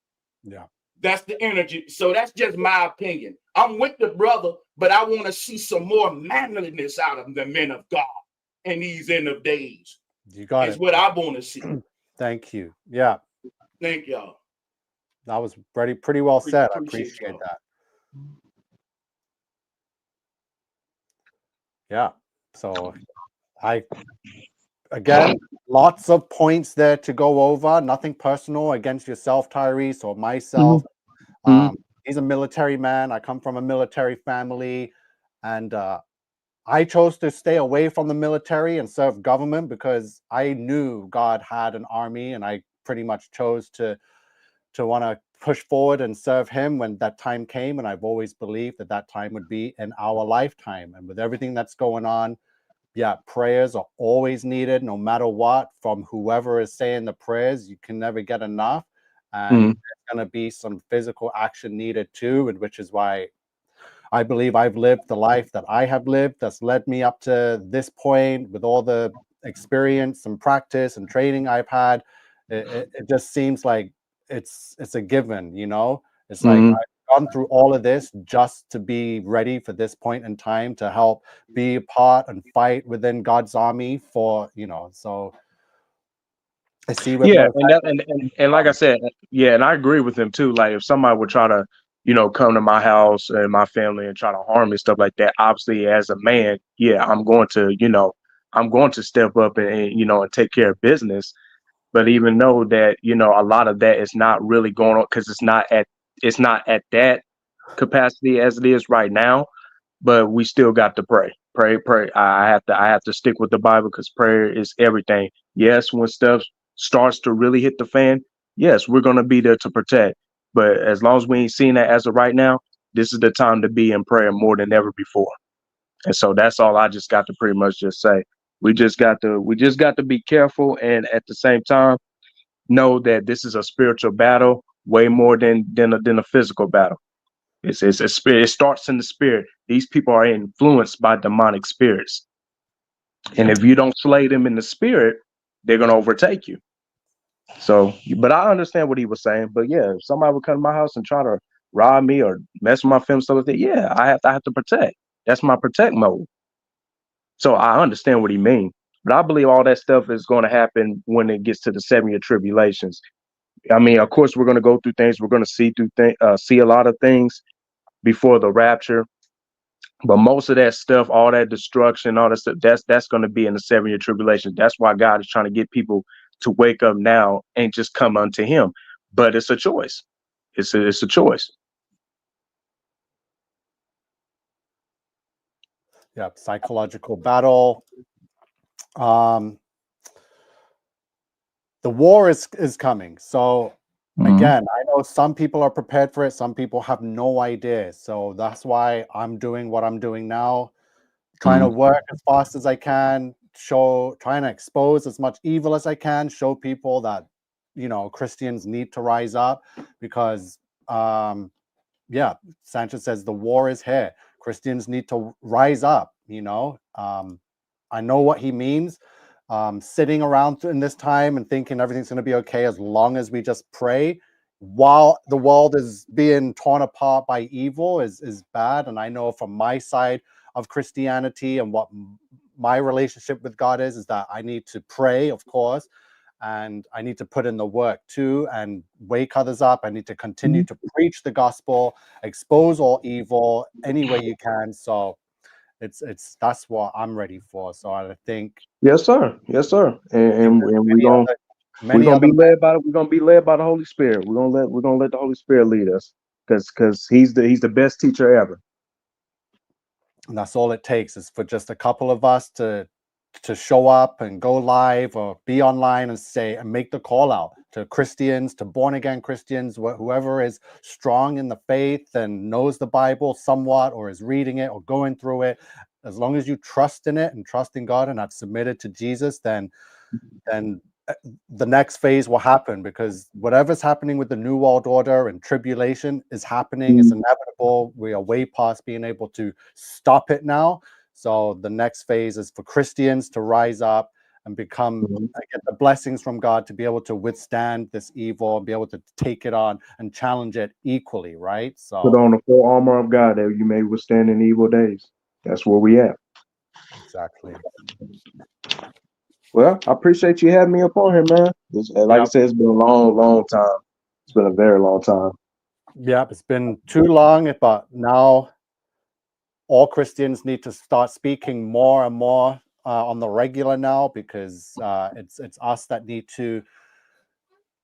Yeah. That's the energy. So that's just my opinion. I'm with the brother, but I want to see some more manliness out of the men of God in these end of days. You got is it. what I want to see. Thank you. Yeah. Thank y'all. That was pretty well said. I appreciate that. Yeah. So again, lots of points there to go over. Nothing personal against yourself, Tyrese, or myself. He's a military man. I come from a military family, and I chose to stay away from the military and serve government because I knew God had an army, and I pretty much chose to want to push forward and serve him when that time came. And I've always believed that that time would be in our lifetime. And with everything that's going on, yeah, prayers are always needed, no matter what, from whoever is saying the prayers. You can never get enough. And there's going to be some physical action needed too, and which is why I believe I've lived the life that I have lived that's led me up to this point with all the experience and practice and training I've had. It just seems like it's a given, you know? It's like I've gone through all of this just to be ready for this point in time to help be a part and fight within God's army for, you know, so I see what and like I said, yeah, and I agree with him too. Like if somebody would try to, come to my house and my family and try to harm me, stuff like that, obviously as a man, yeah, I'm going to step up and take care of business. But even though that, a lot of that is not really going on because it's not at that capacity as it is right now, but we still got to pray. I have to stick with the Bible because prayer is everything. Yes, when stuff starts to really hit the fan, yes, we're gonna be there to protect. But as long as we ain't seen that as of right now, this is the time to be in prayer more than ever before. And so that's all I just got to pretty much just say. We just got to be careful, and at the same time know that this is a spiritual battle way more than a physical battle. It's a spirit. It starts in the spirit. These people are influenced by demonic spirits. And if you don't slay them in the spirit, they're going to overtake you. So, but I understand what he was saying. But yeah, if somebody would come to my house and try to rob me or mess with my film, stuff like that, yeah, I have to protect. That's my protect mode. So I understand what he means. But I believe all that stuff is going to happen when it gets to the 7-year tribulations. I mean, of course, we're going to go through things. We're going to see a lot of things before the rapture. But most of that stuff, all that destruction, all that stuff, that's going to be in the 7-year tribulation. That's why God is trying to get people to wake up now and just come unto Him. But it's a choice. It's a choice. Yeah, psychological battle. The war is coming. So again, I know some people are prepared for it. Some people have no idea. So that's why I'm doing what I'm doing now, trying to work as fast as I can, trying to expose as much evil as I can, show people that, Christians need to rise up because, yeah, Sanchez says the war is here. Christians need to rise up, I know what he means. Sitting around in this time and thinking everything's going to be okay as long as we just pray while the world is being torn apart by evil is bad. And I know from my side of Christianity and what my relationship with God is that I need to pray, of course, and I need to put in the work too and wake others up. I need to continue to preach the gospel, expose all evil any way you can. So that's what I'm ready for. So I think Yes, sir. Yes, sir. And we're gonna be led by the Holy Spirit. We're gonna let the Holy Spirit lead us because he's the best teacher ever. And that's all it takes is for just a couple of us to show up and go live or be online and make the call out to Christians, to born again Christians, whoever is strong in the faith and knows the Bible somewhat or is reading it or going through it. As long as you trust in it and trust in God and have submitted to Jesus, then the next phase will happen, because whatever's happening with the New World Order and tribulation is happening. It's inevitable. We are way past being able to stop it now. So the next phase is for Christians to rise up and get the blessings from God to be able to withstand this evil and be able to take it on and challenge it equally, right? So put on the full armor of God that you may withstand in evil days. That's where we at. Exactly. Well, I appreciate you having me up on here, man. Like I said, it's been a long, long time. It's been a very long time. Yeah, it's been too long, but now all Christians need to start speaking more and more on the regular now, because it's us that need to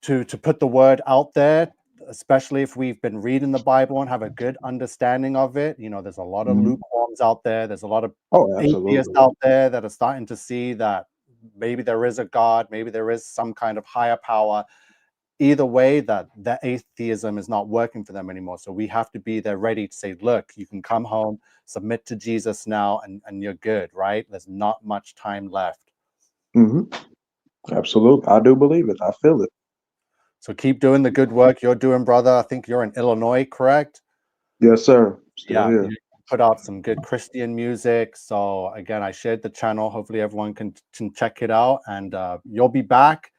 put the word out there, especially if we've been reading the Bible and have a good understanding of it. There's a lot of lukewarms out there. There's a lot of atheists out there that are starting to see that maybe there is a God, maybe there is some kind of higher power. Either way, that atheism is not working for them anymore. So we have to be there ready to say, look, you can come home, submit to Jesus now, and you're good, right? There's not much time left. Absolutely. I do believe it. I feel it. So keep doing the good work you're doing, brother. I think you're in Illinois, correct? Yes, sir. Still here. You put out some good Christian music. So again, I shared the channel. Hopefully everyone can check it out, and you'll be back.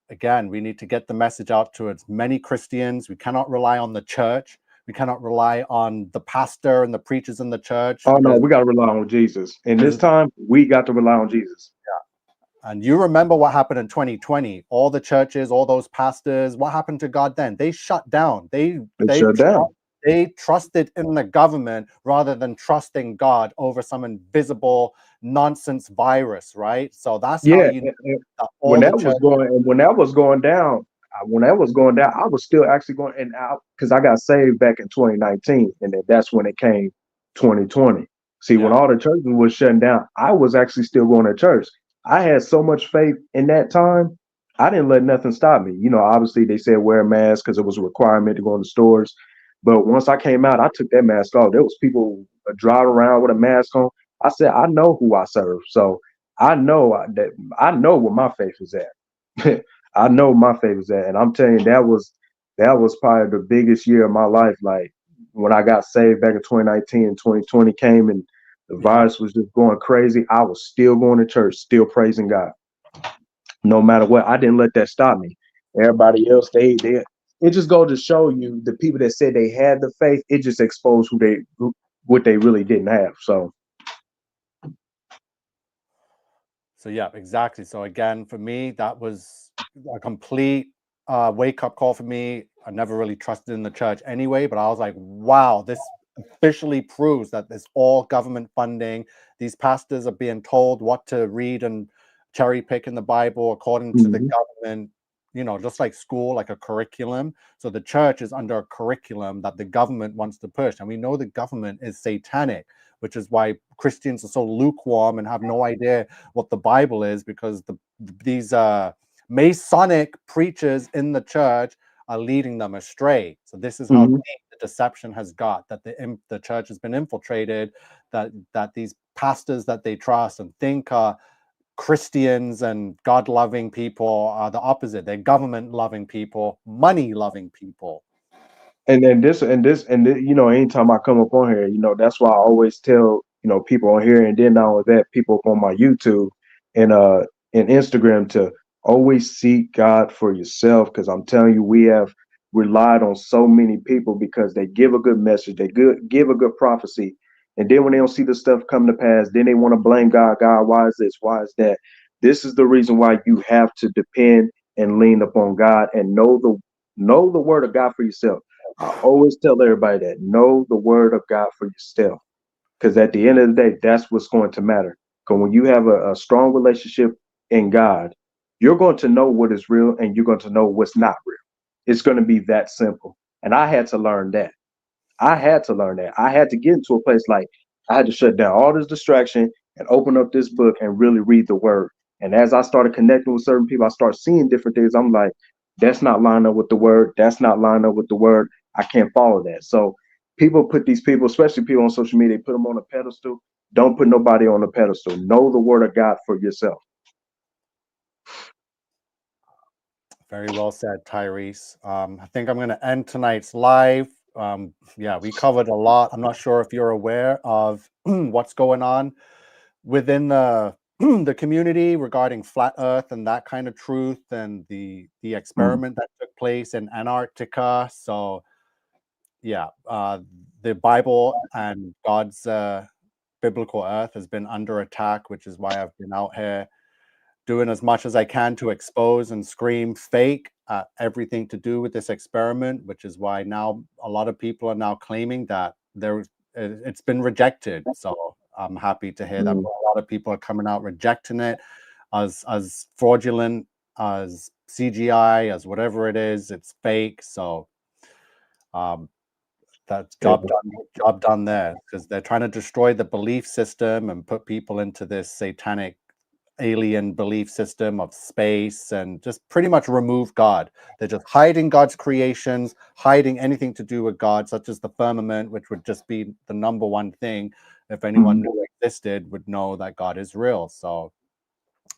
Again, we need to get the message out to as many Christians. We cannot rely on the church. We cannot rely on the pastor and the preachers in the church. Oh, no, we got to rely on Jesus. And this time, we got to rely on Jesus. Yeah. And you remember what happened in 2020. All the churches, all those pastors, what happened to God then? They shut down. They shut down. They trusted in the government rather than trusting God over some invisible nonsense virus, right? So that's how you know that when that was going down, I was still actually going and out because I got saved back in 2019, and then that's when it came 2020. See, when all the churches was shutting down, I was actually still going to church. I had so much faith in that time. I didn't let nothing stop me. Obviously they said wear a mask because it was a requirement to go in the stores. But once I came out, I took that mask off. There was people driving around with a mask on. I said, I know who I serve. So I know where my faith is at. I know my faith is at. And I'm telling you, that was probably the biggest year of my life. Like when I got saved back in 2019 and 2020 came and the virus was just going crazy, I was still going to church, still praising God. No matter what, I didn't let that stop me. Everybody else, they it just goes to show you the people that said they had the faith, it just exposed what they really didn't have. So yeah, exactly. So again, for me, that was a complete wake-up call for me. I never really trusted in the church anyway, but I was like, wow, this officially proves that it's all government funding. These pastors are being told what to read and cherry pick in the Bible according to the government, just like school, like a curriculum. So the church is under a curriculum that the government wants to push. And we know the government is satanic, which is why Christians are so lukewarm and have no idea what the Bible is, because these Masonic preachers in the church are leading them astray. So this is how deep the deception has got, that the church has been infiltrated, that these pastors that they trust and think are Christians and God-loving people are the opposite. They're government-loving people, money-loving people. And this, anytime I come up on here, that's why I always tell, people on here, and then not only that, people on my YouTube and Instagram, to always seek God for yourself. Because I'm telling you, we have relied on so many people because they give a good message, they give a good prophecy, and then when they don't see the stuff come to pass, then they want to blame God. God, why is this? Why is that? This is the reason why you have to depend and lean upon God and know the word of God for yourself. I always tell everybody that know the word of God for yourself, because at the end of the day, that's what's going to matter. Because when you have a strong relationship in God, you're going to know what is real and you're going to know what's not real. It's going to be that simple. And I had to learn that. I had to get into a place like I had to shut down all this distraction and open up this book and really read the word. And as I started connecting with certain people, I started seeing different things. I'm like, that's not lining up with the word. That's not lining up with the word. I can't follow that. So people put these people, especially people on social media, they put them on a pedestal. Don't put nobody on a pedestal. Know the word of God for yourself. Very well said, Tyrese. I think I'm going to end tonight's live. Yeah, we covered a lot. I'm not sure if you're aware of what's going on within the the community regarding flat Earth and that kind of truth, and the experiment that took place in Antarctica. So, yeah, the Bible and God's biblical Earth has been under attack, which is why I've been out here doing as much as I can to expose and scream fake everything to do with this experiment, which is why now a lot of people are now claiming that it's been rejected. So I'm happy to hear that a lot of people are coming out rejecting it as fraudulent, as CGI, as whatever it is. It's fake. So that's job done there, because they're trying to destroy the belief system and put people into this satanic alien belief system of space, and just pretty much remove God. They're just hiding God's creations, hiding anything to do with God, such as the firmament, which would just be the number one thing. If anyone knew existed, would know that God is real. So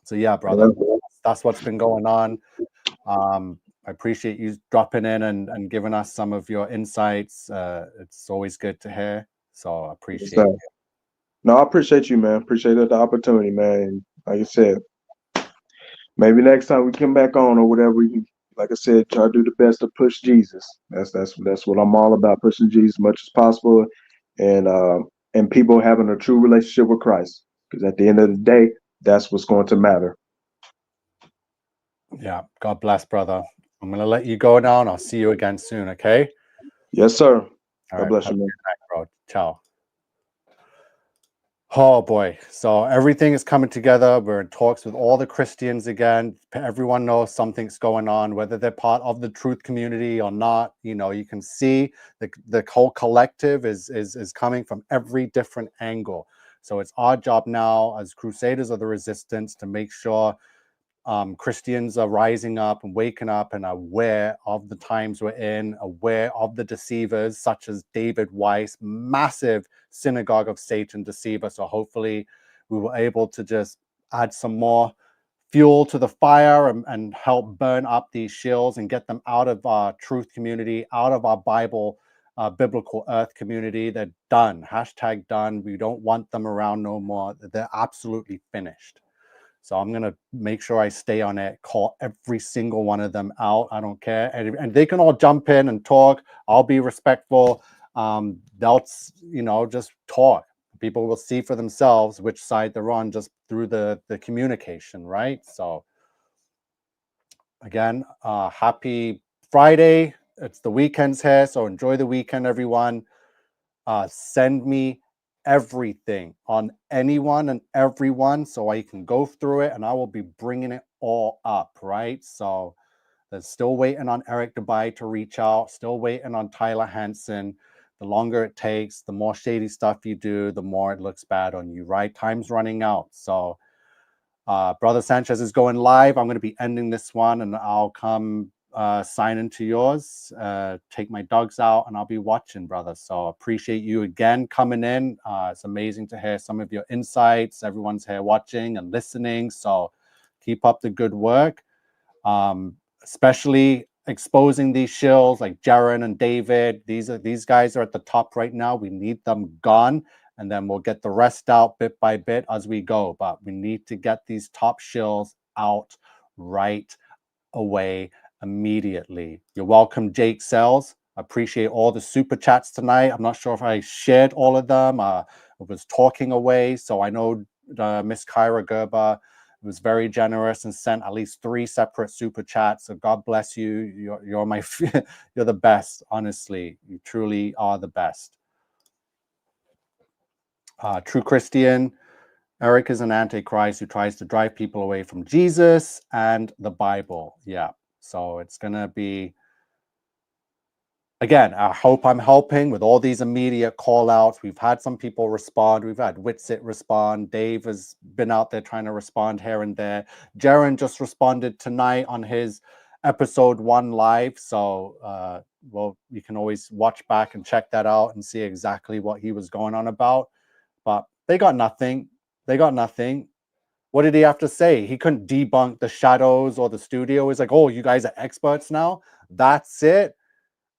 yeah, brother, that's what's been going on. I appreciate you dropping in and giving us some of your insights. It's always good to hear. So I appreciate it. No, I appreciate you, man. Appreciate the opportunity, man. And like I said, maybe next time we come back on or whatever, we can, like I said, try to do the best to push Jesus. That's what I'm all about, pushing Jesus as much as possible, and people having a true relationship with Christ. Because at the end of the day, that's what's going to matter. Yeah, God bless, brother. I'm gonna let you go now, and I'll see you again soon. Okay? Yes, sir. All God right, bless have you, a man. good night, bro. Ciao. Oh boy, so everything is coming together. We're in talks with all the Christians again. Everyone knows something's going on, whether they're part of the truth community or not. You can see the whole collective is coming from every different angle. So it's our job now as Crusaders of the Resistance to make sure Christians are rising up and waking up and aware of the times we're in, aware of the deceivers, such as David Weiss, massive synagogue of Satan deceiver. So hopefully we were able to just add some more fuel to the fire and help burn up these shills and get them out of our truth community, out of our biblical earth community. They're done. # done. We don't want them around no more. They're absolutely finished. So I'm going to make sure I stay on it, call every single one of them out. I don't care. And they can all jump in and talk. I'll be respectful. They'll, just talk. People will see for themselves which side they're on just through the communication, right? So again, happy Friday. It's the weekend's here, so enjoy the weekend, everyone. Send me everything on anyone and everyone so I can go through it, and I will be bringing it all up, right? So there's still waiting on Eric Dubai to reach out, still waiting on Tyler Hansen. The longer it takes, the more shady stuff you do, the more it looks bad on you, right? Time's running out. So Brother Sanchez is going live. I'm going to be ending this one, and I'll come sign into yours, take my dogs out, and I'll be watching, brother. So appreciate you again coming in. It's amazing to hear some of your insights. Everyone's here watching and listening. So keep up the good work, especially exposing these shills like Jaren and David. These guys are at the top right now. We need them gone, and then we'll get the rest out bit by bit as we go. But we need to get these top shills out right away immediately. You're welcome, Jake Sells. I appreciate all the super chats tonight. I'm not sure if I shared all of them. I was talking away, so I know Miss Kyra Gerber was very generous and sent at least 3 separate super chats. So God bless you. You're my you're the best. Honestly, you truly are the best. True Christian. Eric is an antichrist who tries to drive people away from Jesus and the Bible. Yeah. So it's going to be, again, I hope I'm helping with all these immediate call outs. We've had some people respond. We've had Witsit respond. Dave has been out there trying to respond here and there. Jaren just responded tonight on his episode 1 live. So, well, you can always watch back and check that out and see exactly what he was going on about. But they got nothing. They got nothing. What did he have to say? He couldn't debunk the shadows or the studio. He's like, oh, you guys are experts now? That's it?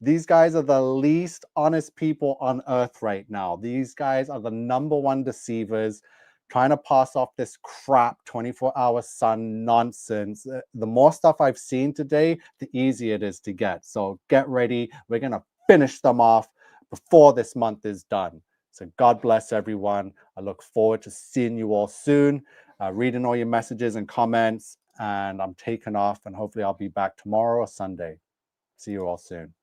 These guys are the least honest people on earth right now. These guys are the #1 deceivers, trying to pass off this crap 24-hour sun nonsense. The more stuff I've seen today, the easier it is to get. So get ready. We're going to finish them off before this month is done. So God bless everyone. I look forward to seeing you all soon, reading all your messages and comments. And I'm taking off, and hopefully I'll be back tomorrow or Sunday. See you all soon.